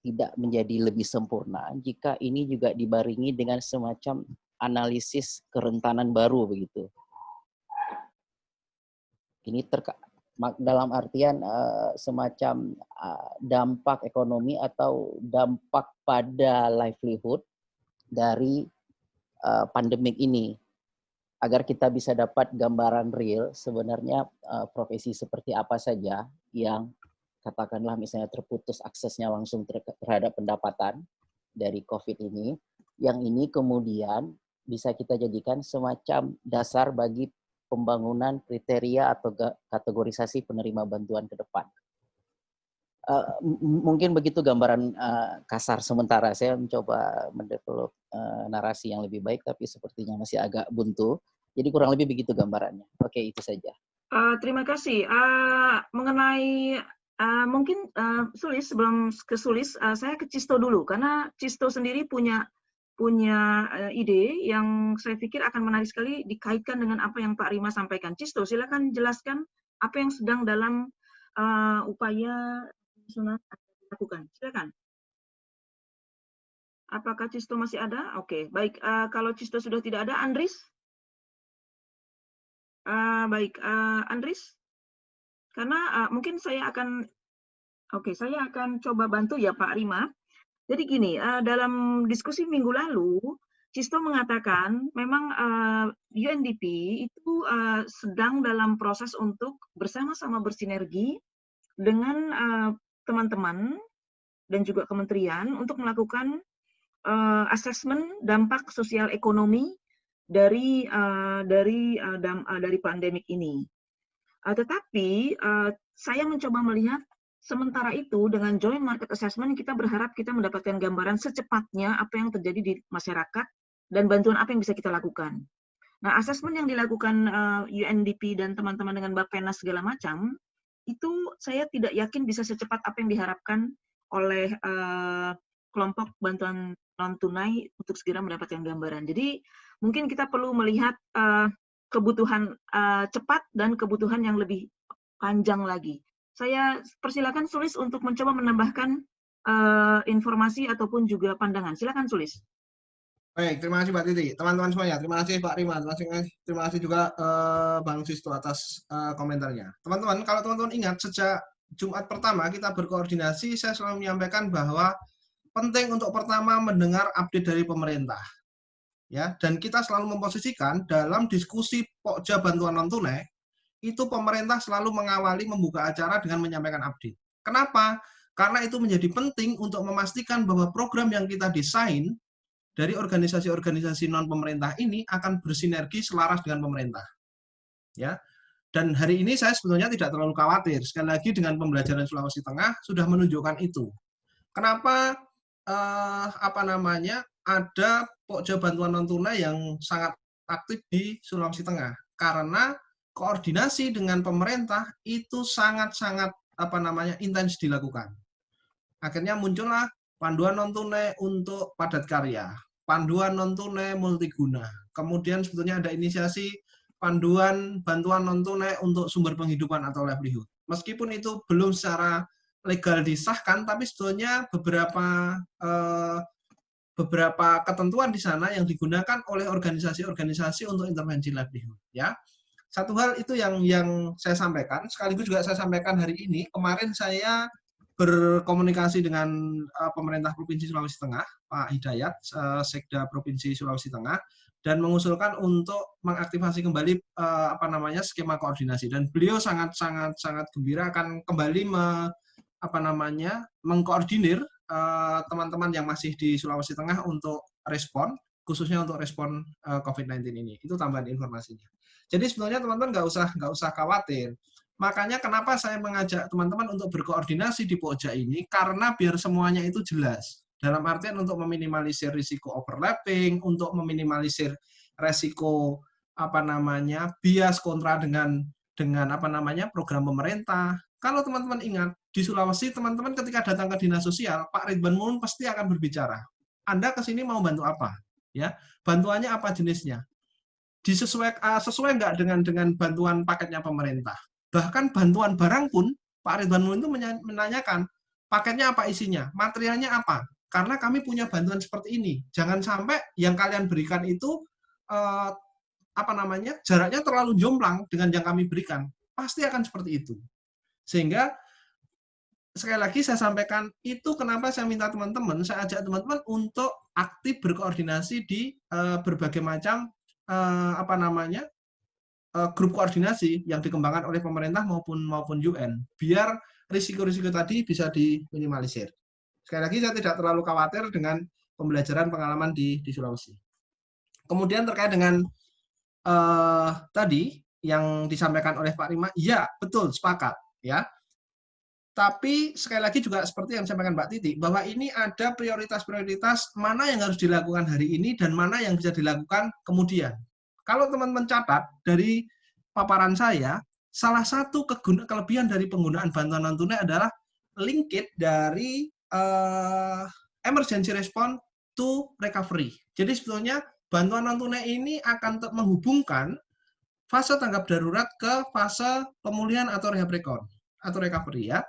tidak menjadi lebih sempurna jika ini juga dibarengi dengan semacam analisis kerentanan baru begitu. Ini dalam artian semacam dampak ekonomi atau dampak pada livelihood dari pandemik ini, agar kita bisa dapat gambaran real sebenarnya profesi seperti apa saja yang katakanlah misalnya terputus aksesnya langsung terhadap pendapatan dari COVID ini, yang ini kemudian bisa kita jadikan semacam dasar bagi pembangunan kriteria atau kategorisasi penerima bantuan ke depan. Mungkin begitu gambaran kasar sementara. Saya mencoba mendevelop narasi yang lebih baik, tapi sepertinya masih agak buntu. Jadi kurang lebih begitu gambarannya. Oke, itu saja. Terima kasih. Mengenai mungkin Sulis, sebelum ke Sulis, saya ke Cisto dulu, karena Cisto sendiri punya ide yang saya pikir akan menarik sekali dikaitkan dengan apa yang Pak Rima sampaikan. Cisto, silakan jelaskan apa yang sedang dalam upaya dilakukan. Silakan. Apakah Cisto masih ada? Oke, baik. Kalau Cisto sudah tidak ada, Andris? Baik, Andris? Karena mungkin saya akan coba bantu ya Pak Rima. Jadi gini, dalam diskusi minggu lalu, Cisto mengatakan memang UNDP itu sedang dalam proses untuk bersama-sama bersinergi dengan teman-teman dan juga kementerian untuk melakukan asesmen dampak sosial ekonomi dari pandemik ini. Tetapi saya mencoba melihat sementara itu dengan joint market assessment kita berharap kita mendapatkan gambaran secepatnya apa yang terjadi di masyarakat dan bantuan apa yang bisa kita lakukan. Nah, asesmen yang dilakukan UNDP dan teman-teman dengan Bappenas segala macam itu saya tidak yakin bisa secepat apa yang diharapkan oleh kelompok bantuan non-tunai untuk segera mendapatkan gambaran. Jadi mungkin kita perlu melihat kebutuhan cepat dan kebutuhan yang lebih panjang lagi. Saya persilakan Sulis untuk mencoba menambahkan informasi ataupun juga pandangan. Silakan Sulis. Baik, terima kasih Mbak Titi. Teman-teman semuanya, terima kasih Pak Rima, terima kasih juga Bang Sisto atas komentarnya. Teman-teman, kalau teman-teman ingat, sejak Jumat pertama kita berkoordinasi, saya selalu menyampaikan bahwa penting untuk pertama mendengar update dari pemerintah. Ya, dan kita selalu memposisikan dalam diskusi Pokja bantuan non tunai, itu pemerintah selalu mengawali membuka acara dengan menyampaikan update. Kenapa? Karena itu menjadi penting untuk memastikan bahwa program yang kita desain dari organisasi-organisasi non-pemerintah ini akan bersinergi selaras dengan pemerintah. Ya. Dan hari ini saya sebetulnya tidak terlalu khawatir. Sekali lagi dengan pembelajaran Sulawesi Tengah sudah menunjukkan itu. Kenapa ada Pokja bantuan non tunai yang sangat aktif di Sulawesi Tengah? Karena koordinasi dengan pemerintah itu sangat-sangat intens dilakukan. Akhirnya muncullah panduan non tunai untuk padat karya, panduan non tunai multiguna. Kemudian sebetulnya ada inisiasi panduan bantuan non tunai untuk sumber penghidupan atau livelihood. Meskipun itu belum secara legal disahkan, tapi sebetulnya beberapa ketentuan di sana yang digunakan oleh organisasi-organisasi untuk intervensi livelihood. Ya, satu hal itu yang saya sampaikan. Sekaligus juga saya sampaikan hari ini. Kemarin saya berkomunikasi dengan pemerintah Provinsi Sulawesi Tengah, Pak Hidayat, Sekda Provinsi Sulawesi Tengah, dan mengusulkan untuk mengaktifasi kembali skema koordinasi. Dan beliau sangat gembira akan kembali mengkoordinir teman-teman yang masih di Sulawesi Tengah untuk respon, khususnya untuk respon COVID-19 ini. Itu tambahan informasinya. Jadi sebenarnya teman-teman nggak usah khawatir. Makanya kenapa saya mengajak teman-teman untuk berkoordinasi di Pokja ini, karena biar semuanya itu jelas. Dalam artian untuk meminimalisir risiko overlapping, untuk meminimalisir risiko bias kontra dengan program pemerintah. Kalau teman-teman ingat, di Sulawesi, teman-teman ketika datang ke dinas sosial, Pak Ridwan Mulun pasti akan berbicara. Anda ke sini mau bantu apa? Ya, bantuannya apa jenisnya? Sesuai nggak dengan bantuan paketnya pemerintah? Bahkan bantuan barang pun, Pak Ridwan Mulun itu menanyakan, paketnya apa isinya? Materialnya apa? Karena kami punya bantuan seperti ini. Jangan sampai yang kalian berikan itu jaraknya terlalu jomplang dengan yang kami berikan. Pasti akan seperti itu. Sehingga sekali lagi saya sampaikan, itu kenapa saya minta teman-teman, saya ajak teman-teman untuk aktif berkoordinasi di berbagai macam grup koordinasi yang dikembangkan oleh pemerintah maupun UN, biar risiko-risiko tadi bisa diminimalisir. Sekali lagi saya tidak terlalu khawatir dengan pembelajaran pengalaman di Sulawesi. Kemudian terkait dengan tadi yang disampaikan oleh Pak Rima, ya betul, sepakat. Ya, tapi sekali lagi juga seperti yang disampaikan Mbak Titi, bahwa ini ada prioritas-prioritas mana yang harus dilakukan hari ini dan mana yang bisa dilakukan kemudian. Kalau teman-teman catat dari paparan saya, salah satu kelebihan dari penggunaan bantuan non tunai adalah linkage dari emergency response to recovery. Jadi sebetulnya bantuan non tunai ini akan menghubungkan fase tanggap darurat ke fase pemulihan atau recovery ya.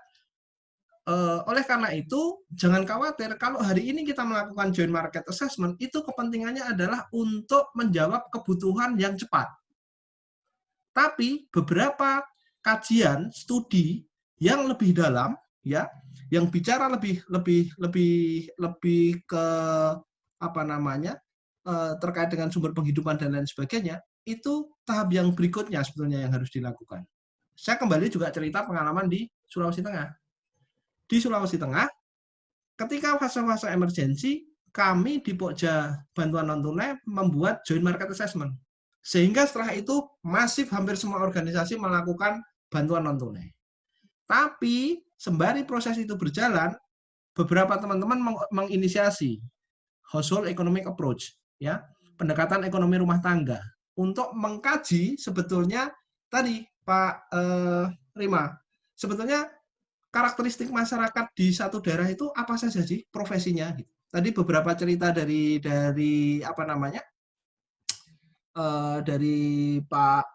Oleh karena itu, jangan khawatir kalau hari ini kita melakukan joint market assessment, itu kepentingannya adalah untuk menjawab kebutuhan yang cepat. Tapi beberapa kajian, studi yang lebih dalam, ya, yang bicara lebih ke terkait dengan sumber penghidupan dan lain sebagainya, itu tahap yang berikutnya sebetulnya yang harus dilakukan. Saya kembali juga cerita pengalaman di Sulawesi Tengah. Di Sulawesi Tengah, ketika fase-fase emergensi, kami di Pokja bantuan non tunai membuat joint market assessment. Sehingga setelah itu masif hampir semua organisasi melakukan bantuan non tunai. Tapi sembari proses itu berjalan, beberapa teman-teman menginisiasi household economic approach, ya, pendekatan ekonomi rumah tangga, untuk mengkaji sebetulnya tadi Pak Rima, sebetulnya karakteristik masyarakat di satu daerah itu apa saja sih profesinya? Tadi beberapa cerita dari Pak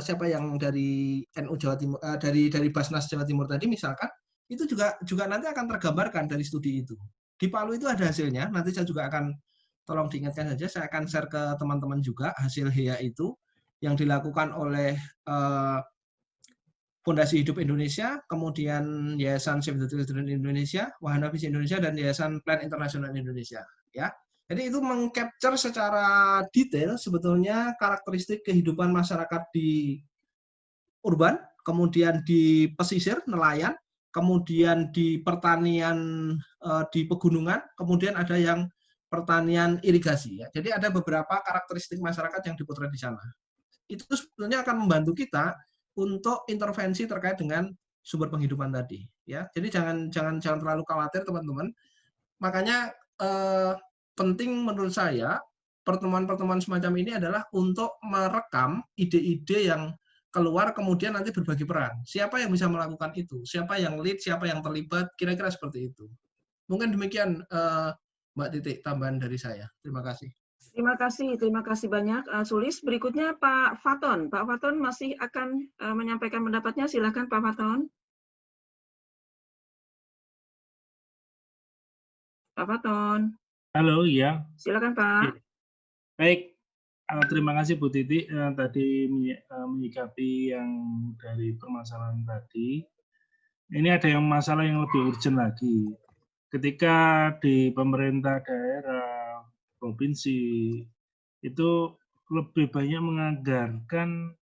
siapa yang dari NU Jawa Timur, dari Basnas Jawa Timur tadi misalkan, itu juga nanti akan tergambarkan dari studi itu. Di Palu itu ada hasilnya, nanti saya juga akan tolong diingatkan saja, saya akan share ke teman-teman juga hasil HEA itu yang dilakukan oleh Fondasi Hidup Indonesia, kemudian Yayasan Save the Children Indonesia, Wahana Visi Indonesia, dan Yayasan Plan Internasional Indonesia. Ya, jadi itu mengcapture secara detail sebetulnya karakteristik kehidupan masyarakat di urban, kemudian di pesisir, nelayan, kemudian di pertanian di pegunungan, kemudian ada yang pertanian irigasi. Ya. Jadi ada beberapa karakteristik masyarakat yang dipotret di sana. Itu sebetulnya akan membantu kita untuk intervensi terkait dengan sumber penghidupan tadi. Ya, jadi jangan terlalu khawatir teman-teman. Makanya penting menurut saya pertemuan-pertemuan semacam ini adalah untuk merekam ide-ide yang keluar kemudian nanti berbagi peran. Siapa yang bisa melakukan itu? Siapa yang lead? Siapa yang terlibat? Kira-kira seperti itu. Mungkin demikian Mbak Titik tambahan dari saya. Terima kasih. Terima kasih banyak Sulis. Berikutnya Pak Faton. Pak Faton masih akan menyampaikan pendapatnya. Silakan Pak Faton. Pak Faton. Halo, iya. Silakan Pak. Baik, terima kasih Bu Titi tadi menyikapi yang dari permasalahan tadi. Ini ada yang masalah yang lebih urgent lagi. Ketika di pemerintah daerah, provinsi, itu lebih banyak menganggarkan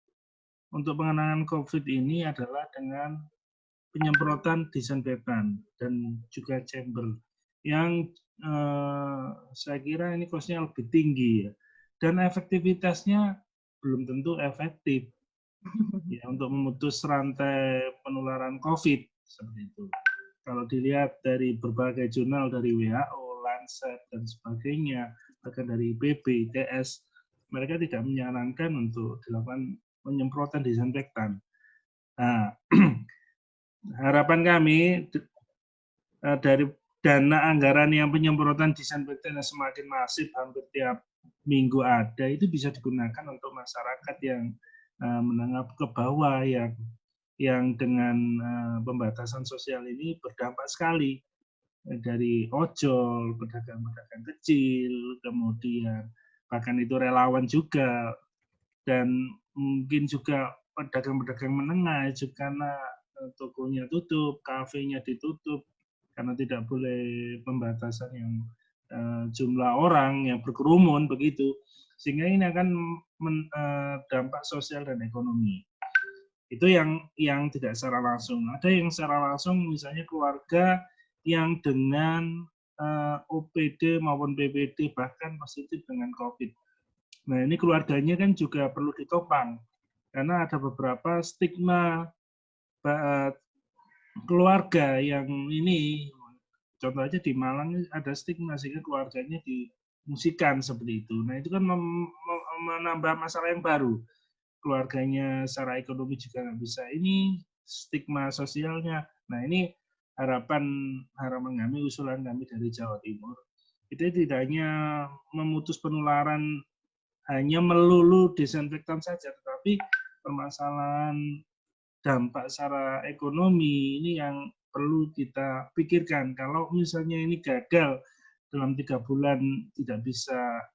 untuk penanganan COVID ini adalah dengan penyemprotan disinfektan dan juga chamber yang saya kira ini cost-nya lebih tinggi ya. Dan efektivitasnya belum tentu efektif ya, untuk memutus rantai penularan COVID seperti itu. Kalau dilihat dari berbagai jurnal dari WHO, Lancet dan sebagainya, bahkan dari IPB, ITS, mereka tidak menyarankan untuk dilakukan penyemprotan disinfektan. Nah, harapan kami dari dana anggaran yang penyemprotan disinfektan yang semakin masif hampir tiap minggu ada, itu bisa digunakan untuk masyarakat yang menengah ke bawah yang dengan pembatasan sosial ini berdampak sekali. Dari ojol, pedagang-pedagang kecil, kemudian bahkan itu relawan juga, dan mungkin juga pedagang-pedagang menengah juga karena tokonya tutup, kafenya ditutup, karena tidak boleh pembatasan yang jumlah orang yang berkerumun begitu, sehingga ini akan dampak sosial dan ekonomi. Itu yang tidak secara langsung. Ada yang secara langsung, misalnya keluarga yang dengan OPD maupun PPD bahkan positif dengan COVID. Nah, ini keluarganya kan juga perlu ditopang karena ada beberapa stigma keluarga yang ini. Contoh aja di Malang ada stigma sehingga keluarganya dimusikan seperti itu. Nah, itu kan menambah masalah yang baru. Keluarganya secara ekonomi juga nggak bisa. Ini stigma sosialnya. Nah, ini harapan kami, usulan kami dari Jawa Timur, itu tidak hanya memutus penularan hanya melulu disinfektan saja, tetapi permasalahan dampak secara ekonomi ini yang perlu kita pikirkan. Kalau misalnya ini gagal dalam 3 bulan tidak bisa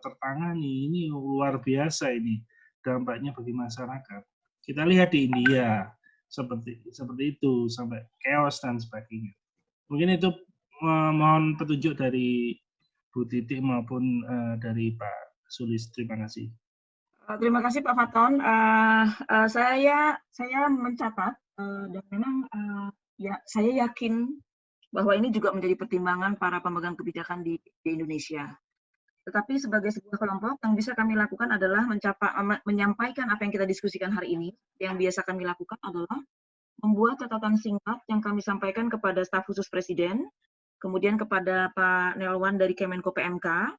tertangani, ini luar biasa ini dampaknya bagi masyarakat. Kita lihat di India. Seperti itu sampai chaos dan sebagainya. Mungkin itu mohon petunjuk dari Bu Titik maupun dari Pak Sulis. Terima kasih. Terima kasih Pak Faton. Saya mencatat dan memang ya saya yakin bahwa ini juga menjadi pertimbangan para pemegang kebijakan di Indonesia. Tetapi sebagai sebuah kelompok yang bisa kami lakukan adalah menyampaikan apa yang kita diskusikan hari ini. Yang biasa kami lakukan adalah membuat catatan singkat yang kami sampaikan kepada staf khusus Presiden, kemudian kepada Pak Nelwan dari Kemenko PMK,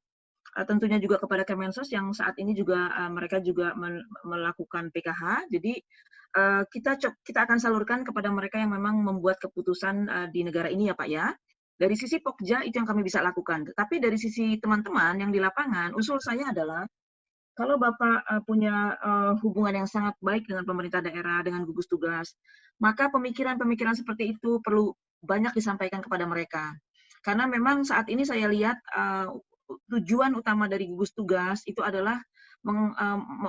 tentunya juga kepada Kemensos yang saat ini juga mereka juga melakukan PKH. Jadi kita akan salurkan kepada mereka yang memang membuat keputusan di negara ini ya Pak ya. Dari sisi Pokja itu yang kami bisa lakukan. Tetapi dari sisi teman-teman yang di lapangan, usul saya adalah kalau Bapak punya hubungan yang sangat baik dengan pemerintah daerah, dengan gugus tugas, maka pemikiran-pemikiran seperti itu perlu banyak disampaikan kepada mereka. Karena memang saat ini saya lihat tujuan utama dari gugus tugas itu adalah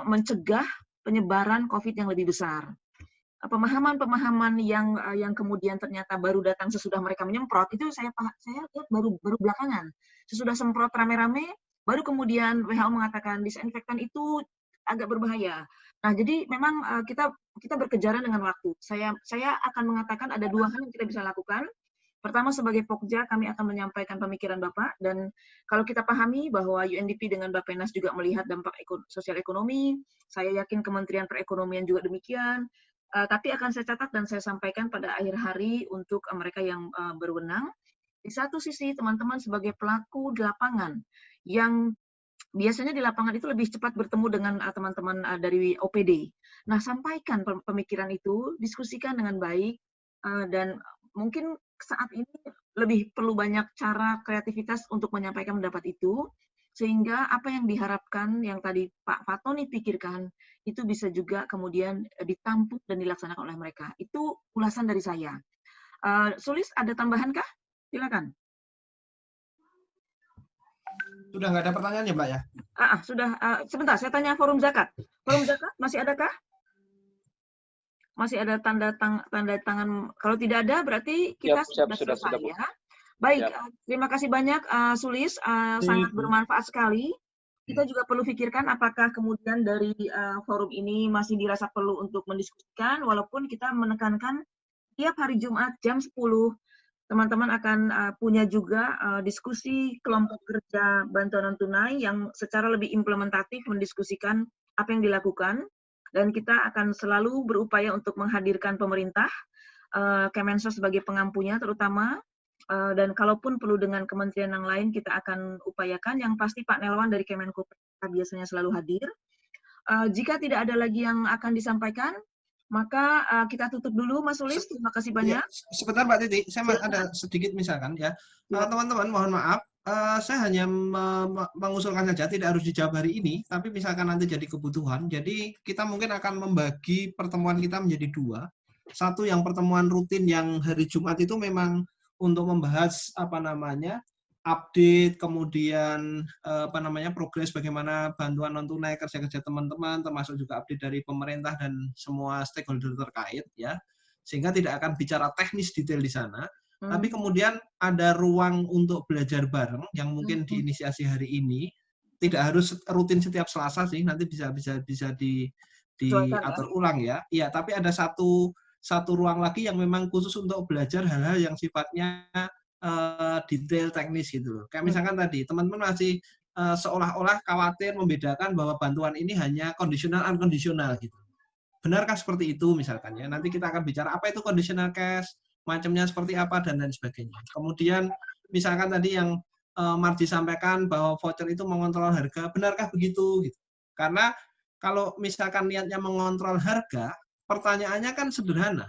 mencegah penyebaran COVID yang lebih besar. Pemahaman-pemahaman yang kemudian ternyata baru datang sesudah mereka menyemprot itu saya lihat baru belakangan. Sesudah semprot rame-rame, baru kemudian WHO mengatakan disinfektan itu agak berbahaya. Nah, jadi memang kita berkejaran dengan waktu. Saya akan mengatakan ada dua hal yang kita bisa lakukan. Pertama, sebagai Pokja, kami akan menyampaikan pemikiran Bapak, dan kalau kita pahami bahwa UNDP dengan Bappenas juga melihat dampak sosial ekonomi, saya yakin Kementerian Perekonomian juga demikian, tapi akan saya catat dan saya sampaikan pada akhir hari untuk mereka yang berwenang. Di satu sisi, teman-teman sebagai pelaku di lapangan, yang biasanya di lapangan itu lebih cepat bertemu dengan teman-teman dari OPD. Nah, sampaikan pemikiran itu, diskusikan dengan baik, dan mungkin saat ini lebih perlu banyak cara kreativitas untuk menyampaikan pendapat itu, sehingga apa yang diharapkan, yang tadi Pak Fatoni pikirkan, itu bisa juga kemudian ditampung dan dilaksanakan oleh mereka. Itu ulasan dari saya. Sulis, ada tambahan kah? Silakan. Sudah nggak ada pertanyaan ya, Mbak ya? Sudah. Sebentar, saya tanya Forum Zakat. Forum Zakat masih adakah? Masih ada tanda tangan. Kalau tidak ada, berarti kita sudah selesai ya. Baik, terima kasih banyak Sulis, sangat bermanfaat sekali. Kita juga perlu pikirkan apakah kemudian dari forum ini masih dirasa perlu untuk mendiskusikan, walaupun kita menekankan tiap hari Jumat jam 10, teman-teman akan punya juga diskusi kelompok kerja bantuan non-tunai yang secara lebih implementatif mendiskusikan apa yang dilakukan, dan kita akan selalu berupaya untuk menghadirkan pemerintah, Kemensos sebagai pengampunya terutama, dan kalaupun perlu dengan kementerian yang lain kita akan upayakan. Yang pasti Pak Nelwan dari Kemenko biasanya selalu hadir. Jika tidak ada lagi yang akan disampaikan, maka kita tutup dulu, Mas Sulis. Terima kasih banyak. Ya, sebentar Mbak Titi, saya ada sedikit misalkan ya. Teman-teman mohon maaf, saya hanya mengusulkan saja, tidak harus dijawab hari ini, tapi misalkan nanti jadi kebutuhan. Jadi kita mungkin akan membagi pertemuan kita menjadi dua. Satu yang pertemuan rutin yang hari Jumat itu memang untuk membahas update, kemudian progres bagaimana bantuan non tunai kerja-kerja teman-teman, termasuk juga update dari pemerintah dan semua stakeholder terkait ya, sehingga tidak akan bicara teknis detail di sana, tapi kemudian ada ruang untuk belajar bareng yang mungkin diinisiasi hari ini, tidak harus rutin setiap Selasa sih, nanti bisa diatur ulang ya. Iya, tapi ada satu ruang lagi yang memang khusus untuk belajar hal-hal yang sifatnya detail teknis gitu loh. Kayak misalkan tadi, teman-teman masih seolah-olah khawatir membedakan bahwa bantuan ini hanya conditional unconditional gitu. Benarkah seperti itu misalkan ya? Nanti kita akan bicara apa itu conditional cash, macamnya seperti apa, dan lain sebagainya. Kemudian misalkan tadi yang Mardi sampaikan bahwa voucher itu mengontrol harga, benarkah begitu? Gitu. Karena kalau misalkan niatnya mengontrol harga, pertanyaannya kan sederhana.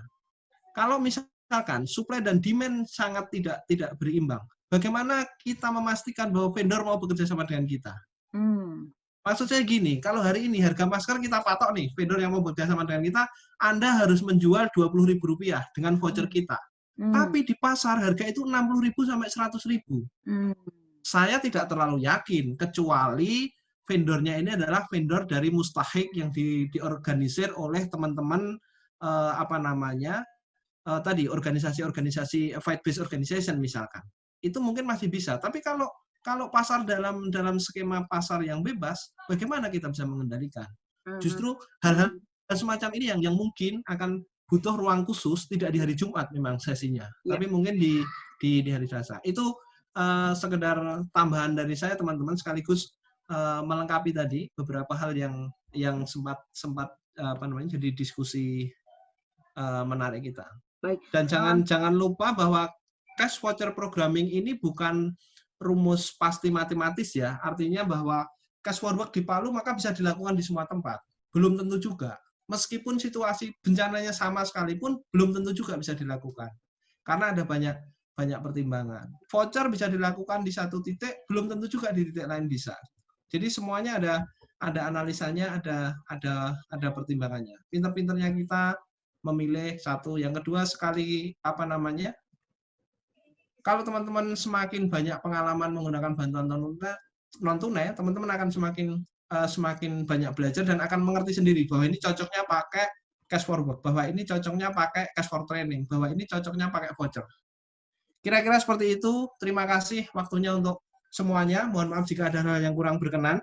Kalau misalkan supply dan demand sangat tidak berimbang, bagaimana kita memastikan bahwa vendor mau bekerja sama dengan kita? Maksud saya gini, kalau hari ini harga masker kita patok nih, vendor yang mau bekerja sama dengan kita, Anda harus menjual Rp20.000 dengan voucher kita. Tapi di pasar harga itu Rp60.000 sampai Rp100.000. Saya tidak terlalu yakin, kecuali vendornya ini adalah vendor dari mustahik yang diorganisir oleh teman-teman organisasi-organisasi fight-based organization misalkan. Itu mungkin masih bisa. Tapi kalau pasar dalam skema pasar yang bebas, bagaimana kita bisa mengendalikan? Justru hal-hal semacam ini yang mungkin akan butuh ruang khusus, tidak di hari Jumat memang sesinya, tapi mungkin di hari Selasa. Itu sekedar tambahan dari saya teman-teman, sekaligus melengkapi tadi beberapa hal yang sempat jadi diskusi menarik kita. Baik. Dan jangan lupa bahwa cash voucher programming ini bukan rumus pasti matematis ya. Artinya bahwa cash forward di Palu maka bisa dilakukan di semua tempat. Belum tentu juga. Meskipun situasi bencananya sama sekalipun, belum tentu juga bisa dilakukan. Karena ada banyak pertimbangan. Voucher bisa dilakukan di satu titik, belum tentu juga di titik lain bisa. Jadi semuanya ada analisanya, ada pertimbangannya. Pinter-pinternya kita memilih satu. Yang kedua, kalau teman-teman semakin banyak pengalaman menggunakan bantuan non-tunai, non tunai, teman-teman akan semakin banyak belajar dan akan mengerti sendiri bahwa ini cocoknya pakai cash forward, bahwa ini cocoknya pakai cash for training, bahwa ini cocoknya pakai voucher. Kira-kira seperti itu. Terima kasih waktunya untuk semuanya. Mohon maaf jika ada hal yang kurang berkenan.